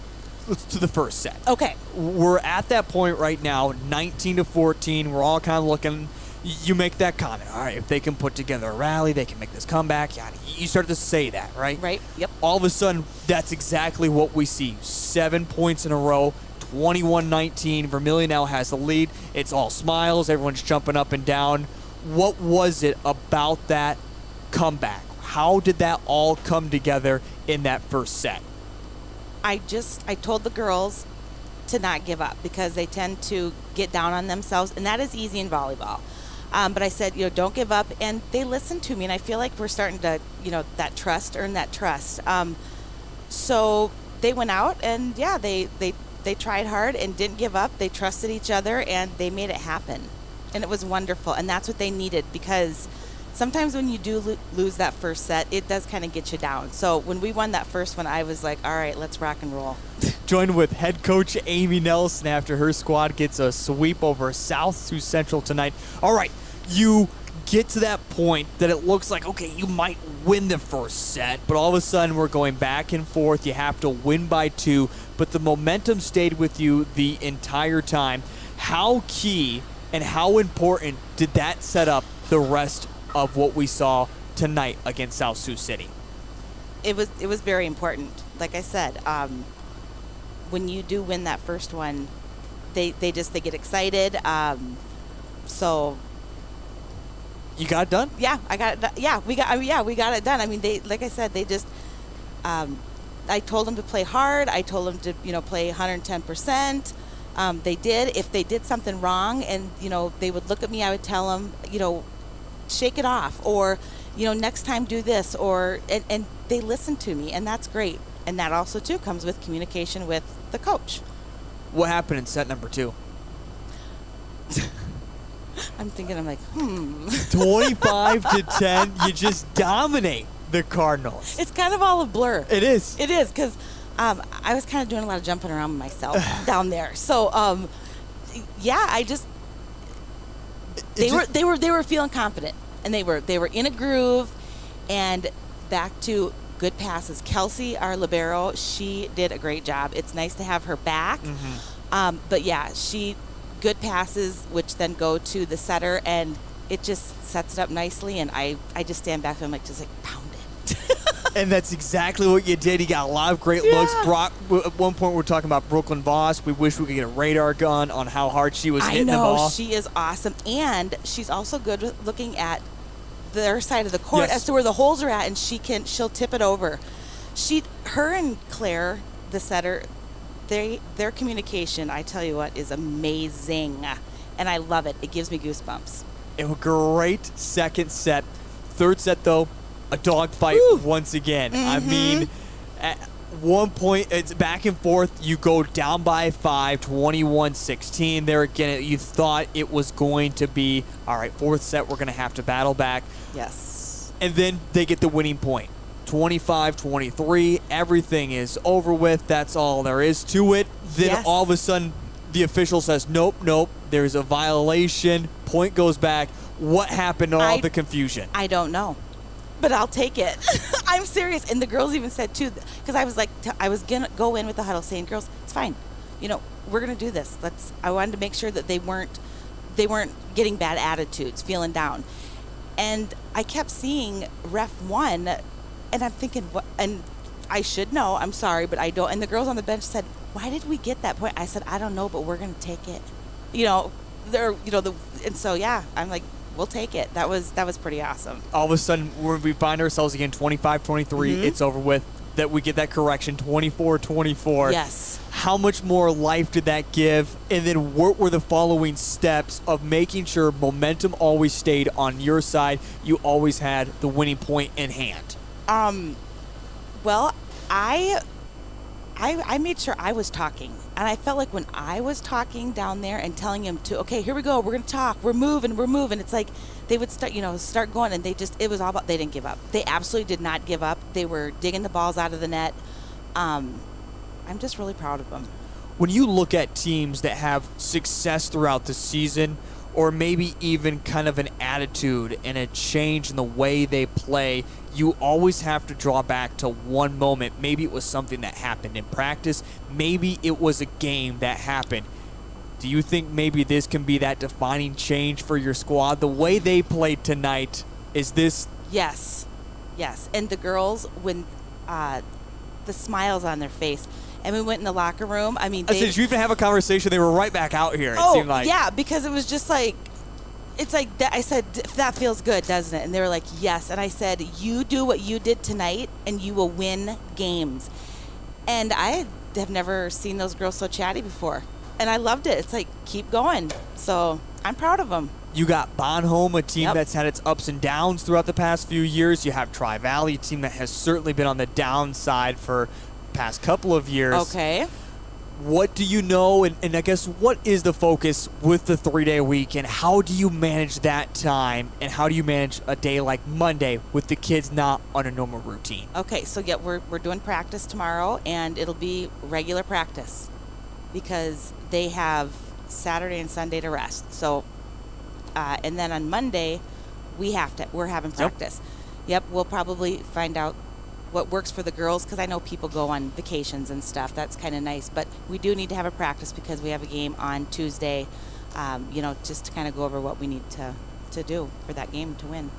to the first set. Okay. We're at that point right now, 19-14. We're all kind of looking. You make that comment. All right, if they can put together a rally, they can make this comeback. Yeah, you start to say that, right? Right, yep. All of a sudden, that's exactly what we see. 7 points in a row, 21-19. Vermillion now has the lead. It's all smiles. Everyone's jumping up and down. What was it about that comeback? How did that all come together in that first set? I told the girls to not give up because they tend to get down on themselves, and that is easy in volleyball. But I said, don't give up, and they listened to me, and I feel like we're starting to, earn that trust. So they went out, and yeah, they tried hard and didn't give up. They trusted each other, and they made it happen, and it was wonderful, and that's what they needed because sometimes when you do lose that first set, it does kind of get you down. So when we won that first one, I was like, all right, let's rock and roll. Joined with head coach Amy Nelson after her squad gets a sweep over South Sioux Central tonight. All right, you get to that point that it looks like, okay, you might win the first set, but all of a sudden we're going back and forth. You have to win by 2, but the momentum stayed with you the entire time. How key and how important did that set up the rest of what we saw tonight against South Sioux City? It was very important. Like I said, when you do win that first one, they get excited. So you got it done? Yeah, I got it done. Yeah, we got it done. I mean, like I said, they just. I told them to play hard. I told them to play 110%. They did. If they did something wrong, and they would look at me, I would tell them, shake it off, or next time do this, or and they listen to me, and that's great. And that also too comes with communication with the coach. What happened in set number 2? I'm like 25-10. You just dominate the Cardinals. It's kind of all a blur. It is because I was kind of doing a lot of jumping around myself down there. So yeah, I just they were feeling confident, and they were in a groove, and back to good passes. Kelsey, our libero, she did a great job. It's nice to have her back. But yeah, good passes, which then go to the setter, and it just sets it up nicely, and I just stand back and I'm just like pound it. And that's exactly what you did. You got a lot of great looks. Brock, at one point we were talking about Brooklyn Voss. We wish we could get a radar gun on how hard she was hitting the ball. She is awesome, and she's also good with looking at their side of the court as to where the holes are at, and she'll tip it over. Her and Claire, the setter, their communication, I tell you what, is amazing, and I love it. It gives me goosebumps. It was a great second set. Third set, though, a dogfight once again. I mean, at one point, it's back and forth. You go down by 5, 21-16. There again, you thought it was going to be, all right, fourth set, we're going to have to battle back. Yes. And then they get the winning point. 25-23. Everything is over with. That's all there is to it. Then all of a sudden, the official says, nope, there's a violation. Point goes back. What happened to all the confusion? I don't know, but I'll take it. I'm serious. And the girls even said, too, because I was like, I was going to go in with the huddle saying, girls, it's fine. We're going to do this. I wanted to make sure that they weren't getting bad attitudes, feeling down. And I kept seeing ref 1, and I'm thinking, what? And I should know. I'm sorry, but I don't. And the girls on the bench said, why did we get that point? I said, I don't know, but we're going to take it. And so, yeah, I'm like, we'll take it. That was pretty awesome. All of a sudden, when we find ourselves again 25-23, it's over with. That we get that correction, 24-24. Yes. How much more life did that give? And then what were the following steps of making sure momentum always stayed on your side? You always had the winning point in hand. Well, I made sure I was talking, and I felt like when I was talking down there and telling him to, okay, here we go, we're gonna talk, we're moving, it's like they would start going, and it was all about, they didn't give up. They absolutely did not give up. They were digging the balls out of the net. I'm just really proud of them. When you look at teams that have success throughout the season, or maybe even kind of an attitude and a change in the way they play, you always have to draw back to one moment. Maybe it was something that happened in practice. Maybe it was a game that happened. Do you think maybe this can be that defining change for your squad? The way they played tonight, is this? Yes. And the girls, when the smiles on their face, and we went in the locker room. I mean, did you even have a conversation? They were right back out here, it seemed like. Yeah, because it was just like, it's like that. I said, that feels good, doesn't it? And they were like, yes. And I said, you do what you did tonight, and you will win games. And I have never seen those girls so chatty before. And I loved it. It's like, keep going. So I'm proud of them. You got Bonhomme, a team that's had its ups and downs throughout the past few years. You have Tri-Valley, a team that has certainly been on the downside for past couple of years. Okay. What do you know, and I guess what is the focus with the 3-day week, and how do you manage that time, and how do you manage a day like Monday with the kids not on a normal routine? Okay, so we're doing practice tomorrow, and it'll be regular practice because they have Saturday and Sunday to rest. So, and then on Monday, we're having practice. Yep, we'll probably find out what works for the girls, because I know people go on vacations and stuff. That's kind of nice. But we do need to have a practice because we have a game on Tuesday, just to kind of go over what we need to do for that game to win.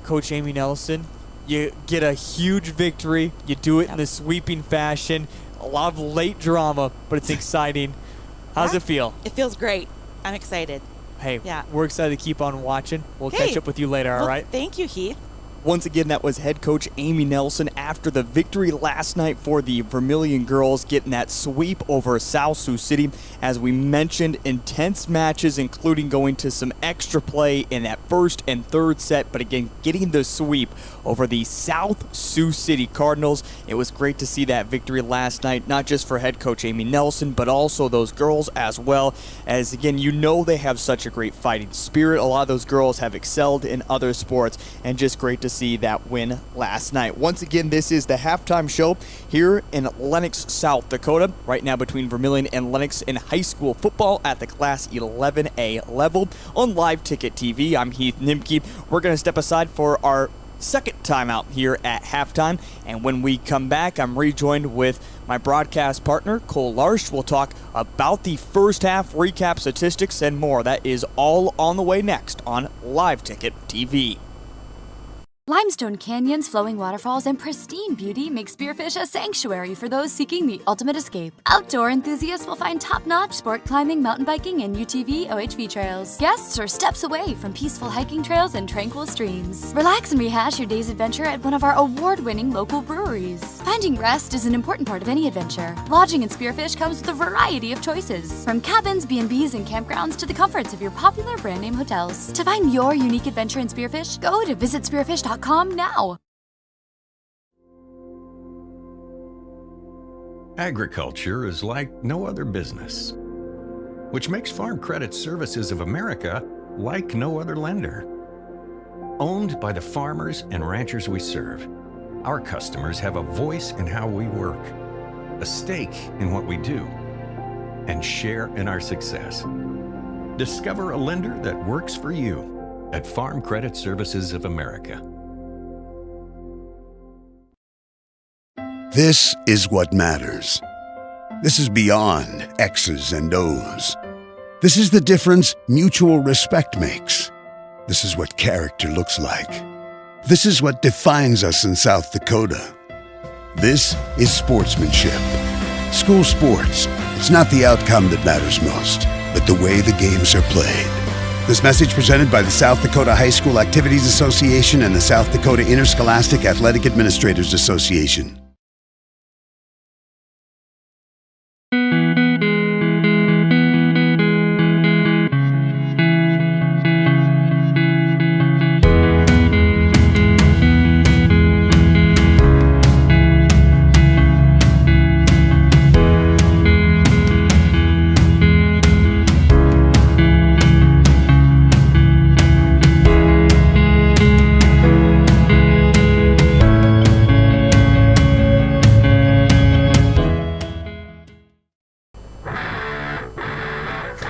Coach Amy Nelson, you get a huge victory. You do it in the sweeping fashion. A lot of late drama, but it's exciting. How's it feel? It feels great. I'm excited. Hey, we're excited to keep on watching. We'll catch up with you later, all right? Thank you, Heath. Once again, that was head coach Amy Nelson after the victory last night for the Vermillion girls, getting that sweep over South Sioux City. As we mentioned, intense matches, including going to some extra play in that first and third set, but again, getting the sweep over the South Sioux City Cardinals. It was great to see that victory last night, not just for head coach Amy Nelson, but also those girls as well. As again, they have such a great fighting spirit. A lot of those girls have excelled in other sports, and just great to see that win last night. Once again, this is the halftime show here in Lennox, South Dakota, right now between Vermillion and Lennox in high school football at the Class 11A level on Live Ticket TV. I'm Heath Nimke. We're going to step aside for our second time out here at halftime, and when we come back, I'm rejoined with my broadcast partner, Cole Larsch. We'll talk about the first half, recap statistics, and more. That is all on the way next on Live Ticket TV. Limestone canyons, flowing waterfalls, and pristine beauty make Spearfish a sanctuary for those seeking the ultimate escape. Outdoor enthusiasts will find top-notch sport climbing, mountain biking, and UTV OHV trails. Guests are steps away from peaceful hiking trails and tranquil streams. Relax and rehash your day's adventure at one of our award-winning local breweries. Finding rest is an important part of any adventure. Lodging in Spearfish comes with a variety of choices, from cabins, B&Bs, and campgrounds to the comforts of your popular brand-name hotels. To find your unique adventure in Spearfish, go to visitspearfish.com now. Agriculture is like no other business, which makes Farm Credit Services of America like no other lender. Owned by the farmers and ranchers we serve, our customers have a voice in how we work, a stake in what we do, and share in our success. Discover a lender that works for you at Farm Credit Services of America. This is what matters. This is beyond X's and O's. This is the difference mutual respect makes. This is what character looks like. This is what defines us in South Dakota. This is sportsmanship. School sports, it's not the outcome that matters most, but the way the games are played. This message presented by the South Dakota High School Activities Association and the South Dakota Interscholastic Athletic Administrators Association.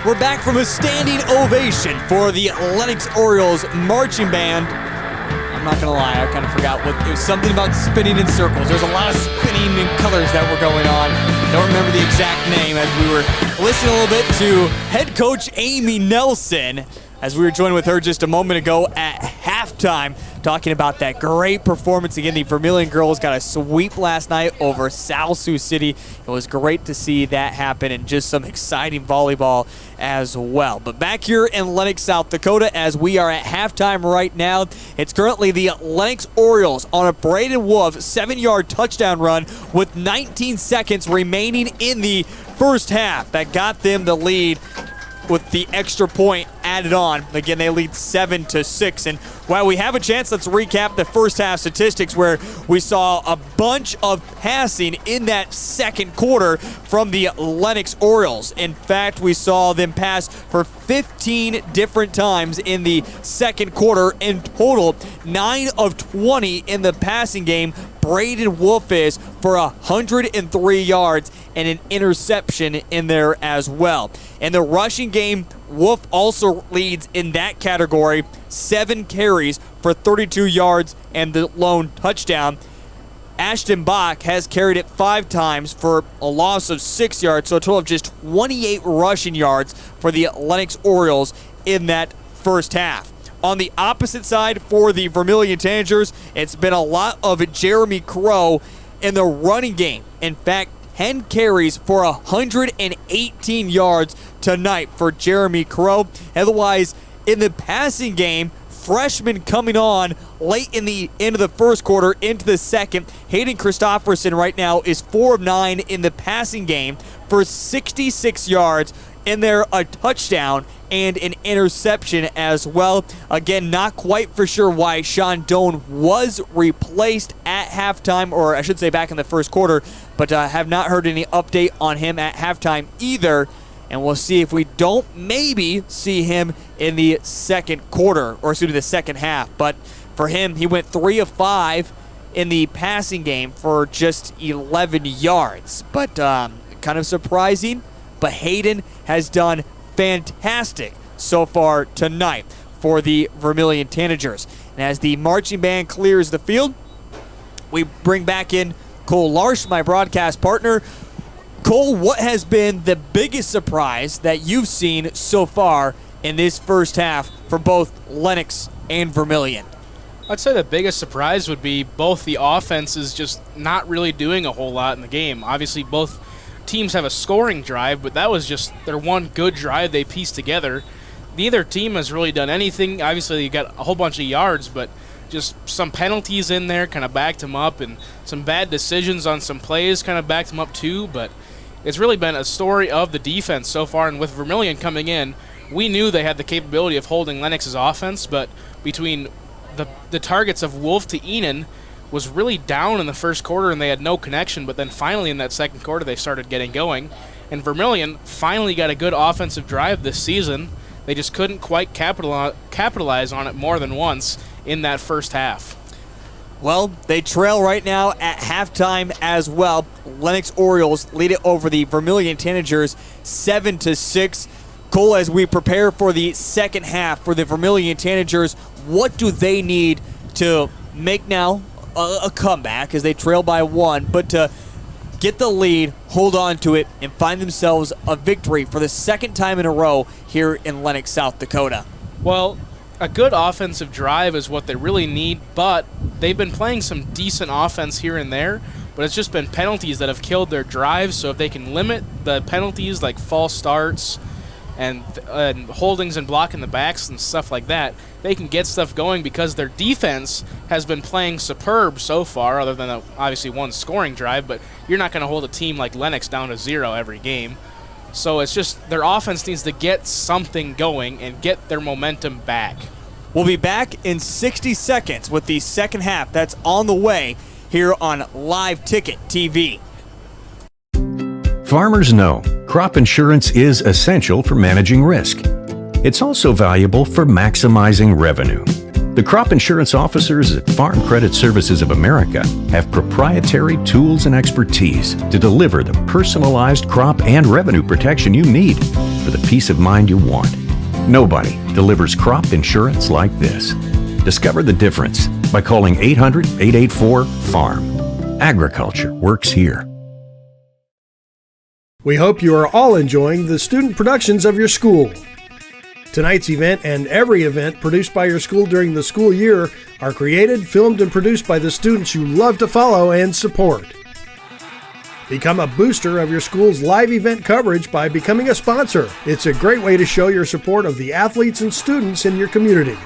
We're back from a standing ovation for the Lennox Orioles marching band. I'm not gonna lie, I kind of forgot what it was. Something about spinning in circles. There's a lot of spinning and colors that were going on. Don't remember the exact name, as we were listening a little bit to head coach Amy Nelson, as we were joined with her just a moment ago at halftime, talking about that great performance. Again, the Vermillion girls got a sweep last night over South Sioux City. It was great to see that happen, and just some exciting volleyball as well. But back here in Lennox, South Dakota, as we are at halftime right now, it's currently the Lennox Orioles on a Braden Wolf 7-yard touchdown run with 19 seconds remaining in the first half. That got them the lead with the extra point added on. Again, they lead 7-6. And while we have a chance, let's recap the first half statistics, where we saw a bunch of passing in that second quarter from the Lennox Orioles. In fact, we saw them pass for 15 different times in the second quarter. In total, 9 of 20 in the passing game. Braden Wolf is for 103 yards and an interception in there as well. In the rushing game, Wolf also leads in that category, 7 carries for 32 yards and the lone touchdown. Ashton Bach has carried it 5 times for a loss of 6 yards, so a total of just 28 rushing yards for the Lennox Orioles in that first half. On the opposite side for the Vermillion Tanagers, it's been a lot of Jeremy Crow in the running game. In fact, 10 carries for 118 yards tonight for Jeremy Crow. Otherwise, in the passing game, freshman coming on late in the end of the first quarter into the second, Hayden Christopherson right now is 4 of 9 in the passing game for 66 yards. In there, a touchdown and an interception as well. Again, not quite for sure why Sean Doan was replaced at halftime, or I should say back in the first quarter, but have not heard any update on him at halftime either. And we'll see if we don't maybe see him in the second quarter, or excuse me, the second half. But for him, he went 3 of 5 in the passing game for just 11 yards. But kind of surprising. But Hayden has done fantastic so far tonight for the Vermillion Tanagers. And as the marching band clears the field, we bring back in Cole Larsch, my broadcast partner. Cole, what has been the biggest surprise that you've seen so far in this first half for both Lennox and Vermillion? I'd say the biggest surprise would be both the offenses just not really doing a whole lot in the game. Obviously, both teams have a scoring drive, but that was just their one good drive they pieced together. Neither team has really done anything. Obviously, you got a whole bunch of yards, but just some penalties in there kind of backed them up, and some bad decisions on some plays kind of backed them up too. But it's really been a story of the defense so far, and with Vermillion coming in, we knew they had the capability of holding Lennox's offense, but between the targets of Wolf to Enan was really down in the first quarter, and they had no connection. But then finally in that second quarter, they started getting going. And Vermillion finally got a good offensive drive this season. They just couldn't quite capitalize on it more than once in that first half. Well, they trail right now at halftime as well. Lennox Orioles lead it over the Vermillion Tanagers 7-6. Cole, as we prepare for the second half for the Vermillion Tanagers, what do they need to make now a comeback, as they trail by 1, but to get the lead, hold on to it, and find themselves a victory for the second time in a row here in Lennox, South Dakota? Well, a good offensive drive is what they really need, but they've been playing some decent offense here and there, but it's just been penalties that have killed their drives. So if they can limit the penalties like false starts and holdings and blocking the backs and stuff like that, they can get stuff going, because their defense has been playing superb so far, other than obviously one scoring drive. But you're not going to hold a team like Lennox down to 0 every game. So it's just their offense needs to get something going and get their momentum back. We'll be back in 60 seconds with the second half. That's on the way here on Live Ticket TV. Farmers know crop insurance is essential for managing risk. It's also valuable for maximizing revenue. The crop insurance officers at Farm Credit Services of America have proprietary tools and expertise to deliver the personalized crop and revenue protection you need. for the peace of mind you want. Nobody delivers crop insurance like this. Discover the difference by calling 800-884-FARM. Agriculture works here. We hope you are all enjoying the student productions of your school. Tonight's event and every event produced by your school during the school year are created, filmed, and produced by the students you love to follow and support. Become a booster of your school's live event coverage by becoming a sponsor. It's a great way to show your support of the athletes and students in your community.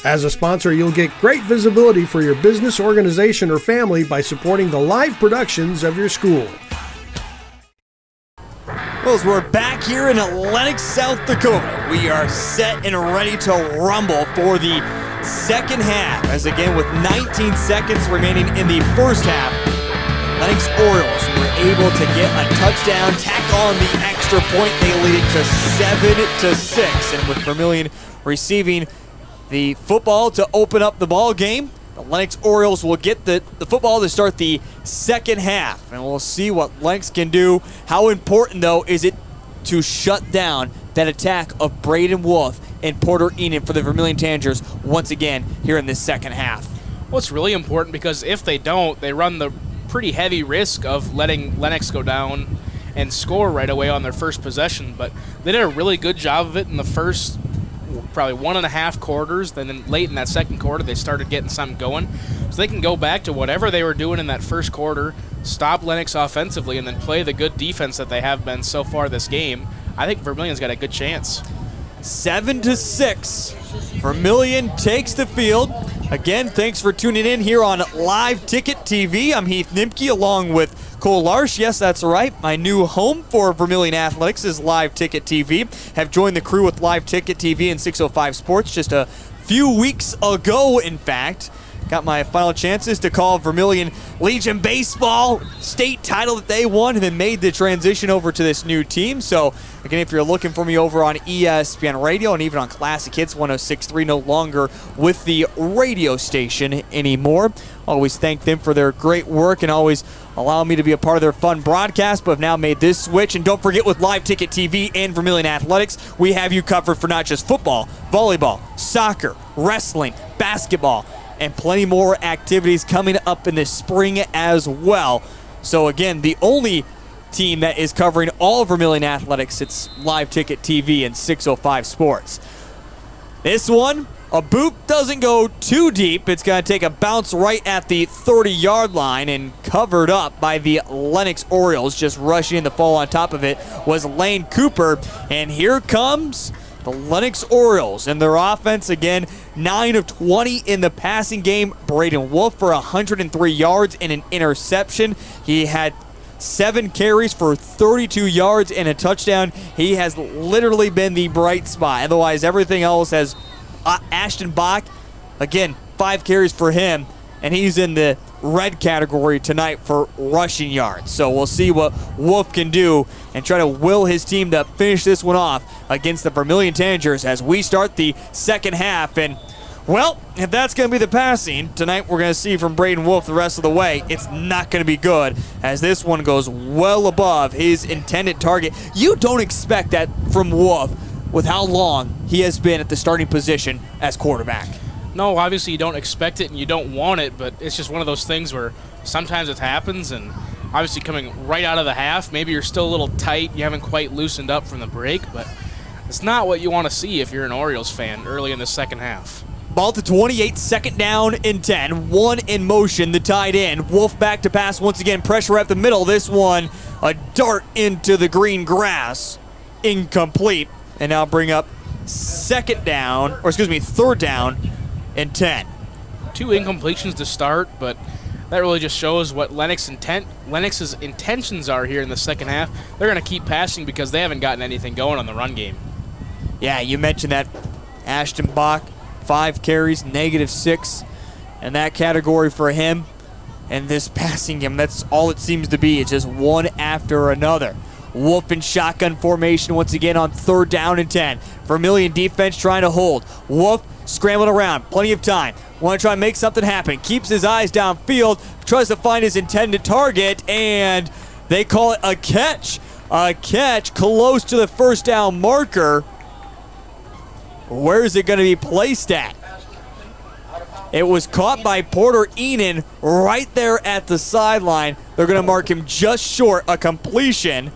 As a sponsor, you'll get great visibility for your business, organization, or family by supporting the live productions of your school. Well, as we're back here in Lennox, South Dakota, we are set and ready to rumble for the second half. As again, with 19 seconds remaining in the first half, Lennox Orioles were able to get a touchdown, tack on the extra point. They lead it to 7-6. And with Vermillion receiving the football to open up the ball game, the Lennox Orioles will get the football to start the second half. And we'll see what Lennox can do. How important, though, is it to shut down that attack of Braden Wolf and Porter Enid for the Vermillion Tanagers once again here in this second half? Well, it's really important because if they don't, they run the pretty heavy risk of letting Lennox go down and score right away on their first possession. But they did a really good job of it in the first probably 1.5 quarters. Then late in that second quarter, they started getting something going. So they can go back to whatever they were doing in that first quarter, stop Lennox offensively, and then play the good defense that they have been so far this game. I think Vermillion's got a good chance. 7-6. Vermillion takes the field. Again, thanks for tuning in here on Live Ticket TV. I'm Heath Nimke along with Cole Larsch. Yes, that's right. My new home for Vermillion Athletics is Live Ticket TV. Have joined the crew with Live Ticket TV and 605 Sports just a few weeks ago, in fact. Got my final chances to call Vermillion Legion Baseball state title that they won, and then made the transition over to this new team. So, again, if you're looking for me over on ESPN Radio and even on Classic Hits 106.3, no longer with the radio station anymore. Always thank them for their great work and always allow me to be a part of their fun broadcast, but have now made this switch. And don't forget, with Live Ticket TV and Vermillion Athletics, we have you covered for not just football, volleyball, soccer, wrestling, basketball, and plenty more activities coming up in the spring as well. So again, the only team that is covering all of Vermillion Athletics, it's Live Ticket TV and 605 Sports. This one, a boot doesn't go too deep. It's going to take a bounce right at the 30-yard line, and covered up by the Lennox Orioles. Just rushing in the fall on top of it was Lane Cooper. And here comes the Lennox Orioles and their offense again. 9 of 20 in the passing game. Braden Wolf for 103 yards and an interception. He had 7 carries for 32 yards and a touchdown. He has literally been the bright spot. Otherwise, everything else has Ashton Bach, again, 5 carries for him, and he's in the red category tonight for rushing yards. So we'll see what Wolf can do and try to will his team to finish this one off against the Vermillion Tanagers as we start the second half. And, well, if that's going to be the passing tonight we're going to see from Braden Wolf the rest of the way, it's not going to be good, as this one goes well above his intended target. You don't expect that from Wolf with how long he has been at the starting position as quarterback. No, obviously you don't expect it and you don't want it, but it's just one of those things where sometimes it happens. And obviously coming right out of the half, maybe you're still a little tight, you haven't quite loosened up from the break, but it's not what you want to see if you're an Orioles fan early in the second half. Ball to 28, second down and 10. One in motion, the tight end. Wolf back to pass once again, pressure at the middle. This one, a dart into the green grass. Incomplete. And now bring up third down and 10. 2 incompletions to start, but that really just shows what Lennox's intentions are here in the second half. They're going to keep passing because they haven't gotten anything going on the run game. Yeah, you mentioned that. Ashton Bach, 5 carries, -6 in that category for him. And this passing game, that's all it seems to be. It's just one after another. Wolf in shotgun formation once again on third down and 10. Vermillion defense trying to hold. Wolf scrambling around, plenty of time. Want to try and make something happen. Keeps his eyes downfield, tries to find his intended target, and they call it a catch A catch close to the first down marker. Where is it going to be placed at? It was caught by Porter Enan right there at the sideline. They're going to mark him just short a completion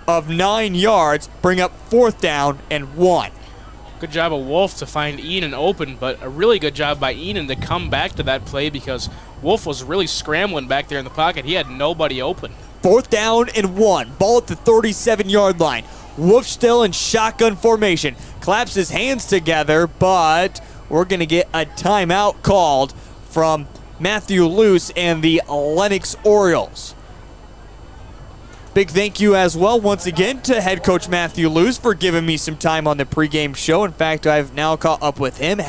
of 9 yards, bring up 4th down and 1. Good job of Wolf to find Enan open, but a really good job by Enan to come back to that play because Wolf was really scrambling back there in the pocket. He had nobody open. 4th down and 1. Ball at the 37-yard line. Wolf still in shotgun formation. Claps his hands together, but we're going to get a timeout called from Matthew Luce and the Lennox Orioles. Big thank you as well, once again, to head coach Matthew Luce for giving me some time on the pregame show. In fact, I've now caught up with him.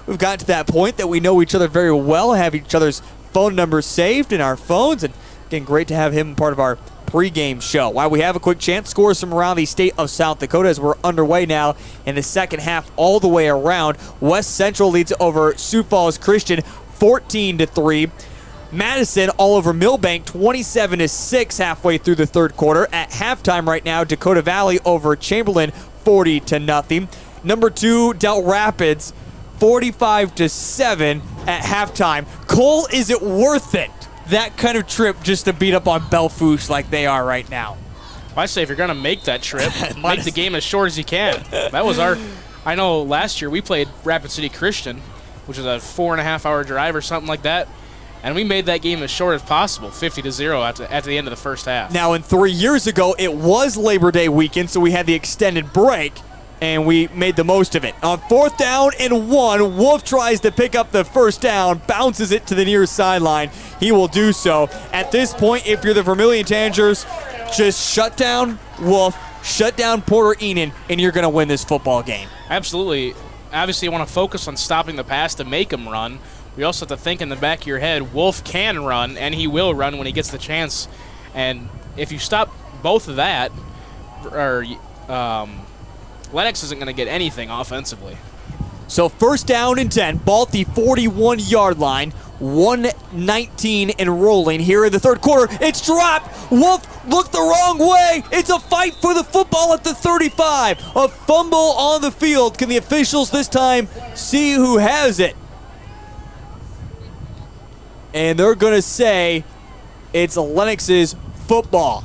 We've gotten to that point that we know each other very well, have each other's phone numbers saved in our phones, and again, great to have him part of our pregame show. While we have a quick chance, scores from around the state of South Dakota as we're underway now in the second half all the way around. West Central leads over Sioux Falls Christian 14-3. Madison all over Millbank 27-6 halfway through the third quarter. At halftime right now, Dakota Valley over Chamberlain 40-0. Number 2, Del Rapids 45-7 at halftime. Cole, is it worth it? That kind of trip just to beat up on Belfouche like they are right now. I say if you're going to make that trip, make the game as short as you can. That was I know last year we played Rapid City Christian, which is a 4.5-hour drive or something like that, and we made that game as short as possible, 50-0 at the end of the first half. Now, 3 years ago, it was Labor Day weekend, so we had the extended break, and we made the most of it. On 4th down and 1, Wolf tries to pick up the first down, bounces it to the near sideline. He will do so. At this point, if you're the Vermillion Tanagers, just shut down Wolf, shut down Porter Enan, and you're going to win this football game. Absolutely. Obviously, you want to focus on stopping the pass to make him run. We also have to think in the back of your head, Wolf can run, and he will run when he gets the chance. And if you stop both of that, Lennox isn't going to get anything offensively. So 1st down and 10, ball at the 41-yard line, 1:19 and rolling here in the third quarter. It's dropped. Wolf looked the wrong way. It's a fight for the football at the 35. A fumble on the field. Can the officials this time see who has it? And they're going to say it's Lennox's football.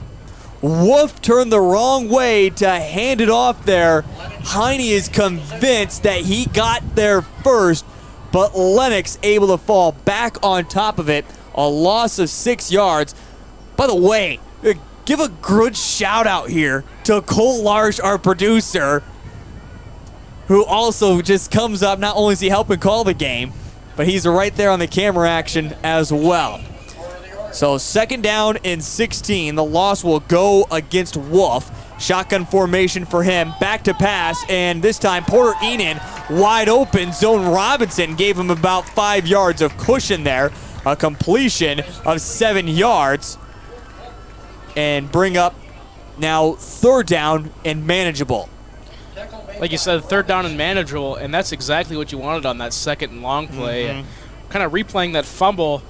Wolf turned the wrong way to hand it off there. Heine is convinced that he got there first, but Lennox able to fall back on top of it. A loss of 6 yards. By the way, give a good shout out here to Cole Larsh, our producer, who also just comes up. Not only is he helping call the game, but he's right there on the camera action as well. So 2nd down and 16. The loss will go against Wolf. Shotgun formation for him. Back to pass, and this time Porter Enan wide open. Zone Robinson gave him about 5 yards of cushion there. A completion of 7 yards. And bring up now 3rd down and manageable. Like you said, 3rd down and manageable, and that's exactly what you wanted on that 2nd and long play. And kind of replaying that fumble,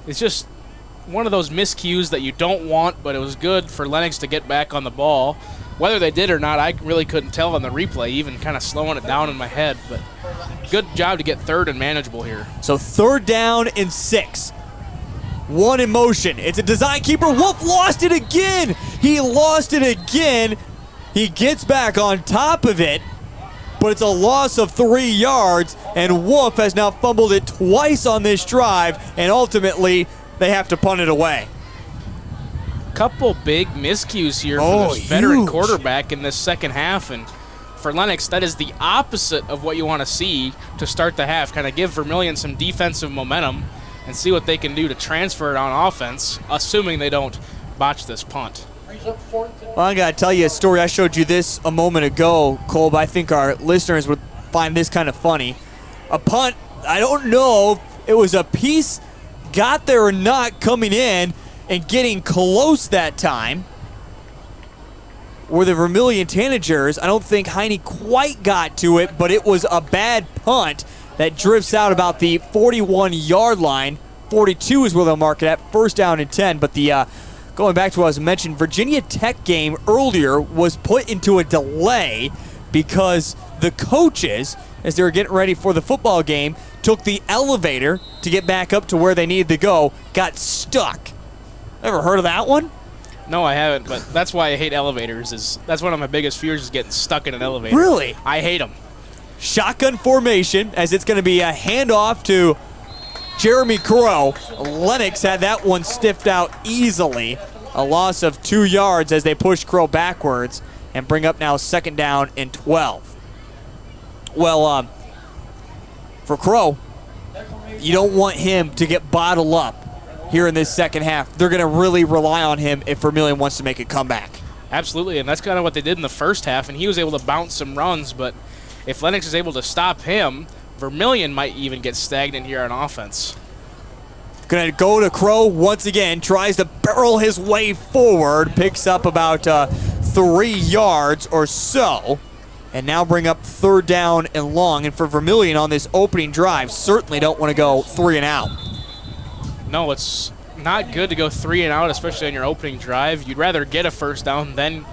it's just one of those miscues that you don't want, but it was good for Lennox to get back on the ball. Whether they did or not, I really couldn't tell on the replay, even kind of slowing it down in my head. But good job to get 3rd and manageable here. So 3rd down and 6. 1 in motion. It's a design keeper. Wolf lost it again. He lost it again. He gets back on top of it, but it's a loss of 3 yards, and Wolf has now fumbled it twice on this drive, and ultimately they have to punt it away. Couple big miscues here for this veteran quarterback in this second half, and for Lennox, that is the opposite of what you want to see to start the half. Kind of give Vermillion some defensive momentum and see what they can do to transfer it on offense, assuming they don't botch this punt. Well, I got to tell you a story. I showed you this a moment ago, Cole, but I think our listeners would find this kind of funny. A punt, I don't know if it was a piece got there or not, coming in and getting close that time. Were the Vermillion Tanagers, I don't think Heine quite got to it, but it was a bad punt that drifts out about the 41-yard line. 42 is where they'll mark it at, 1st down and 10, but the going back to what I was mentioning, Virginia Tech game earlier was put into a delay because the coaches, as they were getting ready for the football game, took the elevator to get back up to where they needed to go, got stuck. Ever heard of that one? No, I haven't, but that's why I hate elevators. That's one of my biggest fears is getting stuck in an elevator. Really? I hate them. Shotgun formation, as it's going to be a handoff to Jeremy Crow. Lennox had that one stiffed out easily. A loss of 2 yards as they push Crow backwards and bring up now 2nd down and 12. Well, for Crow, you don't want him to get bottled up here in this second half. They're going to really rely on him if Vermillion wants to make a comeback. Absolutely, and that's kind of what they did in the first half, and he was able to bounce some runs, but if Lennox is able to stop him, Vermillion might even get stagnant here on offense. Going to go to Crow once again, tries to barrel his way forward, picks up about 3 yards or so, and now bring up 3rd down and long. And for Vermillion on this opening drive, certainly don't want to go 3 and out. No, it's not good to go 3 and out, especially on your opening drive. You'd rather get a first down than,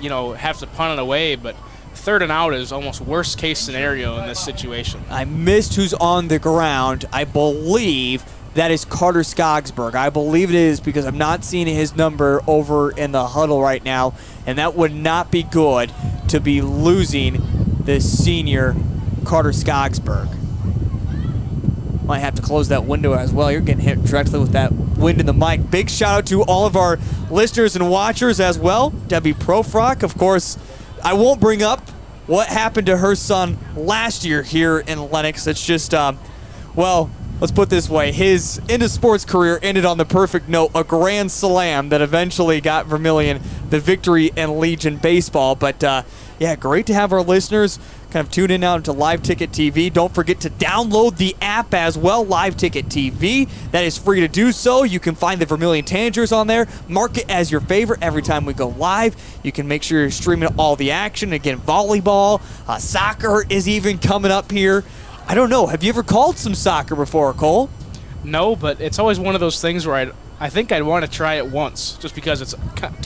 have to punt it away, but 3rd and out is almost worst case scenario in this situation. I missed who's on the ground. I believe that is Carter Skogsberg. I believe it is because I'm not seeing his number over in the huddle right now, and that would not be good to be losing the senior Carter Skogsberg. Might have to close that window as well. You're getting hit directly with that wind in the mic. Big shout out to all of our listeners and watchers as well. Debbie Profrock, of course. I won't bring up what happened to her son last year here in Lennox. It's just, let's put it this way. His into sports career ended on the perfect note, a grand slam that eventually got Vermillion the victory in Legion baseball. But, great to have our listeners kind of tune in now to Live Ticket TV. Don't forget to download the app as well, Live Ticket TV. That is free to do so. You can find the Vermillion Tanagers on there. Mark it as your favorite every time we go live. You can make sure you're streaming all the action. Again, volleyball, soccer is even coming up here. I don't know. Have you ever called some soccer before, Cole? No, but it's always one of those things where I think I'd want to try it once, just because it's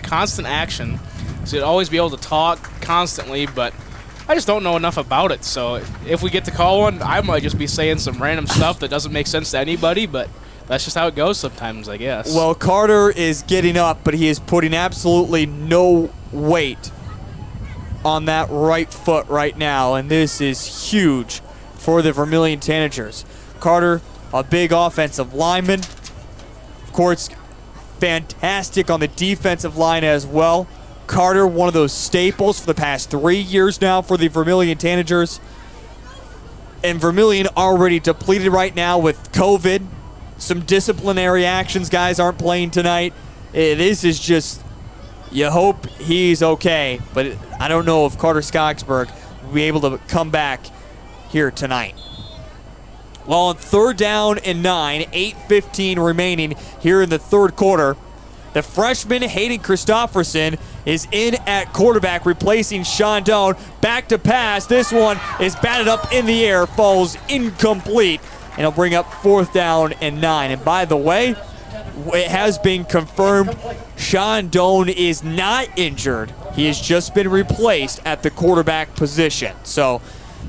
constant action. So you'd always be able to talk constantly, but I just don't know enough about it. So if we get to call one, I might just be saying some random stuff that doesn't make sense to anybody, but that's just how it goes sometimes, I guess. Well, Carter is getting up, but he is putting absolutely no weight on that right foot right now, and this is huge for the Vermillion Tanagers. Carter, a big offensive lineman. Of course, fantastic on the defensive line as well. Carter, one of those staples for the past 3 years now for the Vermillion Tanagers. And Vermillion already depleted right now with COVID. Some disciplinary actions. Guys aren't playing tonight. This is just, you hope he's okay. But I don't know if Carter Skogsberg will be able to come back here tonight. Well, on 3rd down and 9, 8:15 remaining here in the 3rd quarter. The freshman Hayden Christofferson is in at quarterback, replacing Sean Doan. Back to pass. This one is batted up in the air, falls incomplete, and it'll bring up 4th down and 9. And by the way, it has been confirmed Sean Doan is not injured. He has just been replaced at the quarterback position. So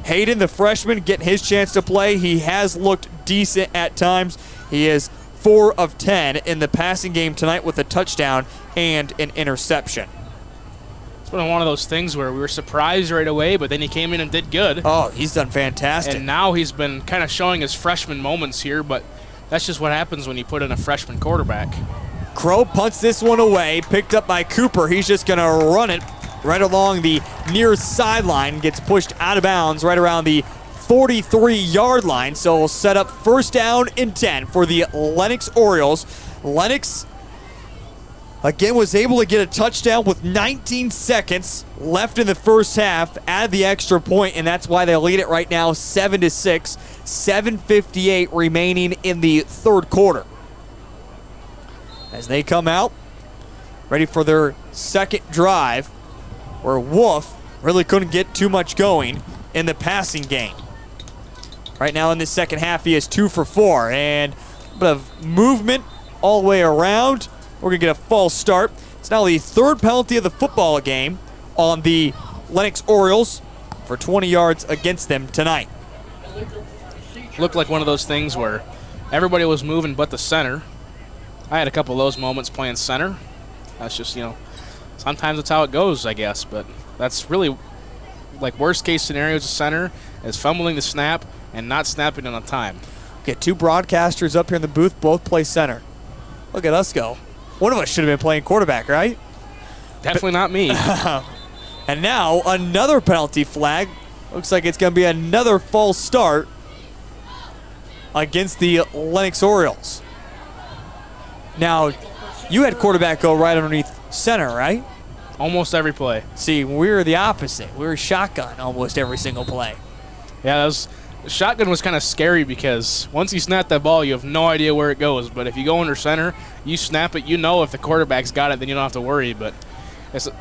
Hayden, the freshman, getting his chance to play. He has looked decent at times. He is 4 of 10 in the passing game tonight with a touchdown and an interception. It's been one of those things where we were surprised right away, but then he came in and did good. Oh, he's done fantastic. And now he's been kind of showing his freshman moments here, but that's just what happens when you put in a freshman quarterback. Crow punts this one away, picked up by Cooper. He's just going to run it right along the near sideline, gets pushed out of bounds right around the 43-yard line, so we'll set up 1st down and 10 for the Lennox Orioles. Lennox, again, was able to get a touchdown with 19 seconds left in the first half, add the extra point, and that's why they lead it right now 7-6, 7:58 remaining in the 3rd quarter. As they come out, ready for their 2nd drive, where Wolf really couldn't get too much going in the passing game. Right now in the 2nd half, he is 2 for 4, and a bit of movement all the way around. We're going to get a false start. It's now the third penalty of the football game on the Lennox Orioles for 20 yards against them tonight. Looked like one of those things where everybody was moving but the center. I had a couple of those moments playing center. That's just, sometimes that's how it goes, I guess. But that's really, like, worst case scenarios of center is fumbling the snap and not snapping on time. Get two broadcasters up here in the booth, both play center. Look at us go. One of us should have been playing quarterback, right? Definitely not me. And now another penalty flag. Looks like it's going to be another false start against the Lennox Orioles. Now, you had quarterback go right underneath center, right? Almost every play. See, we were the opposite. We were shotgun almost every single play. Yeah, shotgun was kind of scary because once you snap that ball, you have no idea where it goes. But if you go under center, you snap it, if the quarterback's got it, then you don't have to worry. But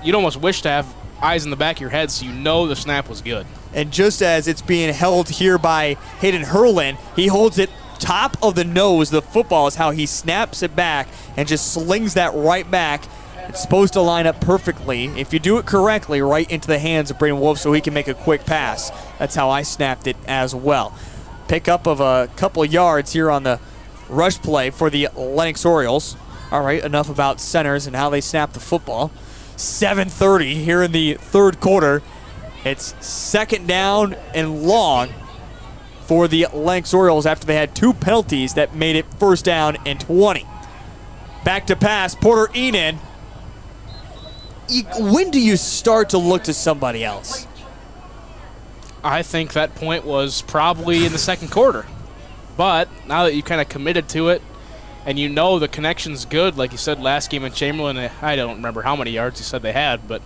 you'd almost wish to have eyes in the back of your head so you know the snap was good. And just as it's being held here by Hayden Hurlin, he holds it top of the nose. The football is how he snaps it back and just slings that right back. It's supposed to line up perfectly, if you do it correctly, right into the hands of Braden Wolf so he can make a quick pass. That's how I snapped it as well. Pickup of a couple of yards here on the rush play for the Lennox Orioles. All right, enough about centers and how they snap the football. 7:30 here in the third quarter. It's second down and long for the Lennox Orioles after they had two penalties that made it first down and 20. Back to pass, Porter Enan. When do you start to look to somebody else? I think that point was probably in the second quarter. But now that you kind of committed to it and the connection's good, like you said last game in Chamberlain, I don't remember how many yards you said they had, but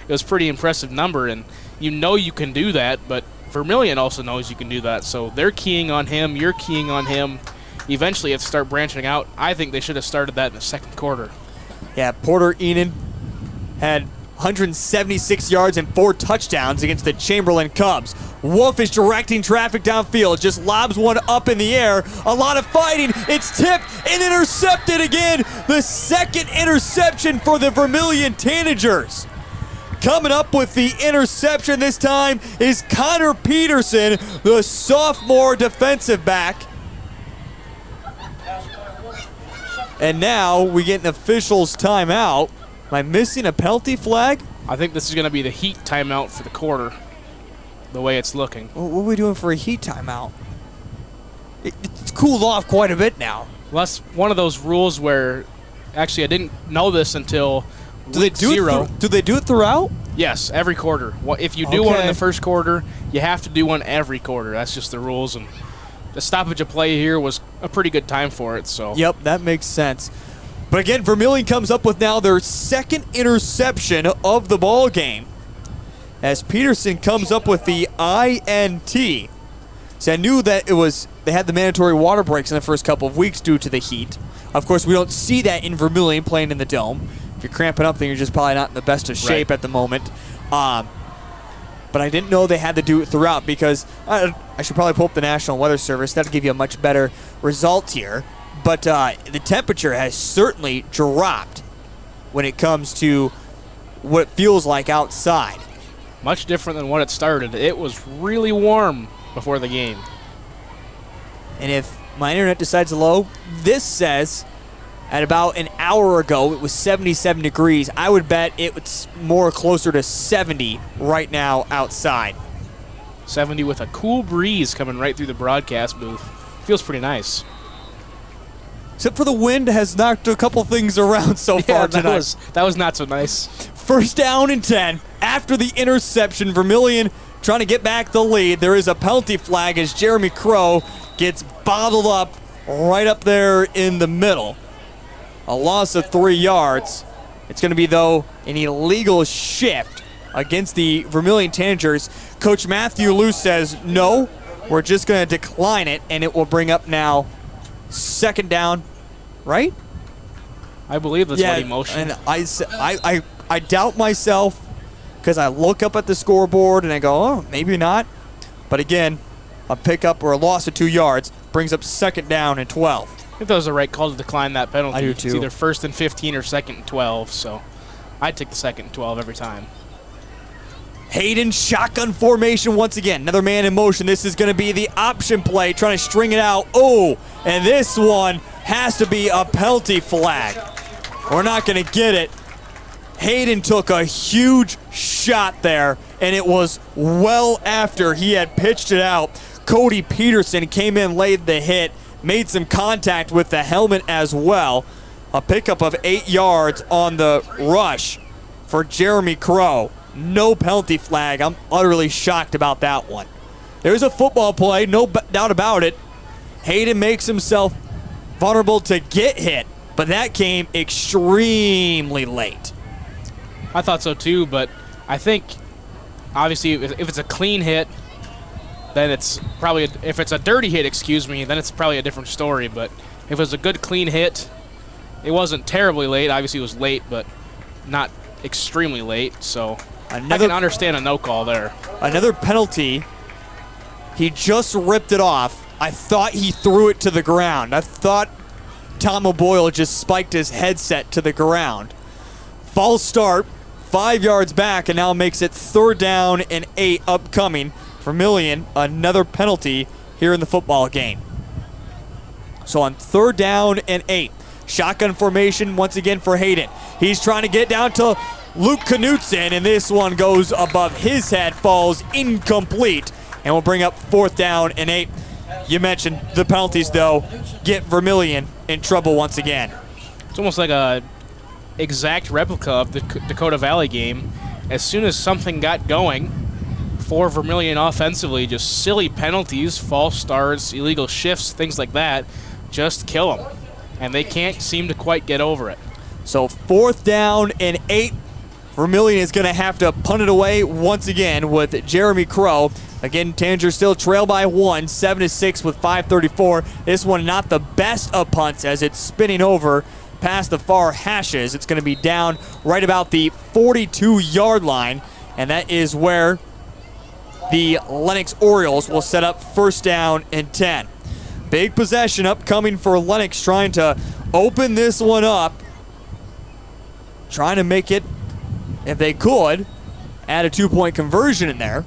it was a pretty impressive number, and you can do that, but Vermillion also knows you can do that, so they're keying on him, you're keying on him. Eventually you have to start branching out. I think they should have started that in the second quarter. Yeah, Porter Enan had 176 yards and 4 touchdowns against the Chamberlain Cubs. Wolf is directing traffic downfield, just lobs one up in the air. A lot of fighting. It's tipped and intercepted again. The second interception for the Vermillion Tanagers. Coming up with the interception this time is Connor Peterson, the sophomore defensive back. And now we get an official's timeout. Am I missing a penalty flag? I think this is going to be the Heat timeout for the quarter, the way it's looking. What are we doing for a Heat timeout? It's cooled off quite a bit now. Well, that's one of those rules where, actually, I didn't know this until do they do it throughout? Yes, every quarter. If you do one in the first quarter, you have to do one every quarter. That's just the rules. And the stoppage of play here was a pretty good time for it. So. Yep, that makes sense. But again, Vermillion comes up with now their second interception of the ball game as Peterson comes up with the INT. So I knew that they had the mandatory water breaks in the first couple of weeks due to the heat. Of course, we don't see that in Vermillion playing in the Dome. If you're cramping up, then you're just probably not in the best of shape at the moment. But I didn't know they had to do it throughout because I should probably pull up the National Weather Service. That'll give you a much better result here. But the temperature has certainly dropped when it comes to what it feels like outside. Much different than when it started. It was really warm before the game. And if my internet decides to load, this says at about an hour ago it was 77 degrees. I would bet it's more closer to 70 right now outside. 70 with a cool breeze coming right through the broadcast booth. Feels pretty nice. Except for the wind has knocked a couple things around so far tonight. That was not so nice. First down and 10. After the interception, Vermillion trying to get back the lead. There is a penalty flag as Jeremy Crow gets bottled up right up there in the middle. A loss of 3 yards. It's going to be, though, an illegal shift against the Vermillion Tanagers. Coach Matthew Luce says, no, we're just going to decline it, and it will bring up now second down, right? I believe that's what he motioned. And I doubt myself because I look up at the scoreboard and I go, oh, maybe not. But again, a pickup or a loss of 2 yards brings up second down and 12. think that was the right call to decline that penalty. I do too. It's either 1st and 15 or 2nd and 12, so I'd take the 2nd and 12 every time. Hayden shotgun formation once again. Another man in motion. This is going to be the option play, trying to string it out. Oh, and this one has to be a penalty flag. We're not going to get it. Hayden took a huge shot there, and it was well after he had pitched it out. Cody Peterson came in, laid the hit, made some contact with the helmet as well. A pickup of 8 yards on the rush for Jeremy Crow. No penalty flag. I'm utterly shocked about that one. There's a football play, no doubt about it. Hayden makes himself vulnerable to get hit, but that came extremely late. I thought so too, but I think obviously if it's a clean hit, then it's probably, if it's a dirty hit, then it's probably a different story. But if it was a good clean hit, it wasn't terribly late. Obviously it was late, but not extremely late, so I can understand a no call there. Another penalty. He just ripped it off. I thought he threw it to the ground. I thought Tom O'Boyle just spiked his headset to the ground. False start, 5 yards back, and now makes it 3rd down and 8 upcoming. Vermillion, another penalty here in the football game. So on 3rd down and 8, shotgun formation once again for Hayden. He's trying to get down to Luke Knutson, and this one goes above his head, falls incomplete, and will bring up 4th down and 8. You mentioned the penalties, though, get Vermillion in trouble once again. It's almost like a exact replica of the Dakota Valley game. As soon as something got going for Vermillion offensively, just silly penalties, false starts, illegal shifts, things like that, just kill them. And they can't seem to quite get over it. So 4th down and 8. Vermillion is going to have to punt it away once again with Jeremy Crow. Again, Tanager still trail by 1, 7-6 with 5:34. This one not the best of punts as it's spinning over past the far hashes. It's going to be down right about the 42-yard line, and that is where the Lennox Orioles will set up 1st down and 10. Big possession upcoming for Lennox, trying to open this one up, trying to make it, if they could, add a 2-point conversion in there,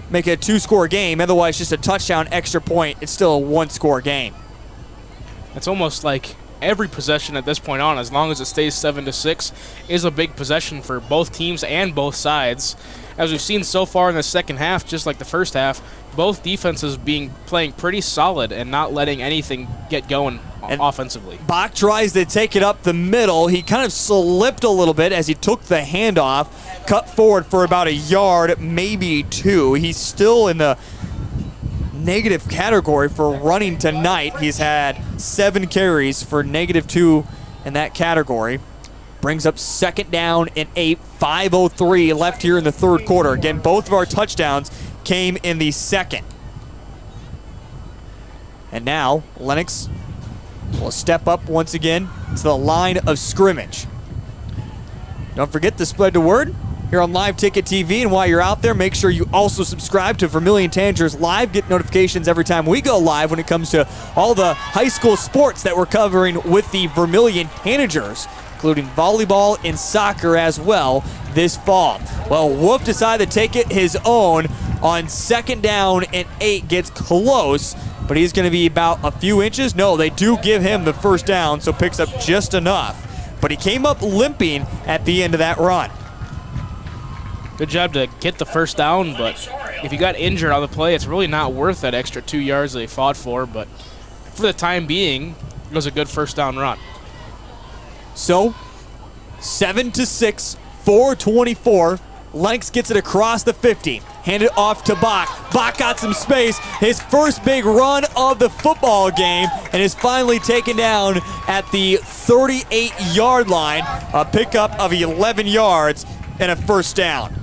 make it a 2-score game. Otherwise, just a touchdown, extra point. It's still a 1-score game. It's almost like every possession at this point on, as long as it stays 7-6, is a big possession for both teams and both sides. As we've seen so far in the second half, just like the first half, both defenses playing pretty solid and not letting anything get going offensively. Bach tries to take it up the middle. He kind of slipped a little bit as he took the handoff, cut forward for about a yard, maybe 2. He's still in the negative category for running tonight. He's had 7 carries for -2 in that category. Brings up 2nd down and 8, 5:03 left here in the 3rd quarter. Again, both of our touchdowns came in the 2nd. And now Lennox will step up once again to the line of scrimmage. Don't forget to spread the word here on Live Ticket TV, and while you're out there, make sure you also subscribe to Vermillion Tanagers Live. Get notifications every time we go live when it comes to all the high school sports that we're covering with the Vermillion Tanagers, including volleyball and soccer as well this fall. Well, Wolf decided to take it his own on 2nd down and 8, gets close, but he's going to be about a few inches. No, they do give him the 1st down, so picks up just enough. But he came up limping at the end of that run. Good job to get the 1st down, but if you got injured on the play, it's really not worth that extra 2 yards they fought for. But for the time being, it was a good 1st down run. So 7-6, 4:24. Lennox gets it across the 50. Hand it off to Bach. Bach got some space. His first big run of the football game, and is finally taken down at the 38-yard line. A pickup of 11 yards and a 1st down.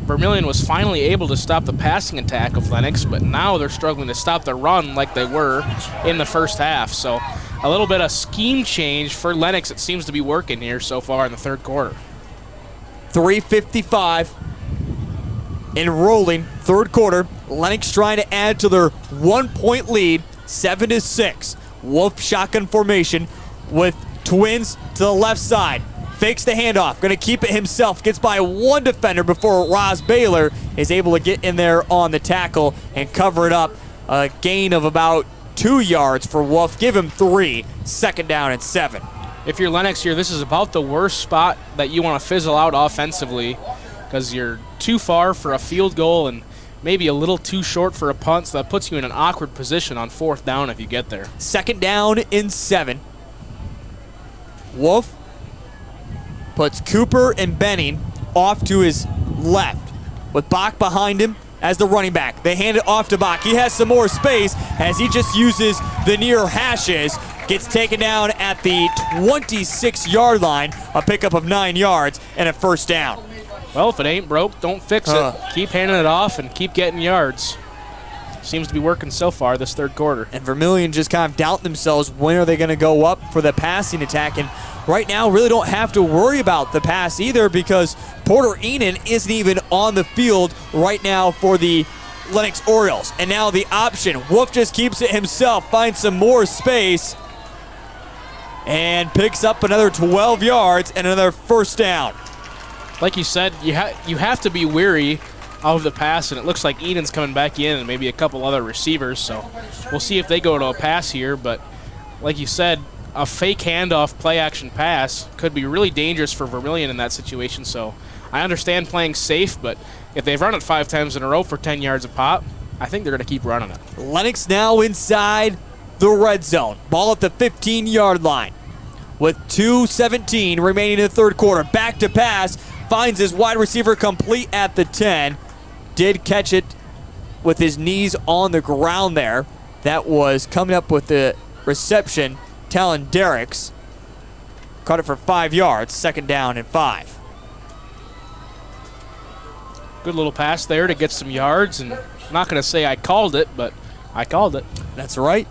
Vermillion was finally able to stop the passing attack of Lennox, but now they're struggling to stop the run like they were in the first half. So a little bit of scheme change for Lennox. It seems to be working here so far in the 3rd quarter. 3:55 in rolling 3rd quarter. Lennox trying to add to their 1-point lead, 7-6. Wolf shotgun formation with twins to the left side. Fakes the handoff, going to keep it himself. Gets by one defender before Roz Baylor is able to get in there on the tackle and cover it up. A gain of about 2 yards for Wolf. Give him 3. Second down and 7. If you're Lennox here, this is about the worst spot that you want to fizzle out offensively because you're too far for a field goal and maybe a little too short for a punt, so that puts you in an awkward position on 4th down if you get there. Second down and 7. Wolf puts Cooper and Benning off to his left with Bach behind him as the running back. They hand it off to Bach. He has some more space as he just uses the near hashes. Gets taken down at the 26-yard line, a pickup of 9 yards and a first down. Well, if it ain't broke, don't fix it. Keep handing it off and keep getting yards. Seems to be working so far this third quarter. And Vermillion just kind of doubt themselves. When are they going to go up for the passing attack? And right now, really don't have to worry about the pass either because Porter Enan isn't even on the field right now for the Lennox Orioles. And now the option. Wolf just keeps it himself, finds some more space, and picks up another 12 yards and another first down. Like you said, you have to be wary of the pass, and it looks like Eden's coming back in and maybe a couple other receivers, so we'll see if they go to a pass here. But like you said, a fake handoff play-action pass could be really dangerous for Vermillion in that situation, so I understand playing safe, but if they've run it 5 times in a row for 10 yards a pop, I think they're going to keep running it. Lennox now inside the red zone. Ball at the 15-yard line with 2:17 remaining in the third quarter. Back to pass, finds his wide receiver complete at the 10. Did catch it with his knees on the ground there. That was coming up with the reception, Talon Derricks. Caught it for 5 yards, second down and 5. Good little pass there to get some yards, and I'm not going to say I called it, but I called it. That's right.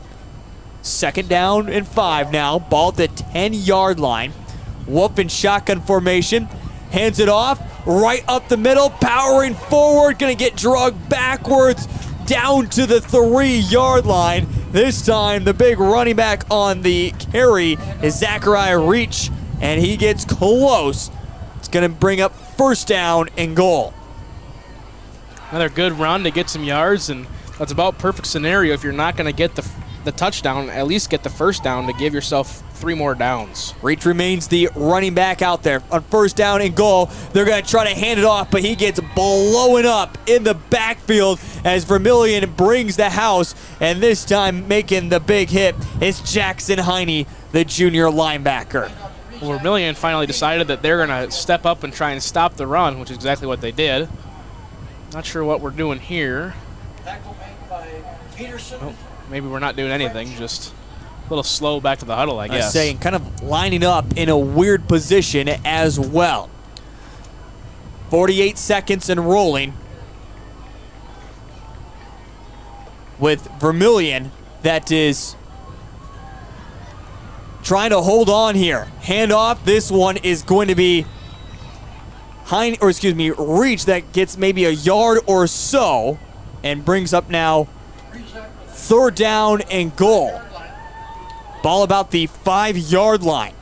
Second down and 5 now. Ball at the 10-yard line. Wolf in shotgun formation. Hands it off. Right up the middle. Powering forward. Going to get drugged backwards down to the 3-yard line. This time the big running back on the carry is Zachariah Reach, and he gets close. It's going to bring up first down and goal. Another good run to get some yards, and that's about perfect scenario if you're not going to get the touchdown, at least get the first down to give yourself 3 more downs. Reach remains the running back out there on first down and goal. They're going to try to hand it off, but he gets blowing up in the backfield as Vermillion brings the house, and this time making the big hit is Jackson Heine, the junior linebacker. Well, Vermillion finally decided that they're going to step up and try and stop the run, which is exactly what they did. Not sure what we're doing here. Oh, maybe we're not doing anything, just a little slow back to the huddle, I guess. I'm saying kind of lining up in a weird position as well. 48 seconds and rolling with Vermillion that is trying to hold on here. Hand off. This one is going to be Reach that gets maybe a yard or so and brings up now third down and goal. Ball about the 5-yard line.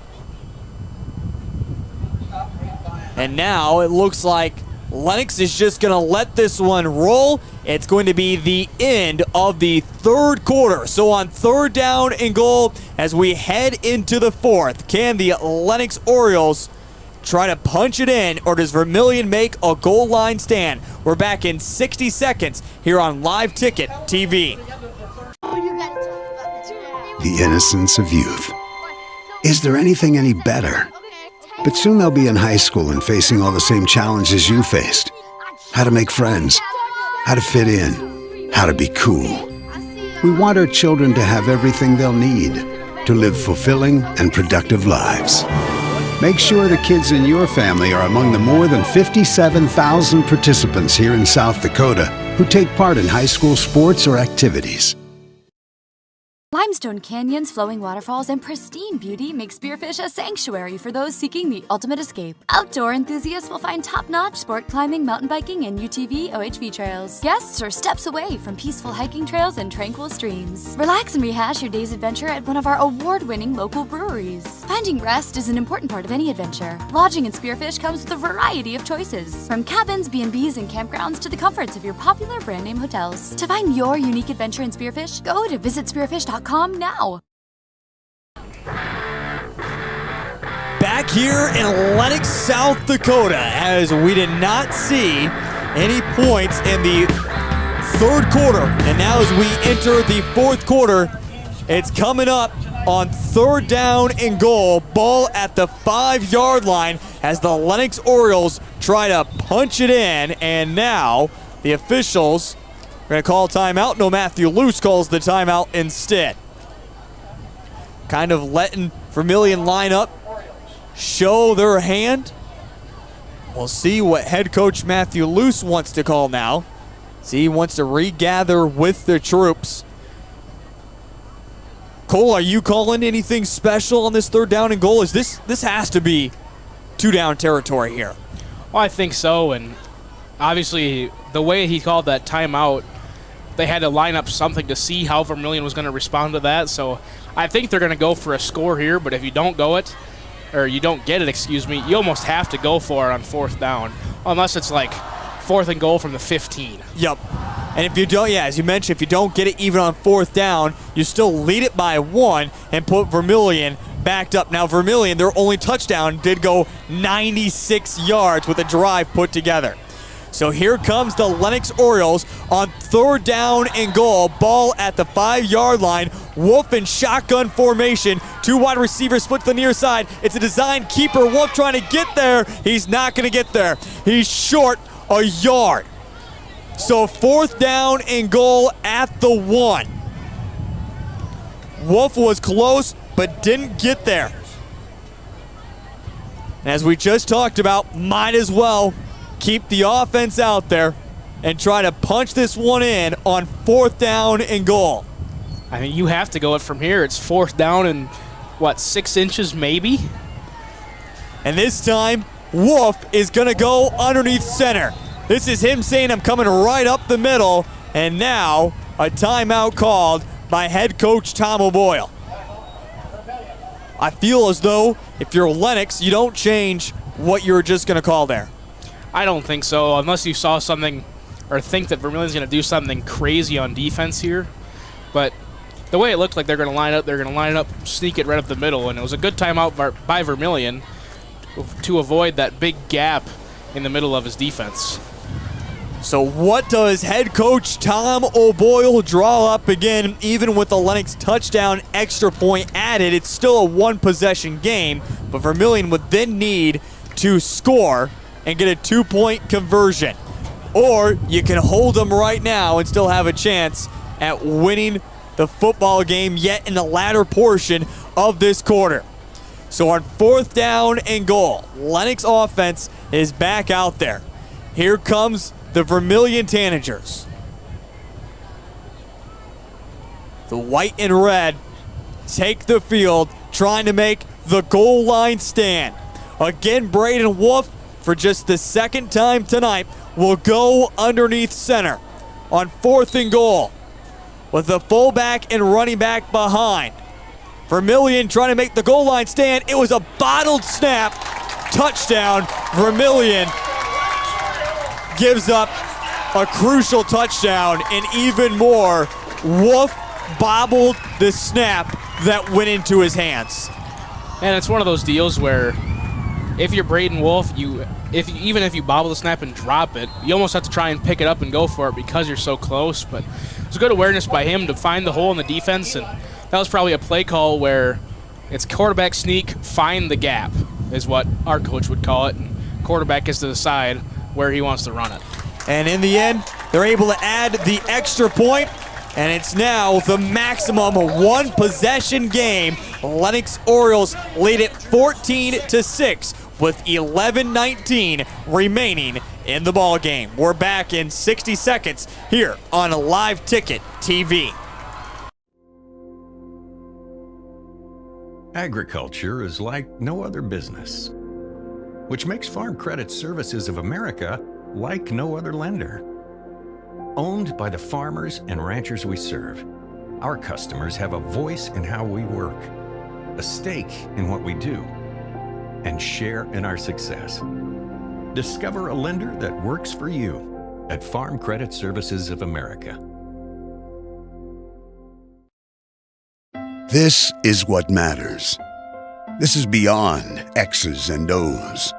And now it looks like Lennox is just going to let this one roll. It's going to be the end of the third quarter. So on third down and goal as we head into the fourth, can the Lennox Orioles try to punch it in, or does Vermillion make a goal line stand? We're back in 60 seconds here on Live Ticket TV. The innocence of youth. Is there anything any better? But soon they'll be in high school and facing all the same challenges you faced. How to make friends, how to fit in, how to be cool. We want our children to have everything they'll need to live fulfilling and productive lives. Make sure the kids in your family are among the more than 57,000 participants here in South Dakota who take part in high school sports or activities. Limestone canyons, flowing waterfalls, and pristine beauty make Spearfish a sanctuary for those seeking the ultimate escape. Outdoor enthusiasts will find top-notch sport climbing, mountain biking, and UTV OHV trails. Guests are steps away from peaceful hiking trails and tranquil streams. Relax and rehash your day's adventure at one of our award-winning local breweries. Finding rest is an important part of any adventure. Lodging in Spearfish comes with a variety of choices, from cabins, B&Bs, and campgrounds to the comforts of your popular brand-name hotels. To find your unique adventure in Spearfish, go to visitspearfish.com now. Back here in Lennox, South Dakota, as we did not see any points in the third quarter. And now as we enter the fourth quarter, it's coming up on third down and goal. Ball at the 5-yard line as the Lennox Orioles try to punch it in. And now the officials are going to call timeout. No, Matthew Luce calls the timeout instead. Kind of letting Vermillion line up, show their hand. We'll see what head coach Matthew Luce wants to call now. See, he wants to regather with the troops. Cole, are you calling anything special on this third down and goal? This has to be 2-down territory here. Well, I think so, and obviously the way he called that timeout, they had to line up something to see how Vermillion was going to respond to that. So I think they're going to go for a score here, but if you don't go it, or you don't get it, excuse me, you almost have to go for it on fourth down, unless it's like fourth and goal from the 15. Yep. And if you don't, as you mentioned, if you don't get it even on fourth down, you still lead it by 1 and put Vermillion backed up. Now Vermillion, their only touchdown did go 96 yards with a drive put together. So here comes the Lennox Orioles on third down and goal. Ball at the 5-yard line. Wolf in shotgun formation. 2 wide receivers split to the near side. It's a design keeper. Wolf trying to get there. He's not going to get there. He's short a yard. So fourth down and goal at the 1. Wolf was close but didn't get there. And as we just talked about, might as well keep the offense out there and try to punch this one in on fourth down and goal. I mean, you have to go it from here. It's fourth down and, 6 inches maybe? And this time, Wolf is going to go underneath center. This is him saying, I'm coming right up the middle. And now a timeout called by head coach Tom O'Boyle. I feel as though if you're Lennox, you don't change what you're just going to call there. I don't think so, unless you saw something or think that Vermillion's going to do something crazy on defense here. But the way it looked like they're going to line up, sneak it right up the middle, and it was a good timeout by Vermillion to avoid that big gap in the middle of his defense. So what does head coach Tom O'Boyle draw up again? Even with the Lennox touchdown extra point added, it's still a 1-possession game, but Vermillion would then need to score and get a 2-point conversion. Or you can hold them right now and still have a chance at winning the football game yet in the latter portion of this quarter. So on fourth down and goal, Lennox offense is back out there. Here comes the Vermillion Tanagers. The white and red take the field, trying to make the goal line stand. Again, Braden Wolf, for just the second time tonight, will go underneath center on fourth and goal with the fullback and running back behind. Vermillion trying to make the goal line stand. It was a bottled snap. Touchdown. Vermillion gives up a crucial touchdown, and even more, Wolf bobbled the snap that went into his hands. And it's one of those deals where if you're Braden Wolf, even if you bobble the snap and drop it, you almost have to try and pick it up and go for it because you're so close. But it's good awareness by him to find the hole in the defense, and that was probably a play call where it's quarterback sneak, find the gap, is what our coach would call it. And quarterback gets to decide where he wants to run it. And in the end, they're able to add the extra point, and it's now the maximum 1-possession game. Lennox Orioles lead it 14-6 with 11:19 remaining in the ball game. We're back in 60 seconds here on Live Ticket TV. Agriculture is like no other business, which makes Farm Credit Services of America like no other lender. Owned by the farmers and ranchers we serve, our customers have a voice in how we work, a stake in what we do, and share in our success. Discover a lender that works for you at Farm Credit Services of America. This is what matters. This is beyond X's and O's.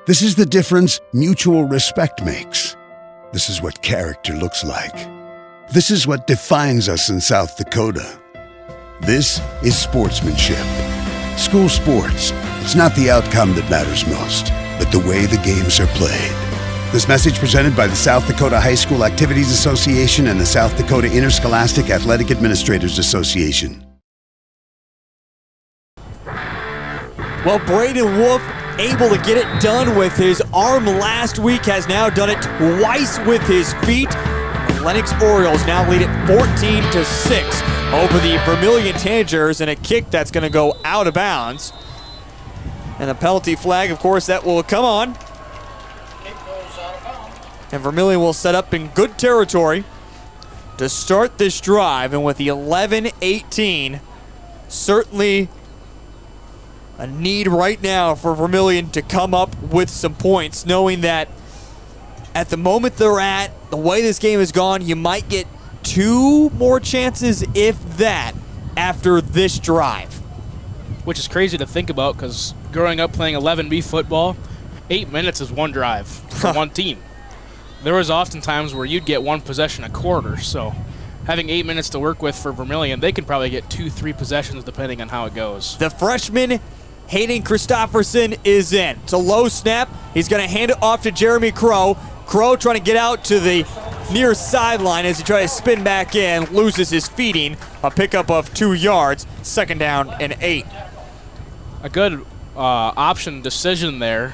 This is the difference mutual respect makes. This is what character looks like. This is what defines us in South Dakota. This is sportsmanship. School sports, it's not the outcome that matters most, but the way the games are played. This message presented by the South Dakota High School Activities Association and the South Dakota Interscholastic Athletic Administrators Association. Well, Braden Wolf able to get it done with his arm last week, has now done it twice with his feet. The Lennox Orioles now lead it 14-6 over the Vermillion Tanagers, and a kick that's going to go out of bounds. And a penalty flag, of course, that will come on. And Vermillion will set up in good territory to start this drive. And with the 11-18, certainly a need right now for Vermillion to come up with some points, knowing that at the moment they're at, the way this game has gone, you might get 2 more chances, if that, after this drive. Which is crazy to think about, because growing up playing 11B football, 8 minutes is one drive for one team. There was often times where you'd get 1 possession a quarter, so having 8 minutes to work with for Vermillion, they can probably get 2-3 possessions depending on how it goes. The freshman, Hayden Christopherson, is in. It's a low snap. He's going to hand it off to Jeremy Crow. Crow trying to get out to the near sideline as he tries to spin back in, loses his feeding. A pickup of 2 yards, 2nd down and 8. A good option decision there,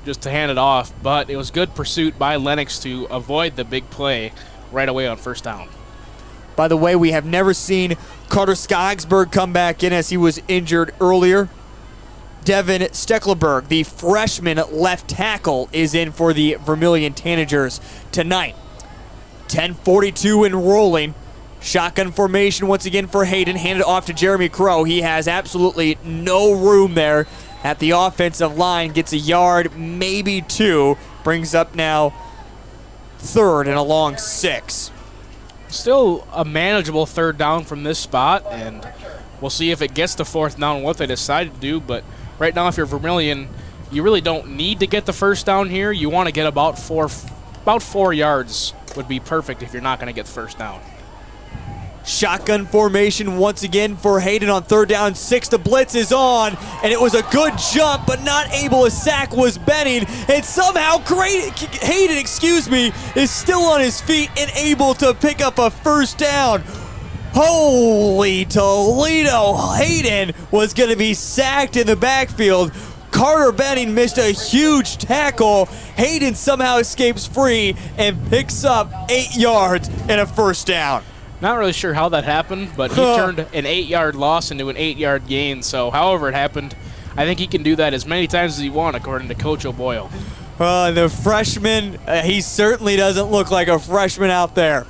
just to hand it off, but it was good pursuit by Lennox to avoid the big play right away on 1st down. By the way, we have never seen Carter Skogsberg come back in, as he was injured earlier. Devin Steckleberg, the freshman left tackle, is in for the Vermillion Tanagers tonight. 10:42 and rolling. Shotgun formation once again for Hayden. Handed off to Jeremy Crow. He has absolutely no room there at the offensive line. Gets a yard, maybe 2. Brings up now 3rd and a long 6. Still a manageable 3rd down from this spot, and we'll see if it gets to 4th down what they decide to do. But right now, if you're Vermillion, you really don't need to get the 1st down here. You want to get about 4 yards would be perfect if you're not going to get the 1st down. Shotgun formation once again for Hayden on 3rd down 6. The blitz is on, and it was a good jump, but not able. A sack was Benning, and somehow Hayden, is still on his feet and able to pick up a 1st down. Holy Toledo, Hayden was going to be sacked in the backfield. Carter Benning missed a huge tackle. Hayden somehow escapes free and picks up 8 yards and a 1st down. Not really sure how that happened, but he turned an 8-yard loss into an 8-yard gain. So however it happened, I think he can do that as many times as he wants, according to Coach O'Boyle. The freshman, he certainly doesn't look like a freshman out there.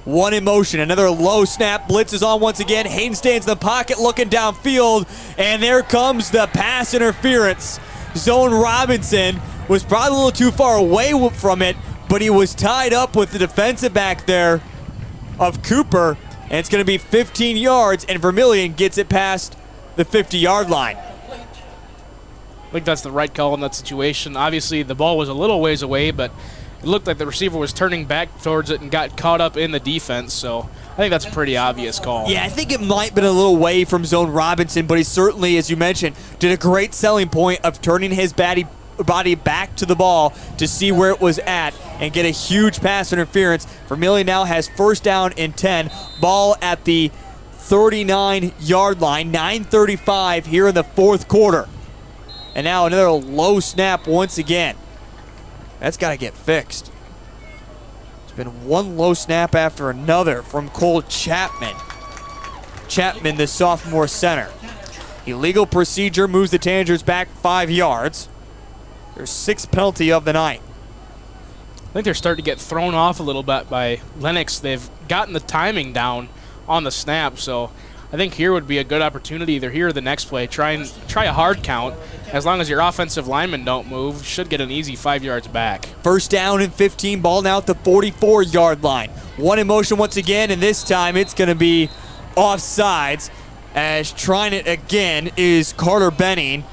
1 in motion, another low snap. Blitz is on once again. Hayden stands in the pocket looking downfield, and there comes the pass interference. Zone Robinson was probably a little too far away from it, but he was tied up with the defensive back there of Cooper, and it's going to be 15 yards, and Vermillion gets it past the 50-yard line. I think that's the right call in that situation. Obviously, the ball was a little ways away, but it looked like the receiver was turning back towards it and got caught up in the defense, so I think that's a pretty obvious call. Yeah, I think it might have been a little way from Zone Robinson, but he certainly, as you mentioned, did a great selling point of turning his body back to the ball to see where it was at and get a huge pass interference. Vermillion now has 1st down and 10. Ball at the 39-yard line. 9:35 here in the 4th quarter. And now another low snap once again. That's got to get fixed. It's been 1 low snap after another from Cole Chapman. Chapman, the sophomore center. Illegal procedure moves the Tanagers back 5 yards. Their 6th penalty of the night. I think they're starting to get thrown off a little bit by Lennox. They've gotten the timing down on the snap, so I think here would be a good opportunity, either here or the next play. Try a hard count. As long as your offensive linemen don't move, should get an easy 5 yards back. First down and 15, ball now at the 44-yard line. One in motion once again, and this time it's going to be offsides, as trying it again is Carter Benning.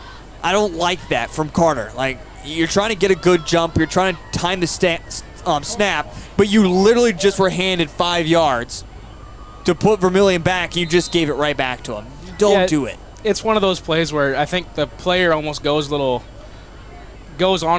I don't like that from Carter. Like, you're trying to get a good jump, you're trying to time the snap, but you literally just were handed 5 yards to put Vermillion back. You just gave it right back to him. Don't do it. It's one of those plays where I think the player almost goes on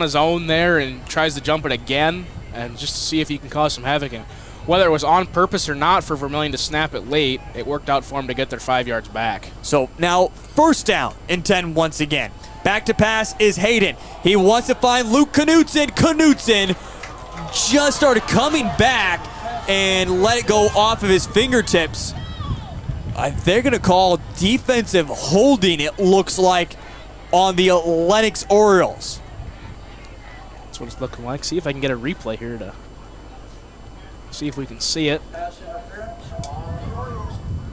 his own there and tries to jump it again, and just to see if he can cause some havoc. And whether it was on purpose or not for Vermillion to snap it late, it worked out for him to get their 5 yards back. So now first down and 10 once again. Back to pass is Hayden. He wants to find Luke Knutson. Knutson just started coming back and let it go off of his fingertips. They're going to call defensive holding, it looks like, on the Lennox Orioles. That's what it's looking like. See if I can get a replay here to see if we can see it.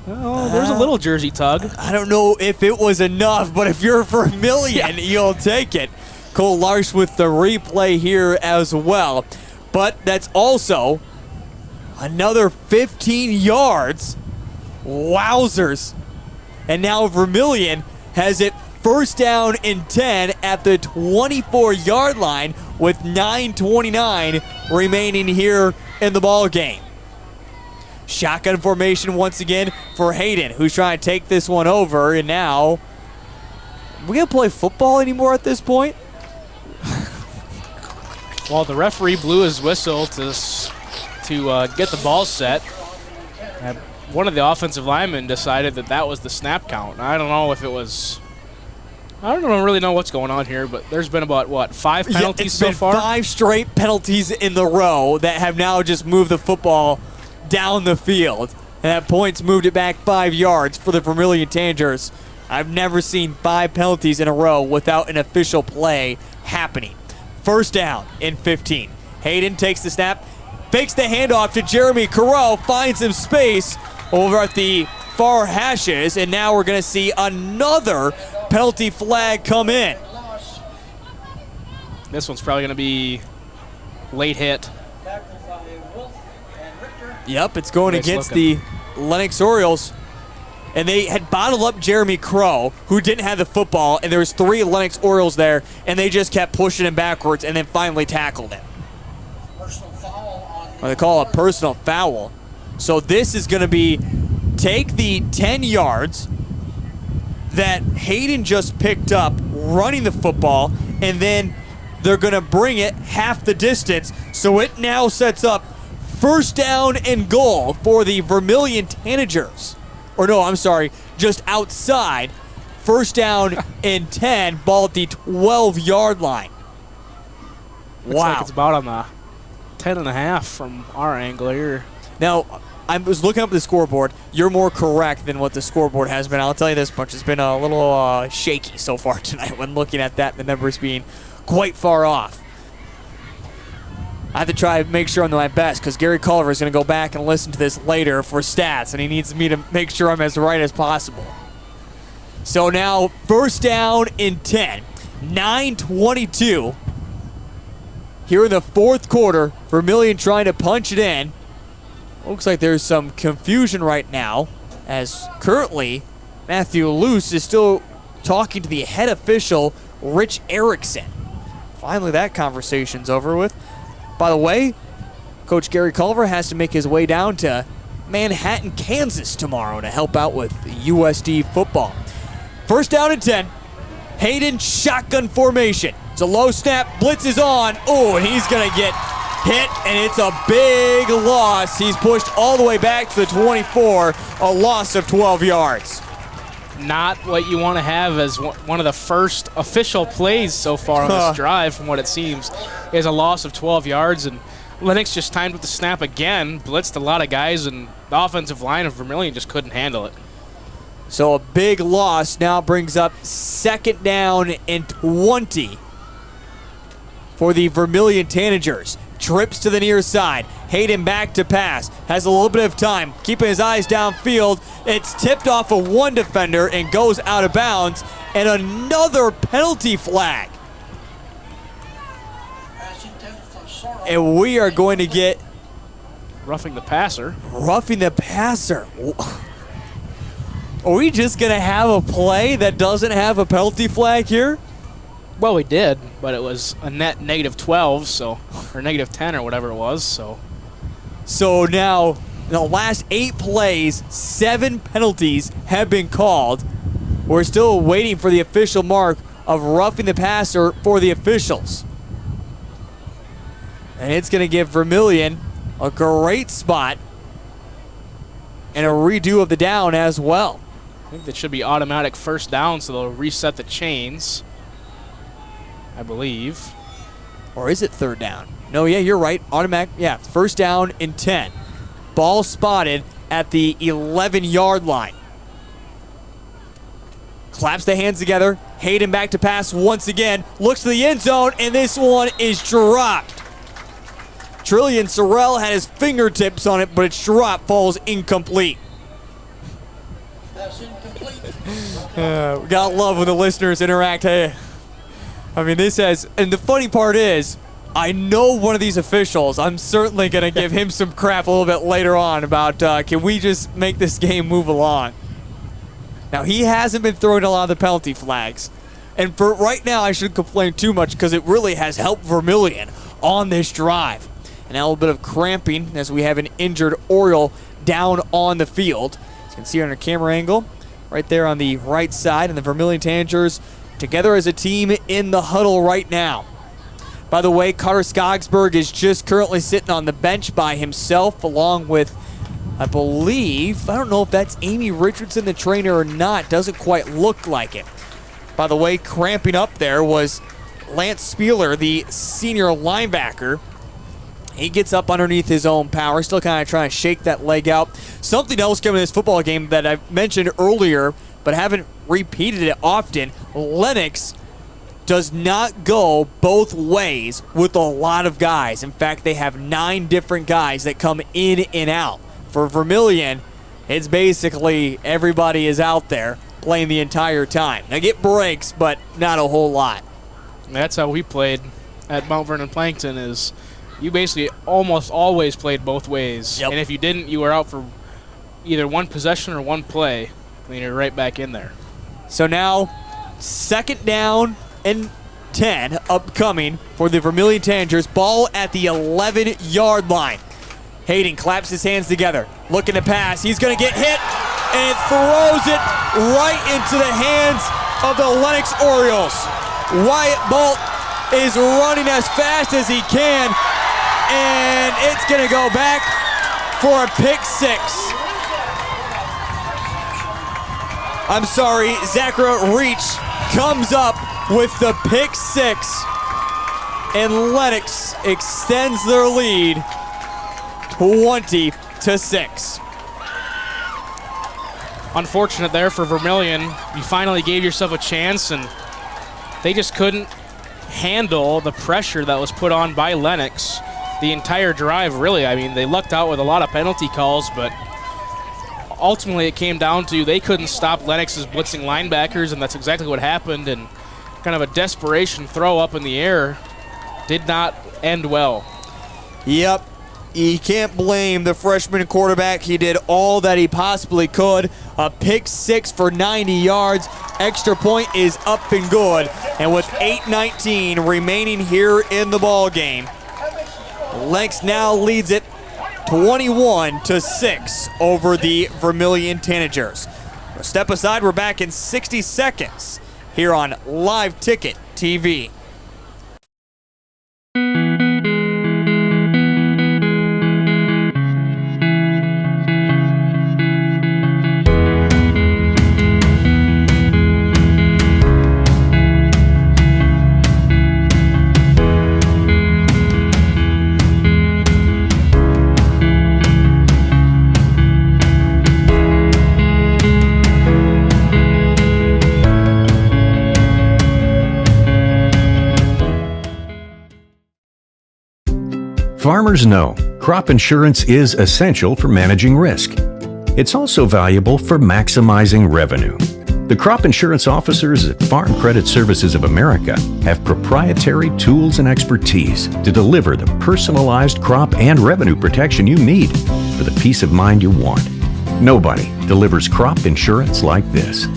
Oh, there's a little jersey tug. I don't know if it was enough, but if you're Vermillion, you'll take it. Cole Larsh with the replay here as well. But that's also another 15 yards. Wowzers. And now Vermillion has it first down and 10 at the 24-yard line with 9:29 remaining here in the ball game. Shotgun formation once again for Hayden, who's trying to take this one over. And now, are we going to play football anymore at this point? Well, the referee blew his whistle to get the ball set. One of the offensive linemen decided that was the snap count. I don't know if it was. I don't really know what's going on here, but there's been about, 5 penalties so far? 5 straight penalties in the row that have now just moved the football down the field. And at points moved it back 5 yards for the Vermillion Tanagers. I've never seen 5 penalties in a row without an official play happening. First down and 15. Hayden takes the snap, fakes the handoff to Jeremy Carroll, finds some space over at the far hashes, and now we're going to see another penalty flag come in. This one's probably going to be late hit. Yep, it's going against the Lennox Orioles. And they had bottled up Jeremy Crow, who didn't have the football, and there was 3 Lennox Orioles there, and they just kept pushing him backwards and then finally tackled him. They call it a personal foul. So this is going to be take the 10 yards that Hayden just picked up running the football, and then they're going to bring it half the distance. So it now sets up first down and goal for the Vermillion Tanagers. Or no, I'm sorry, just outside. First down and 10, ball at the 12-yard line. Looks like it's about on the 10.5 from our angle here. Now, I was looking up the scoreboard. You're more correct than what the scoreboard has been. I'll tell you this much. It's been a little shaky so far tonight when looking at that, the numbers being quite far off. I have to try to make sure I'm my best because Gary Culver is going to go back and listen to this later for stats, and he needs me to make sure I'm as right as possible. So now, first down and 10. 9:22. Here in the fourth quarter, Vermillion trying to punch it in. Looks like there's some confusion right now, as currently Matthew Luce is still talking to the head official, Rich Erickson. Finally, that conversation's over with. By the way, Coach Gary Culver has to make his way down to Manhattan, Kansas tomorrow to help out with USD football. First down and 10. Hayden shotgun formation. It's a low snap. Blitz is on. Oh, and he's going to get hit, and it's a big loss. He's pushed all the way back to the 24, a loss of 12 yards. Not what you want to have as one of the first official plays so far on this drive, from what it seems, is a loss of 12 yards. And Lennox just timed with the snap again, blitzed a lot of guys, and the offensive line of Vermillion just couldn't handle it. So a big loss now brings up 2nd down and 20 for the Vermillion Tanagers. Trips to the near side. Hayden back to pass. Has a little bit of time. Keeping his eyes downfield. It's tipped off of one defender and goes out of bounds. And another penalty flag. And we are going to get Roughing the passer. Roughing the passer. Are we just going to have a play that doesn't have a penalty flag here? Well, we did, but it was a net -12, so, or -10 or whatever it was. So now, in the last 8 plays, 7 penalties have been called. We're still waiting for the official mark of roughing the passer for the officials. And it's going to give Vermillion a great spot and a redo of the down as well. I think that should be automatic first down, so they'll reset the chains, I believe. Or is it 3rd down? No, yeah, you're right. Automatic, yeah, 1st down and 10. Ball spotted at the 11-yard line. Claps the hands together. Hayden back to pass once again. Looks to the end zone, and this one is dropped. Trillian Sorrell had his fingertips on it, but its drop falls incomplete. That's incomplete. We gotta love when the listeners interact. Hey, I mean, this has, and the funny part is, I know one of these officials. I'm certainly gonna give him some crap a little bit later on about can we just make this game move along? Now, he hasn't been throwing a lot of the penalty flags, and for right now, I shouldn't complain too much because it really has helped Vermillion on this drive. And now a little bit of cramping as we have an injured Oriole down on the field. As you can see on our camera angle, right there on the right side, and the Vermillion Tanagers together as a team in the huddle right now. By the way, Carter Skogsberg is just currently sitting on the bench by himself, along with, I believe, I don't know if that's Amy Richardson, the trainer, or not. Doesn't quite look like it. By the way, cramping up there was Lance Spieler, the senior linebacker. He gets up underneath his own power, still kind of trying to shake that leg out. Something else coming in this football game that I mentioned earlier, but haven't repeated it often. Lennox does not go both ways with a lot of guys. In fact, they have 9 different guys that come in and out. For Vermillion, it's basically everybody is out there playing the entire time. Now get breaks, but not a whole lot. And that's how we played at Mount Vernon Plankton, is you basically almost always played both ways. Yep. And if you didn't, you were out for either one possession or one play, and you're right back in there. So now, 2nd down and 10 upcoming for the Vermillion Tanagers. Ball at the 11-yard line. Hayden claps his hands together, looking to pass. He's going to get hit, and it throws it right into the hands of the Lennox Orioles. Wyatt Bolt is running as fast as he can, and it's going to go back for a pick 6. I'm sorry, Zachary Reach comes up with the pick 6, and Lennox extends their lead 20-6. Unfortunate there for Vermillion. You finally gave yourself a chance, and they just couldn't handle the pressure that was put on by Lennox the entire drive, really. I mean, they lucked out with a lot of penalty calls, but ultimately it came down to they couldn't stop Lennox's blitzing linebackers, and that's exactly what happened, and kind of a desperation throw up in the air did not end well. Yep. You can't blame the freshman quarterback. He did all that he possibly could. A pick 6 for 90 yards. Extra point is up and good. And with 8:19 remaining here in the ball game, Lennox now leads it 21-6 over the Vermillion Tanagers. Step aside. We're back in 60 seconds here on Live Ticket TV. Farmers know crop insurance is essential for managing risk. It's also valuable for maximizing revenue. The crop insurance officers at Farm Credit Services of America have proprietary tools and expertise to deliver the personalized crop and revenue protection you need for the peace of mind you want. Nobody delivers crop insurance like this.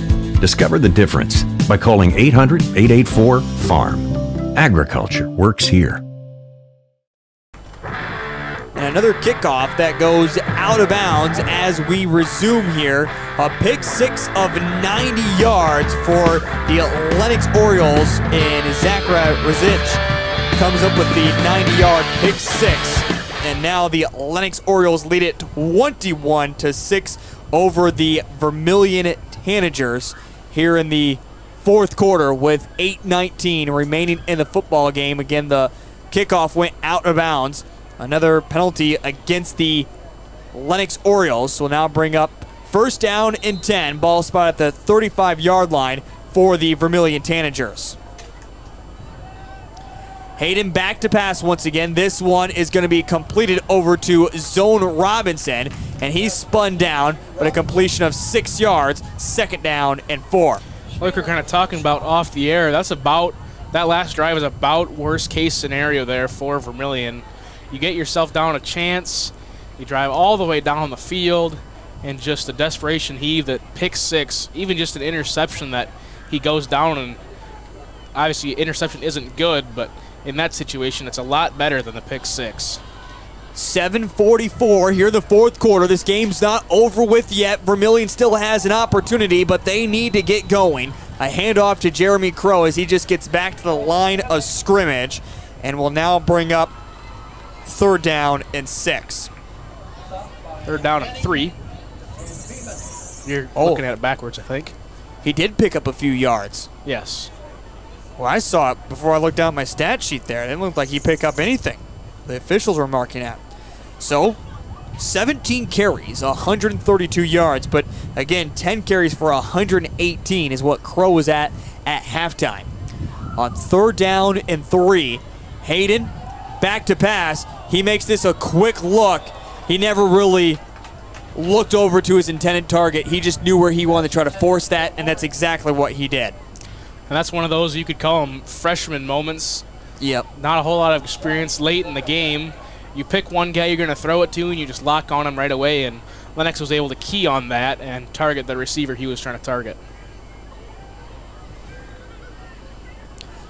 Discover the difference by calling 800-884-FARM. Agriculture works here. And another kickoff that goes out of bounds as we resume here. A pick six of 90 yards for the Lennox Orioles, and Zachary Rizich comes up with the 90-yard pick six. And now the Lennox Orioles lead it 21-6 over the Vermillion Tanagers here in the fourth quarter with 8:19 remaining in the football game. Again, the kickoff went out of bounds. Another penalty against the Lennox Orioles will now bring up first down and 10. Ball spot at the 35-yard line for the Vermillion Tanagers. Hayden back to pass once again. This one is going to be completed over to Zone Robinson, and he's spun down, but a completion of 6 yards, second down and 4. Like we're kind of talking about off the air, that last drive is about worst case scenario there for Vermillion. You get yourself down a chance, you drive all the way down the field, and just a desperation heave that pick six, even just an interception that he goes down, and obviously interception isn't good, but in that situation it's a lot better than the pick six. 7:44 here in the fourth quarter. This game's not over with yet. Vermillion still has an opportunity, but they need to get going. A handoff to Jeremy Crow as he just gets back to the line of scrimmage, and will now bring up third down and 6. Third down and 3. You're looking at it backwards, I think. He did pick up a few yards. Yes. Well, I saw it before I looked down my stat sheet there. It didn't look like he picked up anything. The officials were marking at. So, 17 carries, 132 yards, but again, 10 carries for 118 is what Crow was at halftime. On third down and 3, Hayden back to pass. He makes this a quick look. He never really looked over to his intended target. He just knew where he wanted to try to force that, and that's exactly what he did. And that's one of those, you could call them freshman moments. Yep. Not a whole lot of experience late in the game. You pick one guy you're going to throw it to, and you just lock on him right away, and Lennox was able to key on that and target the receiver he was trying to target.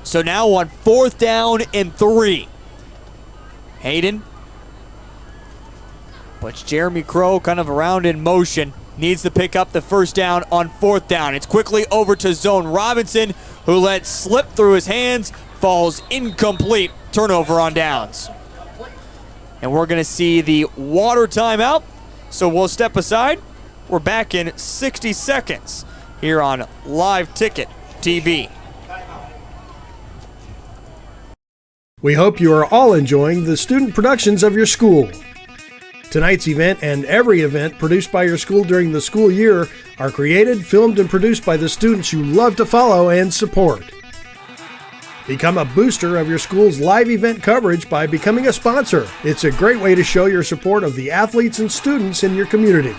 So now on fourth down and 3. Hayden puts Jeremy Crow kind of around in motion. Needs to pick up the first down on fourth down. It's quickly over to Zone Robinson, who let slip through his hands, falls incomplete. Turnover on downs. And we're going to see the water timeout, so we'll step aside. We're back in 60 seconds here on Live Ticket TV. We hope you are all enjoying the student productions of your school. Tonight's event and every event produced by your school during the school year are created, filmed, and produced by the students you love to follow and support. Become a booster of your school's live event coverage by becoming a sponsor. It's a great way to show your support of the athletes and students in your community.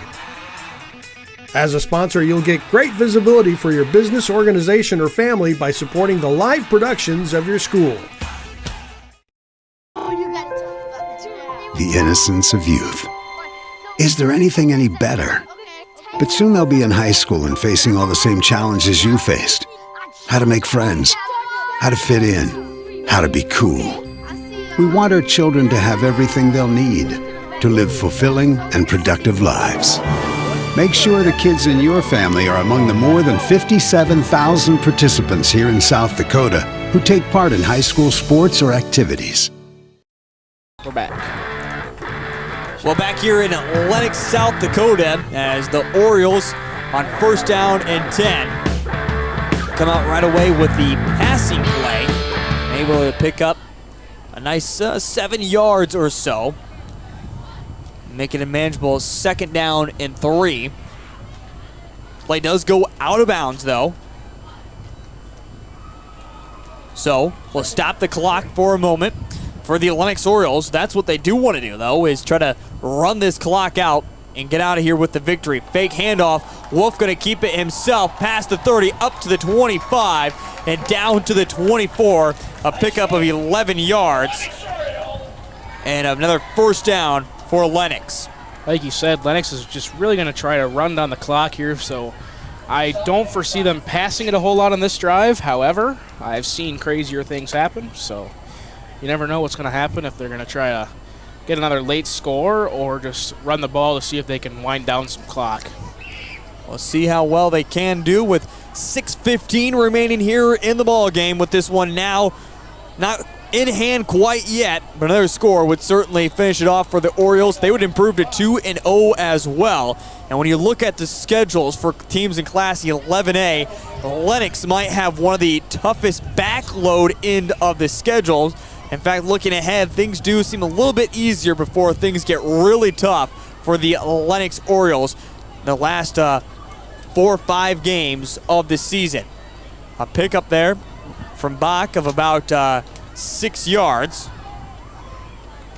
As a sponsor, you'll get great visibility for your business, organization, or family by supporting the live productions of your school. The innocence of youth. Is there anything any better? But soon they'll be in high school and facing all the same challenges you faced. How to make friends, how to fit in, how to be cool. We want our children to have everything they'll need to live fulfilling and productive lives. Make sure the kids in your family are among the more than 57,000 participants here in South Dakota who take part in high school sports or activities. We're back. Well, back here in Lennox, South Dakota, as the Orioles on first down and 10 come out right away with the passing play, able to pick up a nice 7 yards or so, making it a manageable second down and 3. Play does go out of bounds, though. So we'll stop the clock for a moment. for the Lennox Orioles. That's what they do want to do, though, is try to run this clock out and get out of here with the victory. Fake handoff. Wolf going to keep it himself past the 30, up to the 25, and down to the 24. A pickup of 11 yards. And another first down for Lennox. Like you said, Lennox is just really going to try to run down the clock here, so I don't foresee them passing it a whole lot on this drive. However, I've seen crazier things happen, so you never know what's going to happen if they're going to try to get another late score or just run the ball to see if they can wind down some clock. We'll see how well they can do with 6:15 remaining here in the ball game, with this one now not in hand quite yet, but another score would certainly finish it off for the Orioles. They would improve to 2-0 as well. And when you look at the schedules for teams in Class 11A, Lennox might have one of the toughest backload end of the schedules. In fact, looking ahead, things do seem a little bit easier before things get really tough for the Lennox Orioles the last 4 or 5 games of the season. A pickup there from Bach of about 6 yards.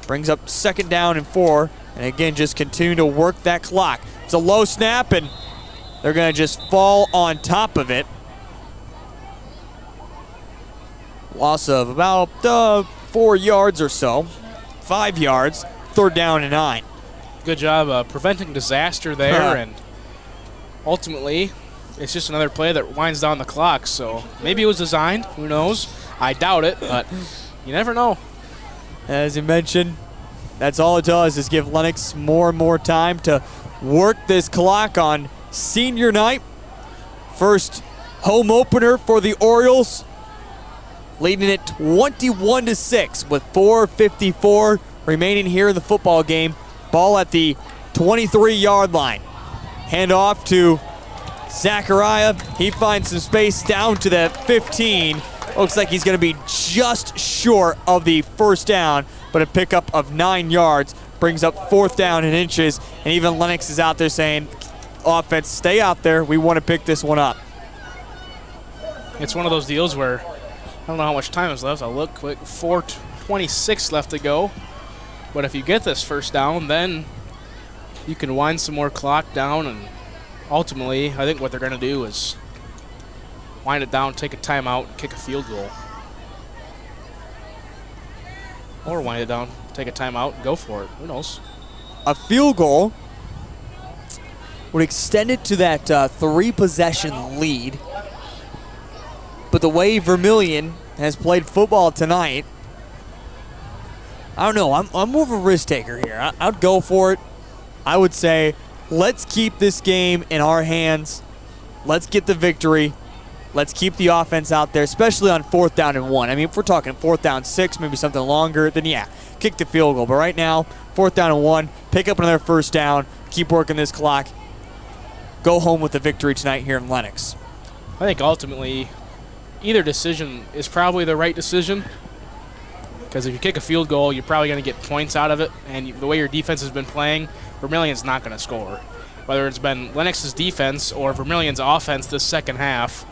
Brings up 2nd down and 4. And again, just continue to work that clock. It's a low snap, and they're going to just fall on top of it. Loss of about 4 yards or so. 5 yards. 3rd down and 9. Good job preventing disaster there, and ultimately, it's just another play that winds down the clock. So maybe it was designed. Who knows? I doubt it, but you never know. As you mentioned, that's all it does is give Lennox more and more time to work this clock on senior night. First home opener for the Orioles, leading it 21-6 with 4:54 remaining here in the football game. Ball at the 23-yard line. Hand off to Zachariah. He finds some space down to the 15. Looks like he's going to be just short of the first down, but a pickup of 9 yards brings up 4th down and inches. And even Lennox is out there saying, offense, stay out there. We want to pick this one up. It's one of those deals where I don't know how much time is left. I'll look quick. 4:26 left to go. But if you get this first down, then you can wind some more clock down, and ultimately, I think what they're going to do is wind it down, take a timeout, and kick a field goal. Or wind it down, take a timeout, and go for it. Who knows? A field goal would extend it to that 3-possession lead. But the way Vermillion has played football tonight, I don't know. I'm more of a risk taker here. I'd go for it. I would say, let's keep this game in our hands. Let's get the victory. Let's keep the offense out there, especially on 4th down and 1. I mean, if we're talking 4th down 6, maybe something longer, then yeah, kick the field goal. But right now, 4th down and 1, pick up another first down, keep working this clock, go home with the victory tonight here in Lennox. I think ultimately, either decision is probably the right decision, because if you kick a field goal, you're probably going to get points out of it, and the way your defense has been playing, Vermillion's not going to score. Whether it's been Lennox's defense or Vermillion's offense this second half,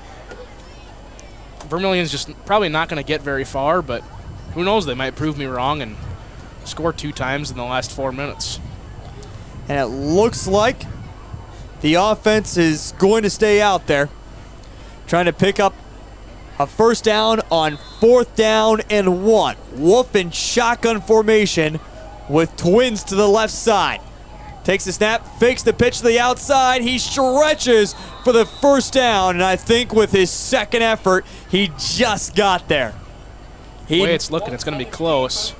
Vermillion's just probably not going to get very far, but who knows, they might prove me wrong and score 2 times in the last 4 minutes. And it looks like the offense is going to stay out there, trying to pick up a first down on 4th down and 1. Wolf in shotgun formation with twins to the left side. Takes the snap, fakes the pitch to the outside. He stretches for the first down, and I think with his second effort, he just got there. The way it's looking, it's going to be close.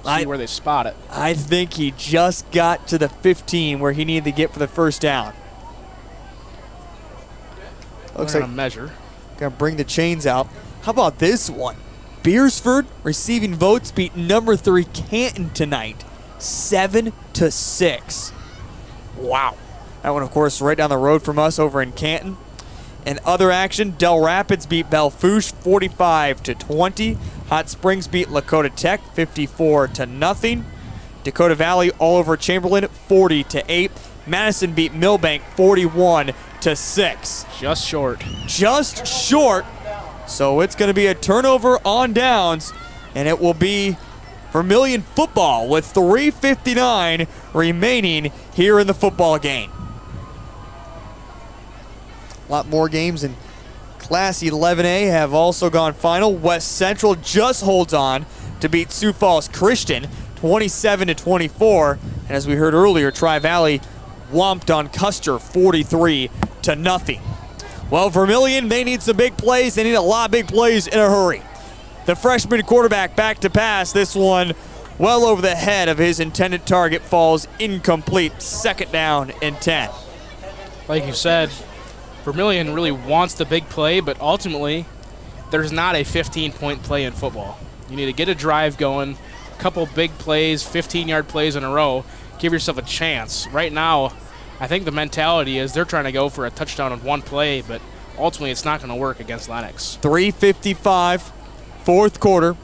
See where they spot it. I think he just got to the 15 where he needed to get for the first down. Looks like a measure. Gonna bring the chains out. How about this one? Beersford receiving votes beat number 3 Canton tonight, 7-6. Wow. That one, of course, right down the road from us over in Canton. In other action, Del Rapids beat Belfouche 45-20. Hot Springs beat Lakota Tech 54-0. Dakota Valley all over Chamberlain 40-8. Madison beat Millbank 41-6. Just short. Just short So it's going to be a turnover on downs, and it will be Vermillion football with 3:59 remaining here in the football game. A lot more games in Class 11A have also gone final. West Central just holds on to beat Sioux Falls Christian 27-24. And as we heard earlier, Tri-Valley whomped on Custer 43-0. Well, Vermillion, they need some big plays. They need a lot of big plays in a hurry. The freshman quarterback back to pass. This one well over the head of his intended target, falls incomplete. 2nd down and 10. Like you said, Vermillion really wants the big play, but ultimately there's not a 15-point play in football. You need to get a drive going, a couple big plays, 15-yard plays in a row, give yourself a chance. Right now, I think the mentality is they're trying to go for a touchdown on one play, but ultimately it's not going to work against Lennox. 3:55, 4th quarter.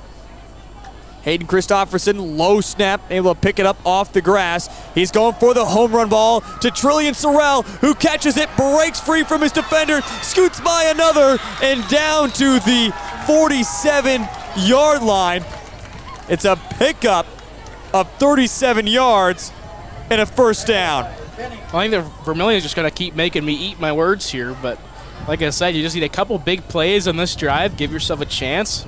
Hayden Christopherson, low snap, able to pick it up off the grass. He's going for the home run ball to Trillian Sorrell, who catches it, breaks free from his defender, scoots by another, and down to the 47-yard line. It's a pickup of 37 yards and a 1st down. I think the Vermillion is just going to keep making me eat my words here, but like I said, you just need a couple big plays on this drive, give yourself a chance.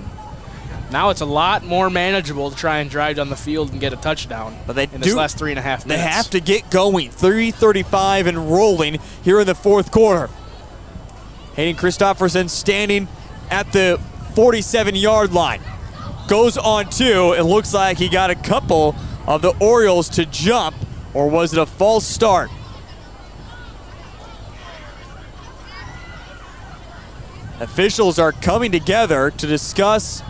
Now it's a lot more manageable to try and drive down the field and get a touchdown in this last 3.5 minutes. They have to get going. 3:35 and rolling here in the 4th quarter. Hayden Christopherson standing at the 47-yard line. Goes on 2. It looks like he got a couple of the Orioles to jump, or was it a false start? Officials are coming together to discuss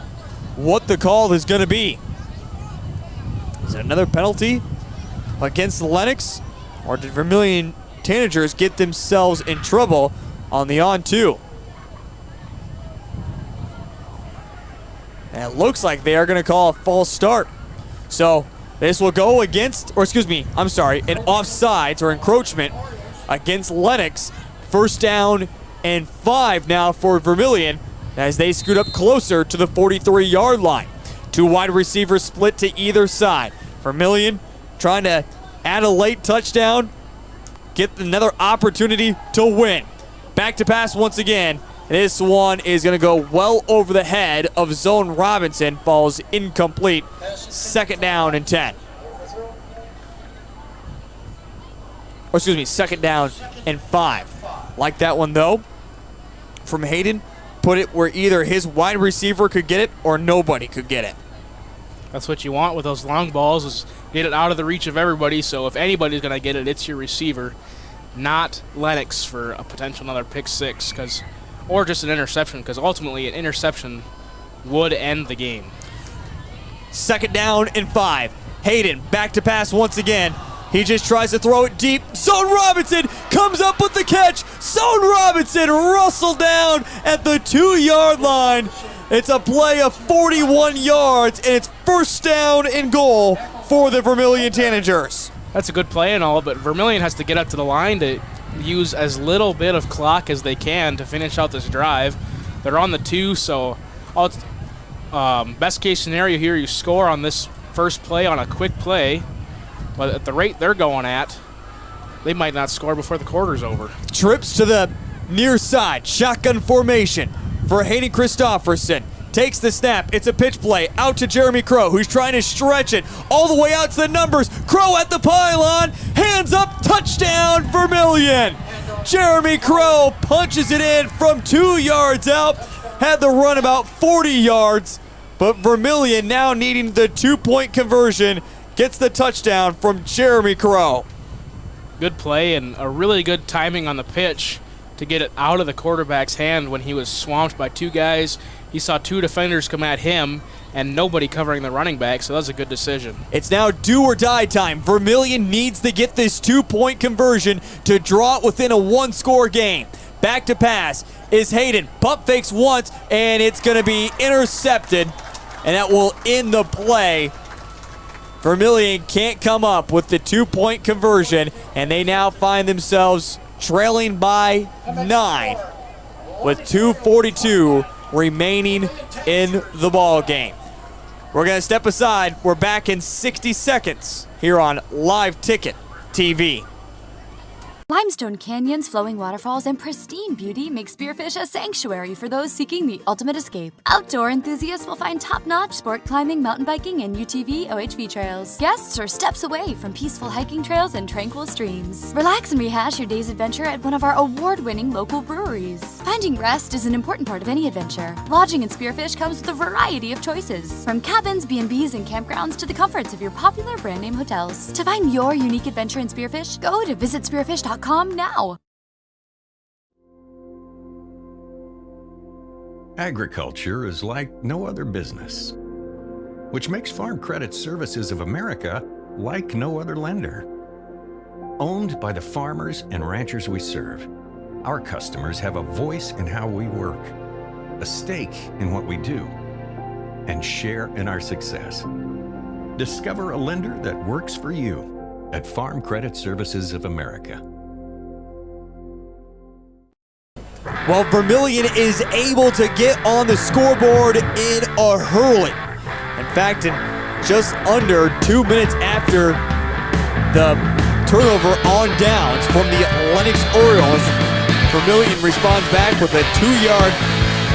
what the call is going to be. Is it another penalty against Lennox, or did Vermillion Tanagers get themselves in trouble on the on-2? And it looks like they are going to call a false start. So this will go against, or excuse me, I'm sorry, an offsides or encroachment against Lennox. 1st down and 5 now for Vermillion, as they scoot up closer to the 43-yard line. 2 wide receivers split to either side. Vermillion trying to add a late touchdown, get another opportunity to win. Back to pass once again. This one is going to go well over the head of Zone Robinson, falls incomplete. 2nd down and 10. Or excuse me, 2nd down and 5. Like that one though, from Hayden. Put it where either his wide receiver could get it or nobody could get it. That's what you want with those long balls, is get it out of the reach of everybody. So if anybody's going to get it, it's your receiver, not Lennox for a potential another pick 6, or just an interception, because ultimately an interception would end the game. 2nd down and 5. Hayden back to pass once again. He just tries to throw it deep. Zone Robinson comes up with the catch. Zone Robinson rustled down at the 2-yard line. It's a play of 41 yards, and it's 1st down and goal for the Vermillion Tanagers. That's a good play and all, but Vermillion has to get up to the line to use as little bit of clock as they can to finish out this drive. They're on the 2, so best case scenario here, you score on this first play on a quick play. But at the rate they're going at, they might not score before the quarter's over. Trips to the near side. Shotgun formation for Hayden Christopherson. Takes the snap. It's a pitch play out to Jeremy Crow, who's trying to stretch it all the way out to the numbers. Crow at the pylon. Hands up. Touchdown, Vermillion. Jeremy Crow punches it in from 2 yards out. Had the run about 40 yards. But Vermillion now needing the 2-point conversion. Gets the touchdown from Jeremy Crow. Good play and a really good timing on the pitch to get it out of the quarterback's hand when he was swamped by 2 guys. He saw 2 defenders come at him and nobody covering the running back, so that was a good decision. It's now do or die time. Vermillion needs to get this 2-point conversion to draw it within a 1-score game. Back to pass is Hayden. Pump fakes once, and it's going to be intercepted, and that will end the play. Vermillion can't come up with the 2-point conversion, and they now find themselves trailing by 9 with 2:42 remaining in the ball game. We're going to step aside. We're back in 60 seconds here on Live Ticket TV. Limestone canyons, flowing waterfalls, and pristine beauty make Spearfish a sanctuary for those seeking the ultimate escape. Outdoor enthusiasts will find top-notch sport climbing, mountain biking, and UTV OHV trails. Guests are steps away from peaceful hiking trails and tranquil streams. Relax and rehash your day's adventure at one of our award-winning local breweries. Finding rest is an important part of any adventure. Lodging in Spearfish comes with a variety of choices, from cabins, B&Bs, and campgrounds to the comforts of your popular brand-name hotels. To find your unique adventure in Spearfish, go to visitspearfish.com now. Agriculture is like no other business, which makes Farm Credit Services of America like no other lender. Owned by the farmers and ranchers we serve, our customers have a voice in how we work, a stake in what we do, and share in our success. Discover a lender that works for you at Farm Credit Services of America. Well, Vermillion is able to get on the scoreboard in a hurry. In fact, in just under 2 minutes after the turnover on downs from the Lennox Orioles, Vermillion responds back with a 2-yard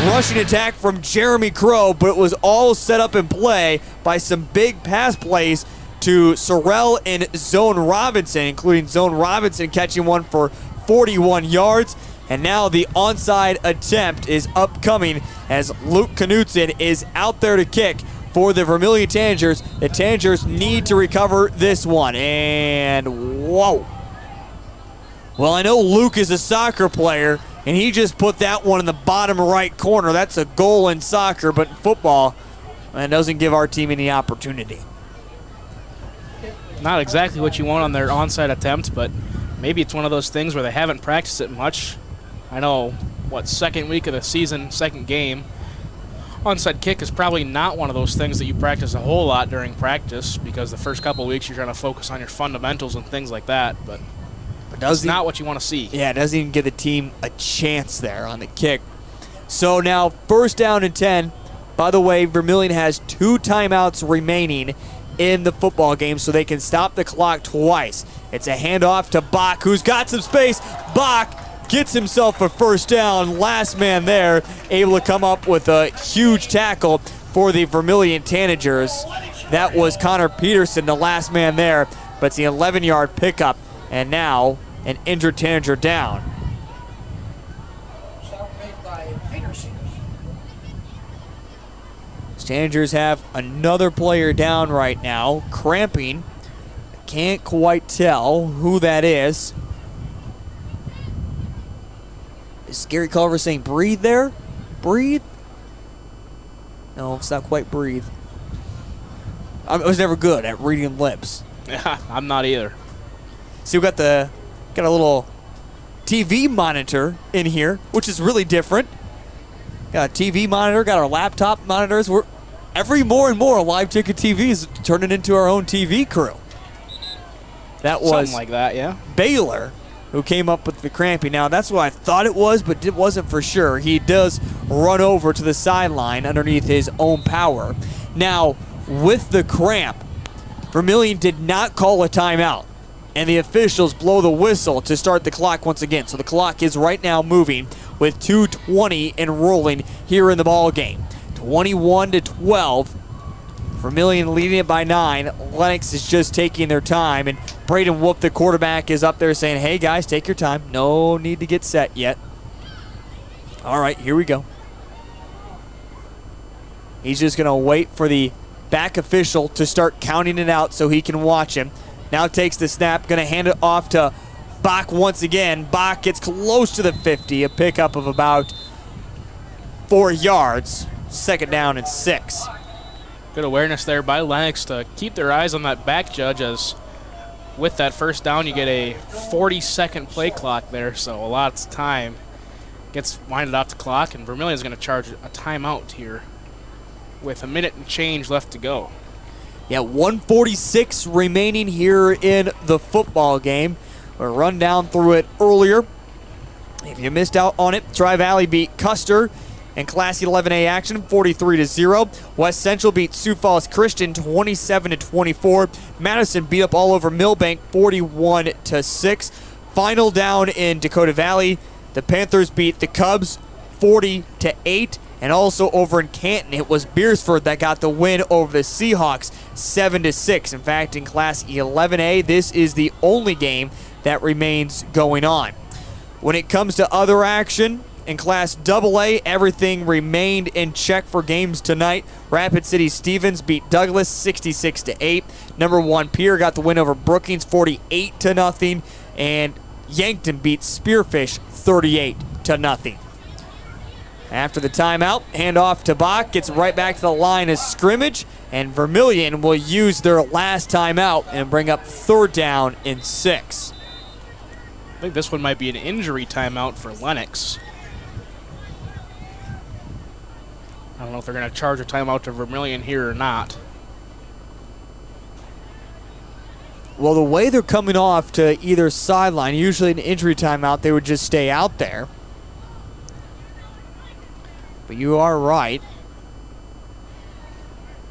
rushing attack from Jeremy Crow, but it was all set up in play by some big pass plays to Sorrell and Zone Robinson, including Zone Robinson catching one for 41 yards. And now the onside attempt is upcoming as Luke Knutson is out there to kick for the Vermillion Tanagers. The Tanagers need to recover this one. And whoa. Well, I know Luke is a soccer player, and he just put that one in the bottom right corner. That's a goal in soccer, but in football, it doesn't give our team any opportunity. Not exactly what you want on their onside attempt, but maybe it's one of those things where they haven't practiced it much. I know, second week of the season, second game. Onside kick is probably not one of those things that you practice a whole lot during practice, because the first couple of weeks you're trying to focus on your fundamentals and things like that, but that's not what you want to see. Yeah, it doesn't even give the team a chance there on the kick. So now, first down and 10. By the way, Vermillion has 2 timeouts remaining in the football game, so they can stop the clock twice. It's a handoff to Bach, who's got some space. Bach gets himself a first down. Last man there, able to come up with a huge tackle for the Vermillion Tanagers. That was Connor Peterson, the last man there, but it's the 11-yard pickup, and now an injured Tanager down. Tanagers have another player down right now, cramping. Can't quite tell who that is. Is Gary Culver saying breathe there? Breathe? No, it's not quite breathe. I was never good at reading lips. Yeah, I'm not either. See, we got a little TV monitor in here, which is really different. Got a TV monitor, got our laptop monitors. We're more and more Live Ticket TV is turning into our own TV crew. That was something like that, yeah. Baylor who came up with the cramping. Now, that's what I thought it was, but it wasn't for sure. He does run over to the sideline underneath his own power. Now, with the cramp, Vermillion did not call a timeout, and the officials blow the whistle to start the clock once again. So the clock is right now moving with 2:20 and rolling here in the ball game. 21-12. Vermillion leading it by 9. Lennox is just taking their time, and Braden Wolf, the quarterback, is up there saying, hey guys, take your time. No need to get set yet. All right, here we go. He's just going to wait for the back official to start counting it out so he can watch him. Now takes the snap, going to hand it off to Bach once again. Bach gets close to the 50, a pickup of about 4 yards. Second down and 6. Good awareness there by Lennox to keep their eyes on that back judge, as with that first down you get a 40-second play clock there, so a lot of time gets winded off the clock, and Vermillion's going to charge a timeout here with a minute and change left to go. Yeah, 1:46 remaining here in the football game. We'll run down through it earlier. If you missed out on it, Tri-Valley beat Custer In Class 11A action, 43-0. West Central beat Sioux Falls Christian 27-24. Madison beat up all over Millbank 41-6. Final down in Dakota Valley, the Panthers beat the Cubs 40-8. And also over in Canton, it was Beersford that got the win over the Seahawks 7-6. In fact, in Class 11A, this is the only game that remains going on. When it comes to other action, in Class AA, everything remained in check for games tonight. Rapid City Stevens beat Douglas 66-8. Number 1 Pierre got the win over Brookings 48-0. And Yankton beat Spearfish 38-0. After the timeout, handoff to Bach, gets right back to the line of scrimmage, and Vermillion will use their last timeout and bring up 3rd down and 6. I think this one might be an injury timeout for Lennox. I don't know if they're going to charge a timeout to Vermillion here or not. Well, the way they're coming off to either sideline, usually an injury timeout, they would just stay out there. But you are right.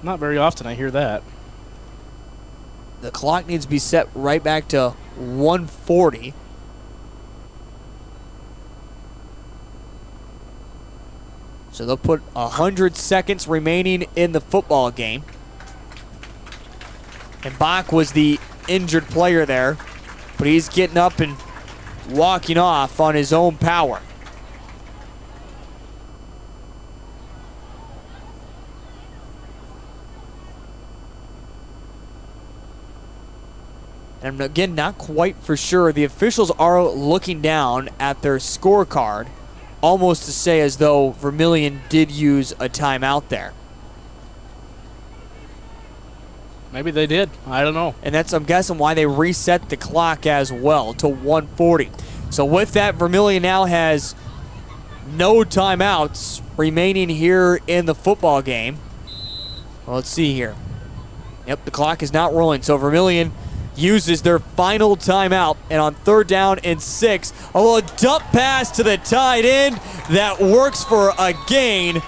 Not very often I hear that. The clock needs to be set right back to 1:40. So they'll put 100 seconds remaining in the football game. And Bach was the injured player there, but he's getting up and walking off on his own power. And again, not quite for sure. The officials are looking down at their scorecard, almost to say as though Vermillion did use a timeout there. Maybe they did. I don't know. And that's, I'm guessing, why they reset the clock as well to 1:40. So with that, Vermillion now has no timeouts remaining here in the football game. Well, let's see here. Yep, the clock is not rolling. So Vermillion uses their final timeout, and on 3rd down and 6, a little dump pass to the tight end that works for a gain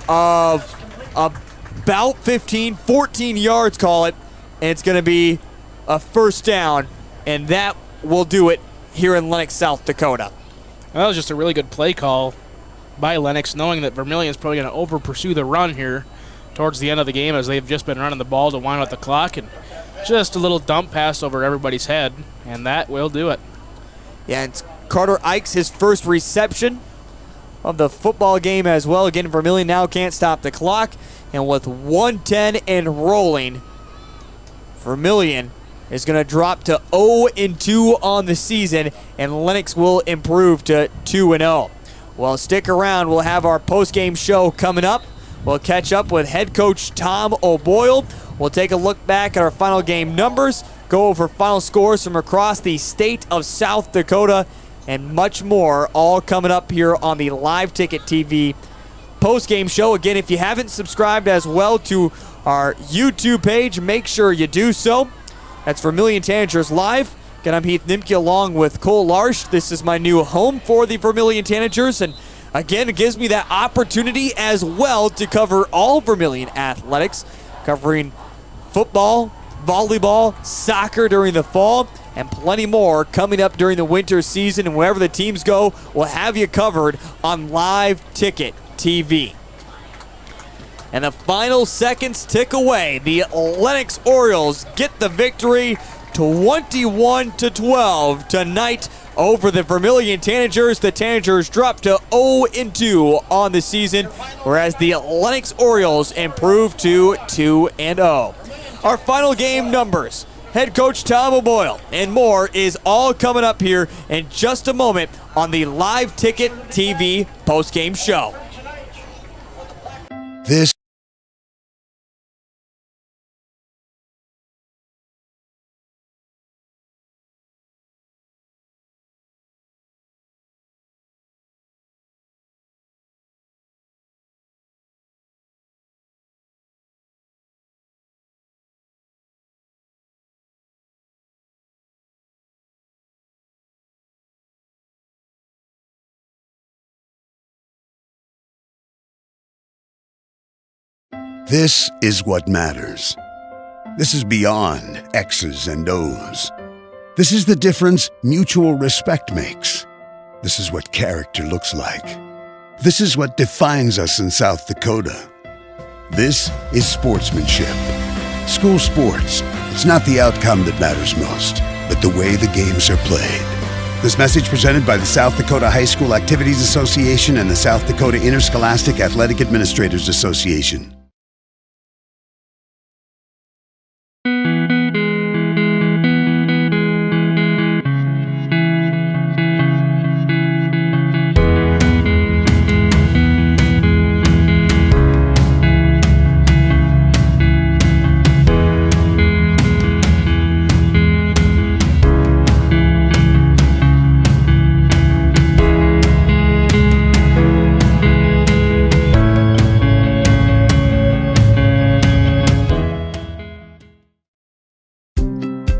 of about 14 yards, call it, and it's going to be a 1st down, and that will do it here in Lennox, South Dakota. That was just a really good play call by Lennox, knowing that Vermillion is probably going to over-pursue the run here towards the end of the game, as they've just been running the ball to wind out the clock, and just a little dump pass over everybody's head, and that will do it. Yeah, it's Carter Ikes, his first reception of the football game as well. Again, Vermillion now can't stop the clock, and with 1:10 and rolling, Vermillion is going to drop to 0-2 on the season, and Lennox will improve to 2-0. Well, stick around. We'll have our post-game show coming up. We'll catch up with head coach Tom O'Boyle. We'll take a look back at our final game numbers, go over final scores from across the state of South Dakota, and much more, all coming up here on the Live Ticket TV post-game show. Again, if you haven't subscribed as well to our YouTube page, make sure you do so. That's Vermillion Tanagers Live. Again, I'm Heath Nimke along with Cole Larsch. This is my new home for the Vermillion Tanagers, and again, it gives me that opportunity as well to cover all Vermillion athletics, covering football, volleyball, soccer during the fall, and plenty more coming up during the winter season. And wherever the teams go, we'll have you covered on Live Ticket TV. And the final seconds tick away. The Lennox Orioles get the victory 21-12 tonight over the Vermillion Tanagers. The Tanagers drop to 0-2 on the season, whereas the Lennox Orioles improve to 2-0. Our final game numbers, head coach Tom O'Boyle, and more is all coming up here in just a moment on the Live Ticket TV postgame show. This This is what matters. This is beyond X's and O's. This is the difference mutual respect makes. This is what character looks like. This is what defines us in South Dakota. This is sportsmanship. School sports, it's not the outcome that matters most, but the way the games are played. This message presented by the South Dakota High School Activities Association and the South Dakota Interscholastic Athletic Administrators Association.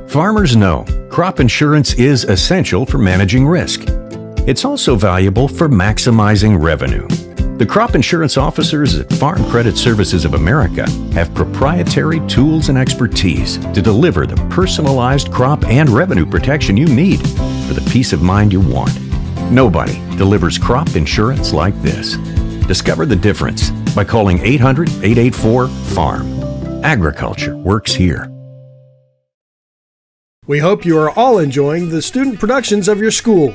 Farmers know crop insurance is essential for managing risk. It's also valuable for maximizing revenue. The crop insurance officers at Farm Credit Services of America have proprietary tools and expertise to deliver the personalized crop and revenue protection you need for the peace of mind you want. Nobody delivers crop insurance like this. Discover the difference by calling 800-884-FARM. Agriculture works here. We hope you are all enjoying the student productions of your school.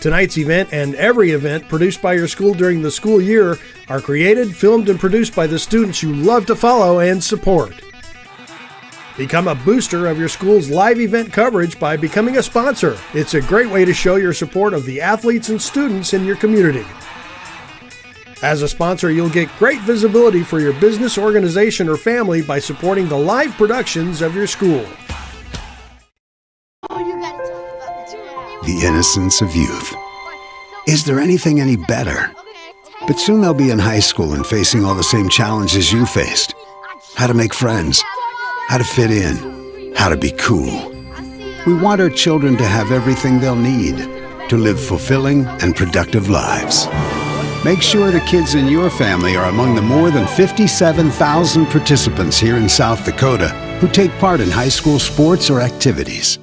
Tonight's event and every event produced by your school during the school year are created, filmed, and produced by the students you love to follow and support. Become a booster of your school's live event coverage by becoming a sponsor. It's a great way to show your support of the athletes and students in your community. As a sponsor, you'll get great visibility for your business, organization, or family by supporting the live productions of your school. The innocence of youth. Is there anything any better? But soon they'll be in high school and facing all the same challenges you faced. How to make friends, how to fit in, how to be cool. We want our children to have everything they'll need to live fulfilling and productive lives. Make sure the kids in your family are among the more than 57,000 participants here in South Dakota who take part in high school sports or activities.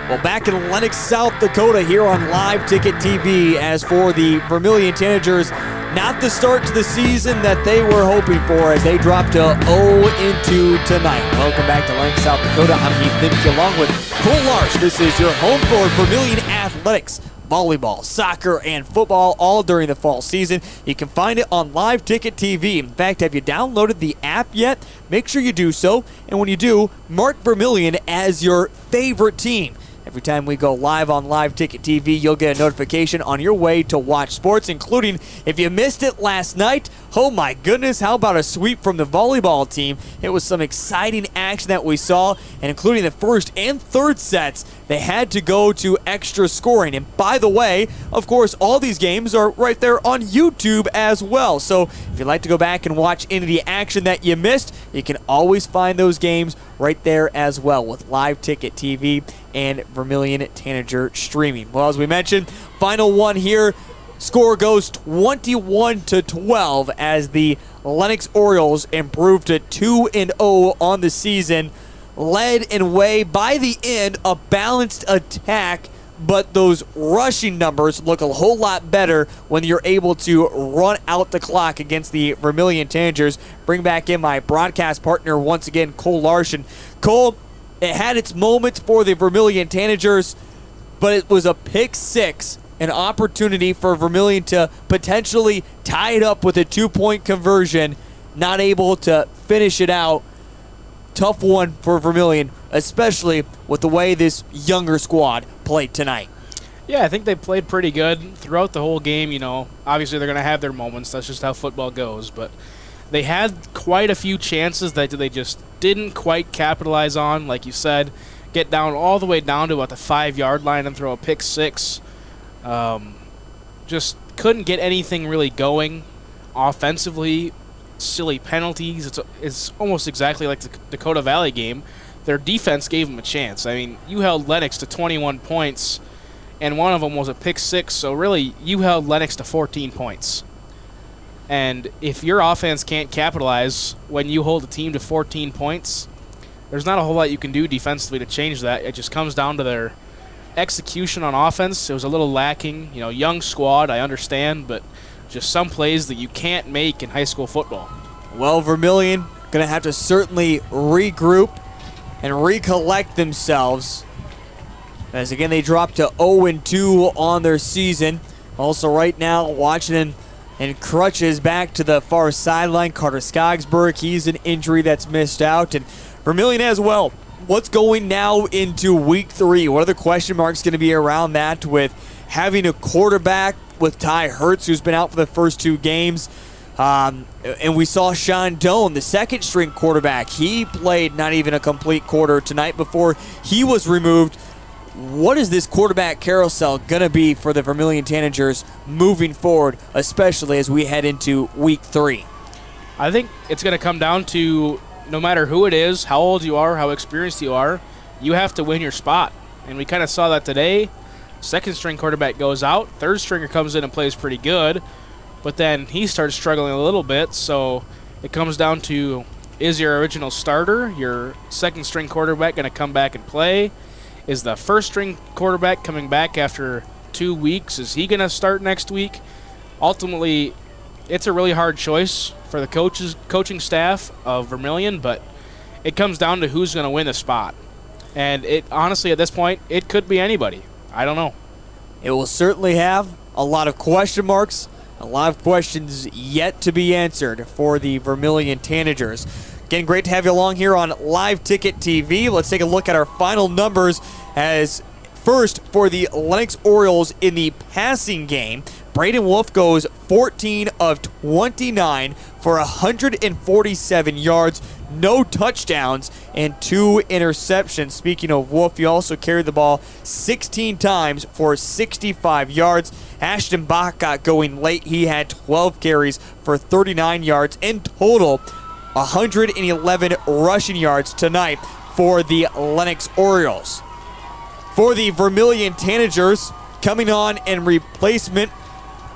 Well, back in Lennox, South Dakota here on Live Ticket TV. As for the Vermillion Tanagers, not the start to the season that they were hoping for as they dropped to 0-2 tonight. Welcome back to Lennox, South Dakota. I'm Heath Nimke along with Cole Larsh. This is your home for Vermillion Athletics, volleyball, soccer, and football all during the fall season. You can find it on Live Ticket TV. In fact, have you downloaded the app yet? Make sure you do so. And when you do, mark Vermillion as your favorite team. Every time we go live on Live Ticket TV, you'll get a notification on your way to watch sports, including if you missed it last night. Oh my goodness, how about a sweep from the volleyball team? It was some exciting action that we saw, and including the first and third sets, they had to go to extra scoring. And by the way, of course, all these games are right there on YouTube as well. So if you'd like to go back and watch any of the action that you missed, you can always find those games right there as well with Live Ticket TV and Vermillion Tanager streaming. Well, as we mentioned, final one here. Score goes 21-12 as the Lennox Orioles improved to 2-0 on the season. Led in way by the end, a balanced attack, but those rushing numbers look a whole lot better when you're able to run out the clock against the Vermillion Tanagers. Bring back in my broadcast partner once again, Cole Larson. Cole, it had its moments for the Vermillion Tanagers, but it was a pick six, an opportunity for Vermillion to potentially tie it up with a 2-point conversion, not able to finish it out. Tough one for Vermillion, especially with the way this younger squad played tonight. Yeah, I think they played pretty good throughout the whole game. You know, obviously they're going to have their moments. That's just how football goes. But they had quite a few chances that they just didn't quite capitalize on. Like you said, get down all the way down to about the 5-yard line and throw a pick six. Just couldn't get anything really going offensively. Silly penalties. It's almost exactly like the Dakota Valley game. Their defense gave them a chance. I mean, you held Lennox to 21 points, and one of them was a pick six, so really you held Lennox to 14 points. And if your offense can't capitalize when you hold a team to 14 points, there's not a whole lot you can do defensively to change that. It just comes down to their execution on offense. It was a little lacking. Young squad, I understand, but just some plays that you can't make in high school football. Well, Vermillion going to have to certainly regroup and recollect themselves, as again they dropped to 0-2 on their season. Also right now, Washington and crutches back to the far sideline. Carter Skogsberg, he's an injury that's missed out. And Vermillion as well. What's going now into week 3? What are the question marks going to be around that with having a quarterback with Ty Hertz, who's been out for the first 2 games? And we saw Sean Doan, the second string quarterback. He played not even a complete quarter tonight before he was removed. What is this quarterback carousel going to be for the Vermillion Tanagers moving forward, especially as we head into week 3? I think it's going to come down to no matter who it is, how old you are, how experienced you are, you have to win your spot. And we kind of saw that today. Second string quarterback goes out. Third stringer comes in and plays pretty good. But then he starts struggling a little bit. So it comes down to, is your original starter, your second string quarterback, going to come back and play? Is the first string quarterback coming back after 2 weeks? Is he going to start next week? Ultimately, it's a really hard choice for the coaching staff of Vermillion, but it comes down to who's going to win the spot. And it honestly, at this point, it could be anybody. I don't know. It will certainly have a lot of question marks, a lot of questions yet to be answered for the Vermillion Tanagers. Again, great to have you along here on Live Ticket TV. Let's take a look at our final numbers. As first, for the Lennox Orioles in the passing game, Braden Wolf goes 14 of 29 for 147 yards, no touchdowns, and 2 interceptions. Speaking of Wolf, he also carried the ball 16 times for 65 yards. Ashton Bach got going late. He had 12 carries for 39 yards. In total, 111 rushing yards tonight for the Lennox Orioles. For the Vermillion Tanagers, coming on in replacement,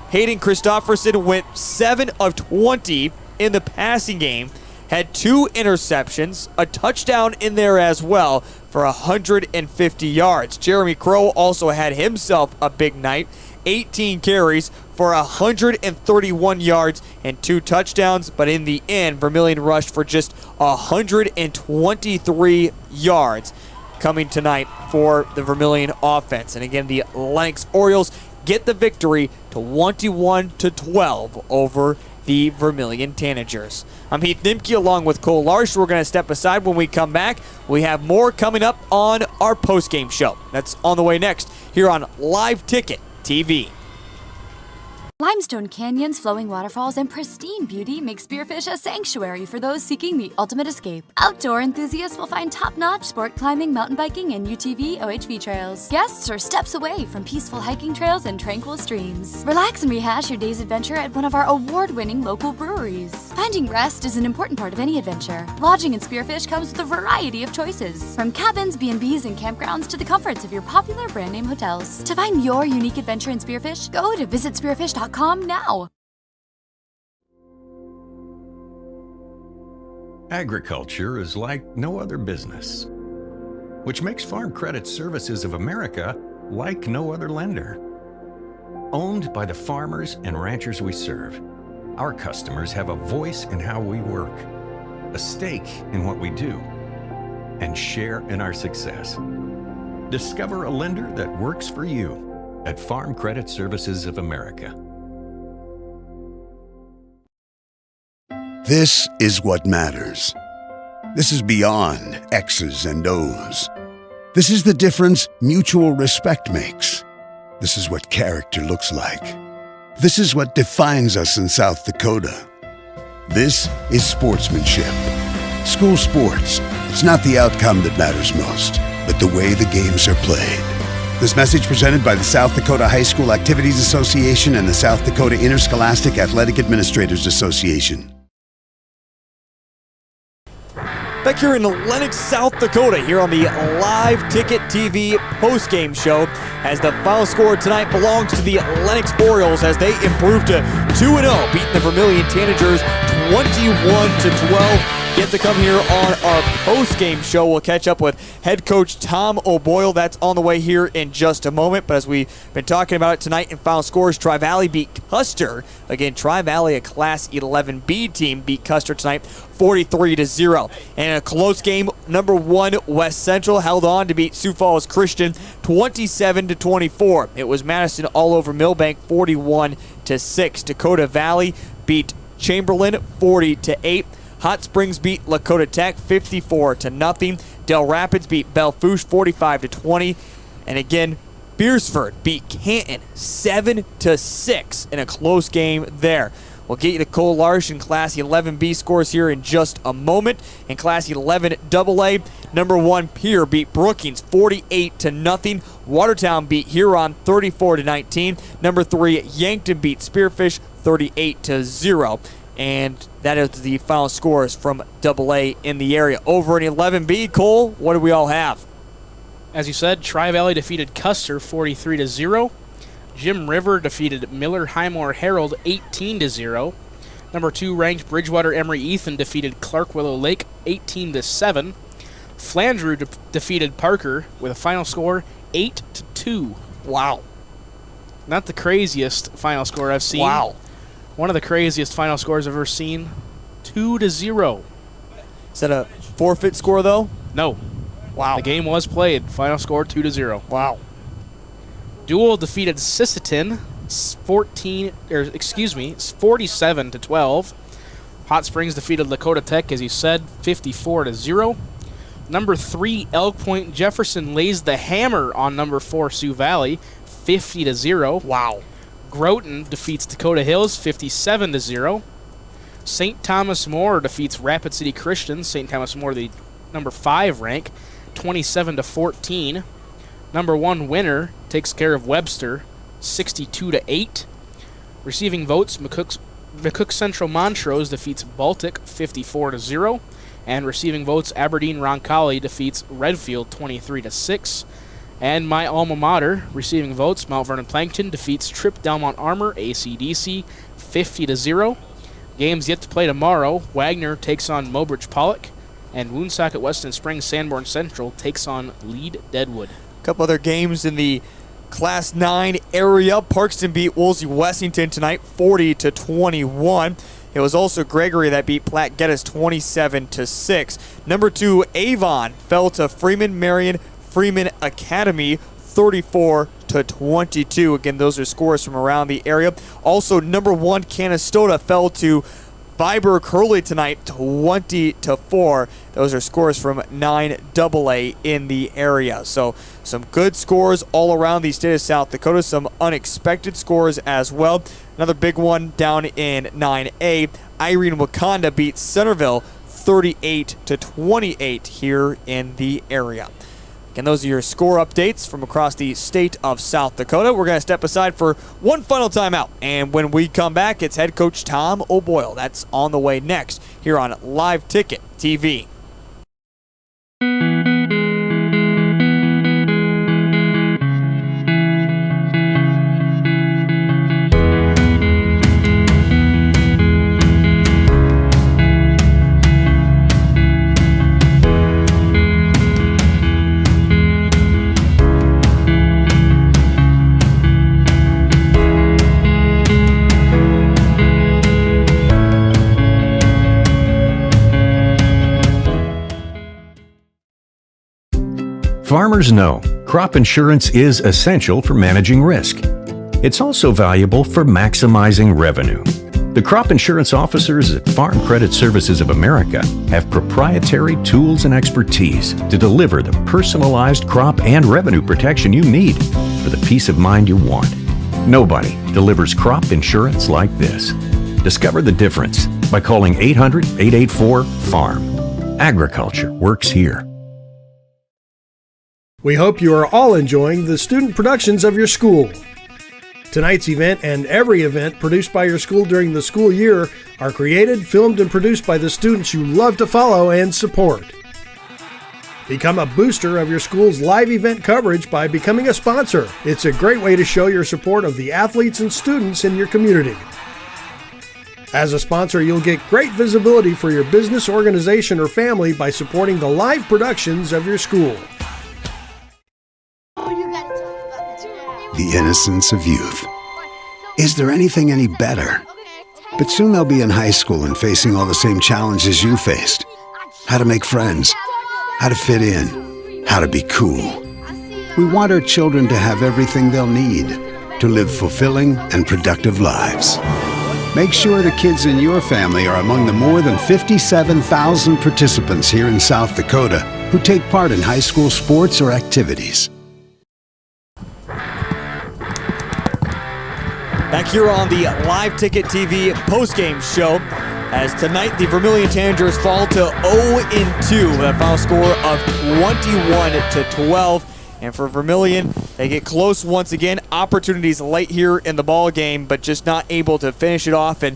Hayden Christofferson went 7 of 20 in the passing game, had 2 interceptions, a touchdown in there as well for 150 yards. Jeremy Crow also had himself a big night, 18 carries for 131 yards and 2 touchdowns, but in the end, Vermillion rushed for just 123 yards coming tonight for the Vermillion offense. And again, the Lennox Orioles get the victory to 21-12 over the Vermillion Tanagers. I'm Heath Nimke along with Cole Larsch. We're going to step aside. When we come back, we have more coming up on our postgame show. That's on the way next here on Live Ticket TV. Limestone canyons, flowing waterfalls, and pristine beauty make Spearfish a sanctuary for those seeking the ultimate escape. Outdoor enthusiasts will find top-notch sport climbing, mountain biking, and UTV OHV trails. Guests are steps away from peaceful hiking trails and tranquil streams. Relax and rehash your day's adventure at one of our award-winning local breweries. Finding rest is an important part of any adventure. Lodging in Spearfish comes with a variety of choices, from cabins, B&Bs, and campgrounds to the comforts of your popular brand-name hotels. To find your unique adventure in Spearfish, go to visitspearfish.com now. Agriculture is like no other business, which makes Farm Credit Services of America like no other lender. Owned by the farmers and ranchers we serve, our customers have a voice in how we work, a stake in what we do, and share in our success. Discover a lender that works for you at Farm Credit Services of America. This is what matters. This is beyond X's and O's. This is the difference mutual respect makes. This is what character looks like. This is what defines us in South Dakota. This is sportsmanship. School sports, it's not the outcome that matters most, but the way the games are played. This message presented by the South Dakota High School Activities Association and the South Dakota Interscholastic Athletic Administrators Association. Back here in Lennox, South Dakota, here on the Live Ticket TV postgame show, as the final score tonight belongs to the Lennox Orioles as they improve to 2-0, beating the Vermillion Tanagers 21-12. Get to come here on our post-game show. We'll catch up with head coach Tom O'Boyle. That's on the way here in just a moment. But as we've been talking about it tonight in final scores, Tri-Valley beat Custer. Again, Tri-Valley, a Class 11B team, beat Custer tonight 43-0. And in a close game, number 1 West Central held on to beat Sioux Falls Christian 27-24. It was Madison all over Millbank 41-6. Dakota Valley beat Chamberlain 40-8. Hot Springs beat Lakota Tech 54-0. Del Rapids beat Belfouche 45-20. And again, Beersford beat Canton 7-6 in a close game there. We'll get you to Cole Larson Class 11B scores here in just a moment. In Class 11 AA, number 1 Pierre beat Brookings 48-0. Watertown beat Huron 34-19. Number 3 Yankton beat Spearfish 38-0. And that is the final scores from AA in the area. Over in 11B, Cole, what do we all have? As you said, Tri-Valley defeated Custer 43-0. Jim River defeated Miller Highmore Herald 18-0. Number 2 ranked Bridgewater Emory Ethan defeated Clark Willow Lake 18-7. Flandreau defeated Parker with a final score 8-2. Wow. Not the craziest final score I've seen. Wow. One of the craziest final scores I've ever seen, 2-0. Is that a forfeit score, though? No. Wow. The game was played. Final score 2-0. Wow. Dual defeated Sisseton 47-12. Hot Springs defeated Lakota Tech, as you said, 54-0. Number 3 Elk Point Jefferson lays the hammer on number 4 Sioux Valley, 50-0. Wow. Groton defeats Dakota Hills 57-0. St. Thomas More defeats Rapid City Christian. St. Thomas More, the number 5 rank, 27-14. Number 1 Winner takes care of Webster 62-8. Receiving votes, McCook Central Montrose defeats Baltic 54-0. And receiving votes, Aberdeen Roncalli defeats Redfield 23-6. And my alma mater, receiving votes, Mount Vernon Plankton defeats Trip Delmont Armor, ACDC, 50-0. Games yet to play tomorrow. Wagner takes on Mobridge Pollock, and Woonsocket Weston Springs Sanborn Central takes on Lead Deadwood. A couple other games in the Class 9 area. Parkston beat Woolsey Wessington tonight, 40-21. It was also Gregory that beat Platte Geddes 27-6. Number 2 Avon fell to Freeman Marion Freeman Academy 34-22. Again, those are scores from around the area. Also, number 1 Canastota fell to Viber Curley tonight 20-4. Those are scores from 9AA in the area. So some good scores all around the state of South Dakota. Some unexpected scores as well. Another big one down in 9A. Irene Wakanda beat Centerville 38-28 here in the area. And those are your score updates from across the state of South Dakota. We're going to step aside for one final timeout. And when we come back, it's head coach Tom O'Boyle. That's on the way next here on Live Ticket TV. Farmers know crop insurance is essential for managing risk. It's also valuable for maximizing revenue. The crop insurance officers at Farm Credit Services of America have proprietary tools and expertise to deliver the personalized crop and revenue protection you need for the peace of mind you want. Nobody delivers crop insurance like this. Discover the difference by calling 800-884-FARM. Agriculture works here. We hope you are all enjoying the student productions of your school. Tonight's event and every event produced by your school during the school year are created, filmed, and produced by the students you love to follow and support. Become a booster of your school's live event coverage by becoming a sponsor. It's a great way to show your support of the athletes and students in your community. As a sponsor, you'll get great visibility for your business, organization, or family by supporting the live productions of your school. The innocence of youth. Is there anything any better? But soon they'll be in high school and facing all the same challenges you faced. How to make friends, how to fit in, how to be cool. We want our children to have everything they'll need to live fulfilling and productive lives. Make sure the kids in your family are among the more than 57,000 participants here in South Dakota who take part in high school sports or activities. Back here on the Live Ticket TV postgame show, as tonight the Vermillion Tanagers fall to 0-2 with a final score of 21-12. And for Vermillion, they get close once again. Opportunities late here in the ball game, but just not able to finish it off. And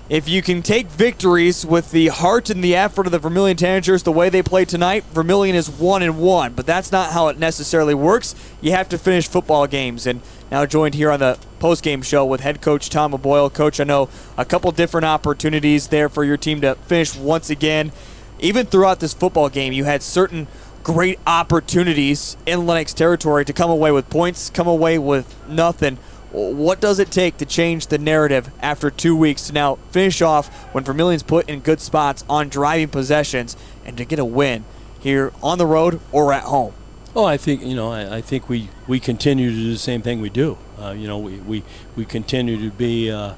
if you can take victories with the heart and the effort of the Vermillion Tanagers the way they played tonight, Vermillion is 1-1. But that's not how it necessarily works. You have to finish football games. And now joined here on the postgame show with head coach Tom Boyle. Coach, I know a couple different opportunities there for your team to finish once again. Even throughout this football game, you had certain great opportunities in Lennox territory to come away with points, come away with nothing. What does it take to change the narrative after 2 weeks to now finish off when Vermillion's put in good spots on driving possessions and to get a win here on the road or at home? Oh, I think I think we continue to do the same thing we do. We continue to be the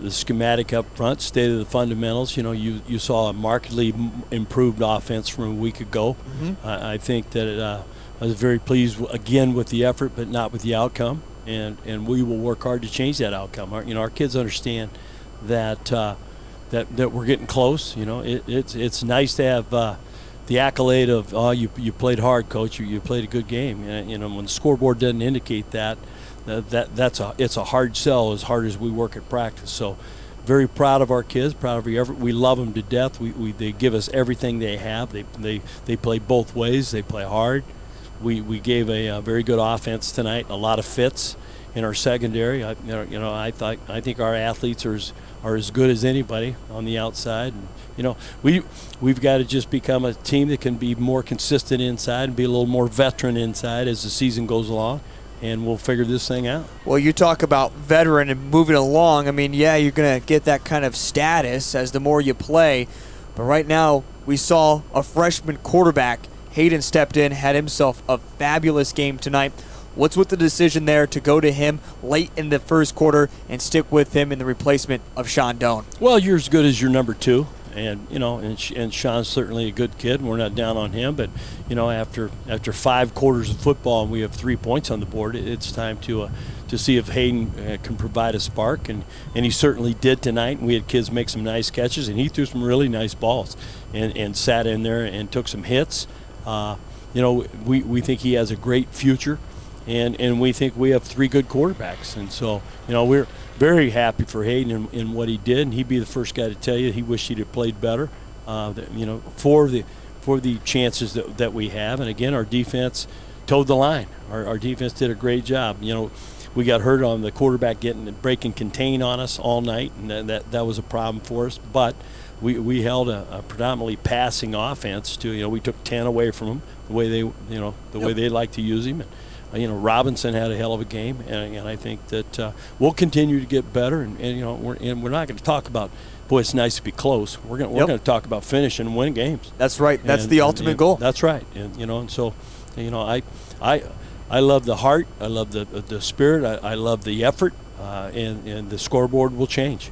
schematic up front, state of the fundamentals. You saw a markedly improved offense from a week ago. Mm-hmm. I think that I was very pleased again with the effort, but not with the outcome. And we will work hard to change that outcome. Our kids understand that that we're getting close. It's nice to have the accolade of you played hard, coach. You played a good game. And when the scoreboard doesn't indicate that, it's a hard sell as hard as we work at practice. So very proud of our kids, proud of your effort. We love them to death. They give us everything they have. They play both ways. They play hard. We gave a very good offense tonight. A lot of fits in our secondary. I think our athletes are as good as anybody on the outside. And, we've got to just become a team that can be more consistent inside and be a little more veteran inside as the season goes along. And we'll figure this thing out. Well, you talk about veteran and moving along. I mean, yeah, you're going to get that kind of status as the more you play. But right now, we saw a freshman quarterback. Hayden stepped in, had himself a fabulous game tonight. What's with the decision there to go to him late in the first quarter and stick with him in the replacement of Sean Doan? Well, you're as good as your number two. And and Sean's certainly a good kid, and we're not down on him. But after 5 quarters of football and we have 3 points on the board, it's time to see if Hayden can provide a spark, and he certainly did tonight. And we had kids make some nice catches, and he threw some really nice balls, and sat in there and took some hits. We think he has a great future, and we think we have 3 good quarterbacks, and so we're very happy for Hayden in what he did, and he'd be the first guy to tell you he wished he'd have played better, for the chances that we have. And again, our defense towed the line. Our defense did a great job. We got hurt on the quarterback break and contain on us all night, and that was a problem for us. But we held a predominantly passing offense to we took 10 away from them the way they way they like to use him. And Robinson had a hell of a game, and I think that we'll continue to get better. And we're not going to talk about, boy, it's nice to be close. We're going to talk about finishing and winning games. That's right. That's the ultimate goal. That's right. And so I love the heart. I love the spirit. I love the effort. And the scoreboard will change.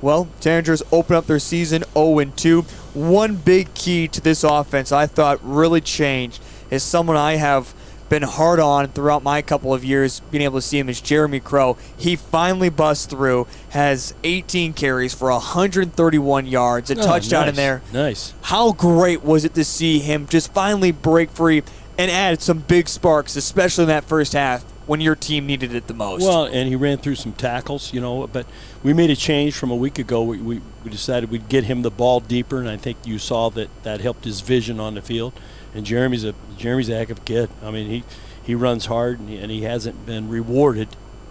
Well, Tanagers open up their season 0-2. One big key to this offense I thought really changed is someone I have been hard on throughout my couple of years being able to see him is Jeremy Crow. He finally busts through, has 18 carries for 131 yards, a touchdown in there. Nice. How great was it to see him just finally break free and add some big sparks, especially in that first half when your team needed it the most. Well, and he ran through some tackles, but we made a change from a week ago. We decided we'd get him the ball deeper, and I think you saw that helped his vision on the field. And Jeremy's a heck of a kid. I mean, he runs hard, and he hasn't been rewarded.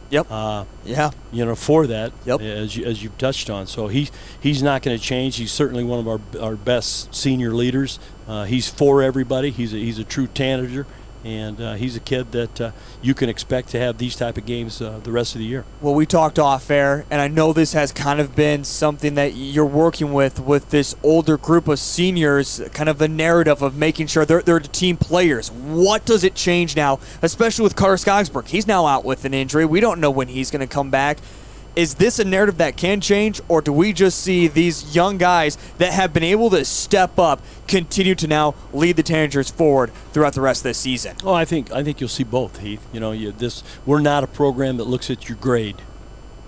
Yep. For that. Yep. As you've touched on. So he's not going to change. He's certainly one of our best senior leaders. He's for everybody. He's a true tanager. And he's a kid that you can expect to have these type of games the rest of the year. Well, we talked off air, and I know this has kind of been something that you're working with this older group of seniors, kind of a narrative of making sure they're team players. What does it change now, especially with Carter Skogsberg? He's now out with an injury. We don't know when he's going to come back. Is this a narrative that can change, or do we just see these young guys that have been able to step up continue to now lead the Tanagers forward throughout the rest of the season? Oh, I think you'll see both, Heath. We're not a program that looks at your grade.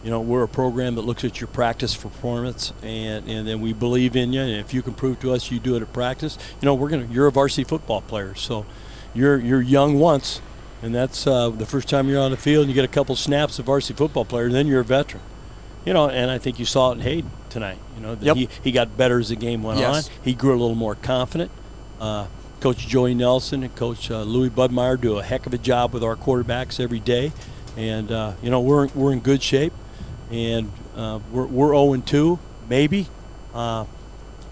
We're a program that looks at your practice performance, and then we believe in you. And if you can prove to us you do it at practice, you're a varsity football player, so you're young once. And that's the first time you're on the field and you get a couple snaps of varsity football player, and then you're a veteran. And I think you saw it in Hayden tonight. Yep. He got better as the game went on. He grew a little more confident. Coach Joey Nelson and Coach Louis Budmeyer do a heck of a job with our quarterbacks every day. And, we're in good shape. And we're 0-2, maybe.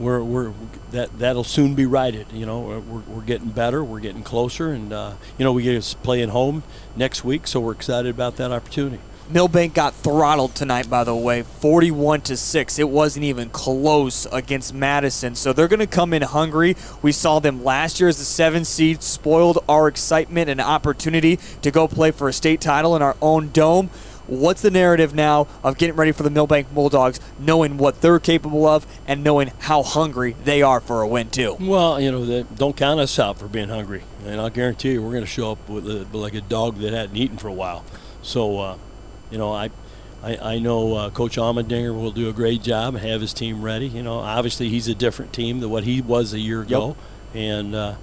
That'll soon be righted. We're getting better, we're getting closer, and we get to play at home next week, so we're excited about that opportunity. Millbank got throttled tonight, by the way, 41-6. It wasn't even close against Madison, so they're going to come in hungry. We saw them last year as the 7th seed, spoiled our excitement and opportunity to go play for a state title in our own dome. What's the narrative now of getting ready for the Millbank Bulldogs, knowing what they're capable of and knowing how hungry they are for a win, too? Well, don't count us out for being hungry. And I'll guarantee you we're going to show up with like a dog that hadn't eaten for a while. So, I know Coach Allmendinger will do a great job and have his team ready. Obviously he's a different team than what he was a year ago. Yep. And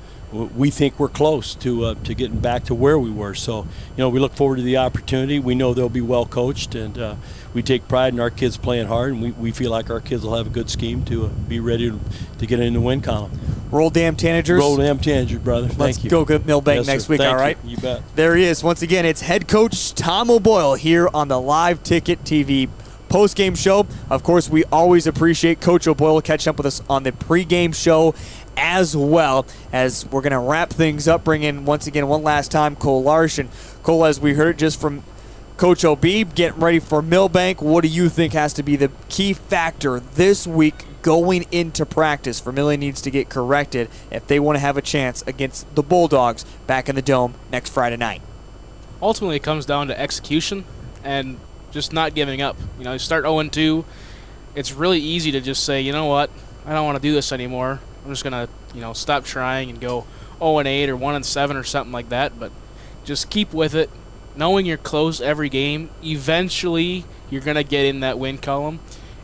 we think we're close to getting back to where we were. So, we look forward to the opportunity. We know they'll be well coached, and we take pride in our kids playing hard, and we feel like our kids will have a good scheme to be ready to get in the win column. Roll damn Tanagers. Roll damn Tanagers, brother. Thank you. Let's go get Millbank next week, all right? You bet. There he is. Once again, it's head coach Tom O'Boyle here on the Live Ticket TV post-game show. Of course, we always appreciate Coach O'Boyle catching up with us on the pregame show as well, as we're going to wrap things up, bring in once again one last time Cole Larson. Cole, as we heard just from Coach O'Beeb, getting ready for Millbank, what do you think has to be the key factor this week going into practice? Vermillion needs to get corrected if they want to have a chance against the Bulldogs back in the Dome next Friday night. Ultimately, it comes down to execution and just not giving up. You start 0-2, it's really easy to just say, you know what, I don't want to do this anymore. I'm just going to, stop trying and go 0-8 or 1-7 or something like that. But just keep with it. Knowing you're close every game, eventually you're going to get in that win column,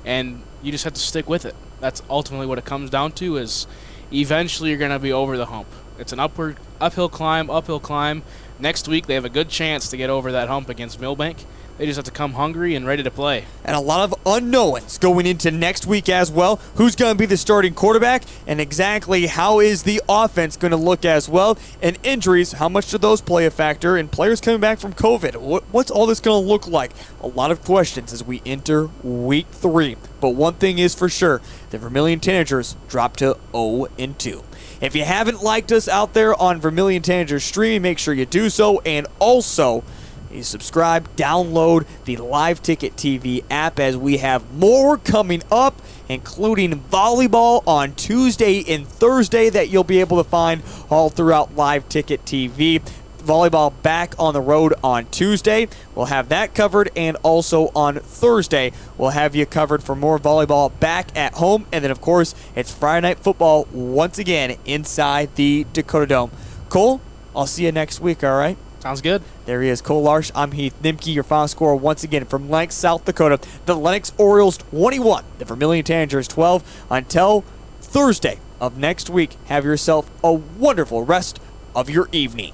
and you just have to stick with it. That's ultimately what it comes down to, is eventually you're going to be over the hump. It's an uphill climb. Next week they have a good chance to get over that hump against Millbank. They just have to come hungry and ready to play. And a lot of unknowns going into next week as well. Who's going to be the starting quarterback, and exactly how is the offense going to look as well? And injuries, how much do those play a factor? And players coming back from COVID, what's all this going to look like? A lot of questions as we enter week 3. But one thing is for sure, the Vermillion Tanagers dropped to 0-2. If you haven't liked us out there on Vermillion Tanager streaming, make sure you do so. And also, you subscribe, download the Live Ticket TV app, as we have more coming up, including volleyball on Tuesday and Thursday that you'll be able to find all throughout Live Ticket TV. Volleyball back on the road on Tuesday. We'll have that covered, and also on Thursday we'll have you covered for more volleyball back at home. And then, of course, it's Friday Night Football once again inside the Dakota Dome. Cole, I'll see you next week, all right? Sounds good. There he is, Cole Larsh. I'm Heath Nimke, your final score once again from Lennox, South Dakota. The Lennox Orioles 21, the Vermillion Tanagers 12. Until Thursday of next week, have yourself a wonderful rest of your evening.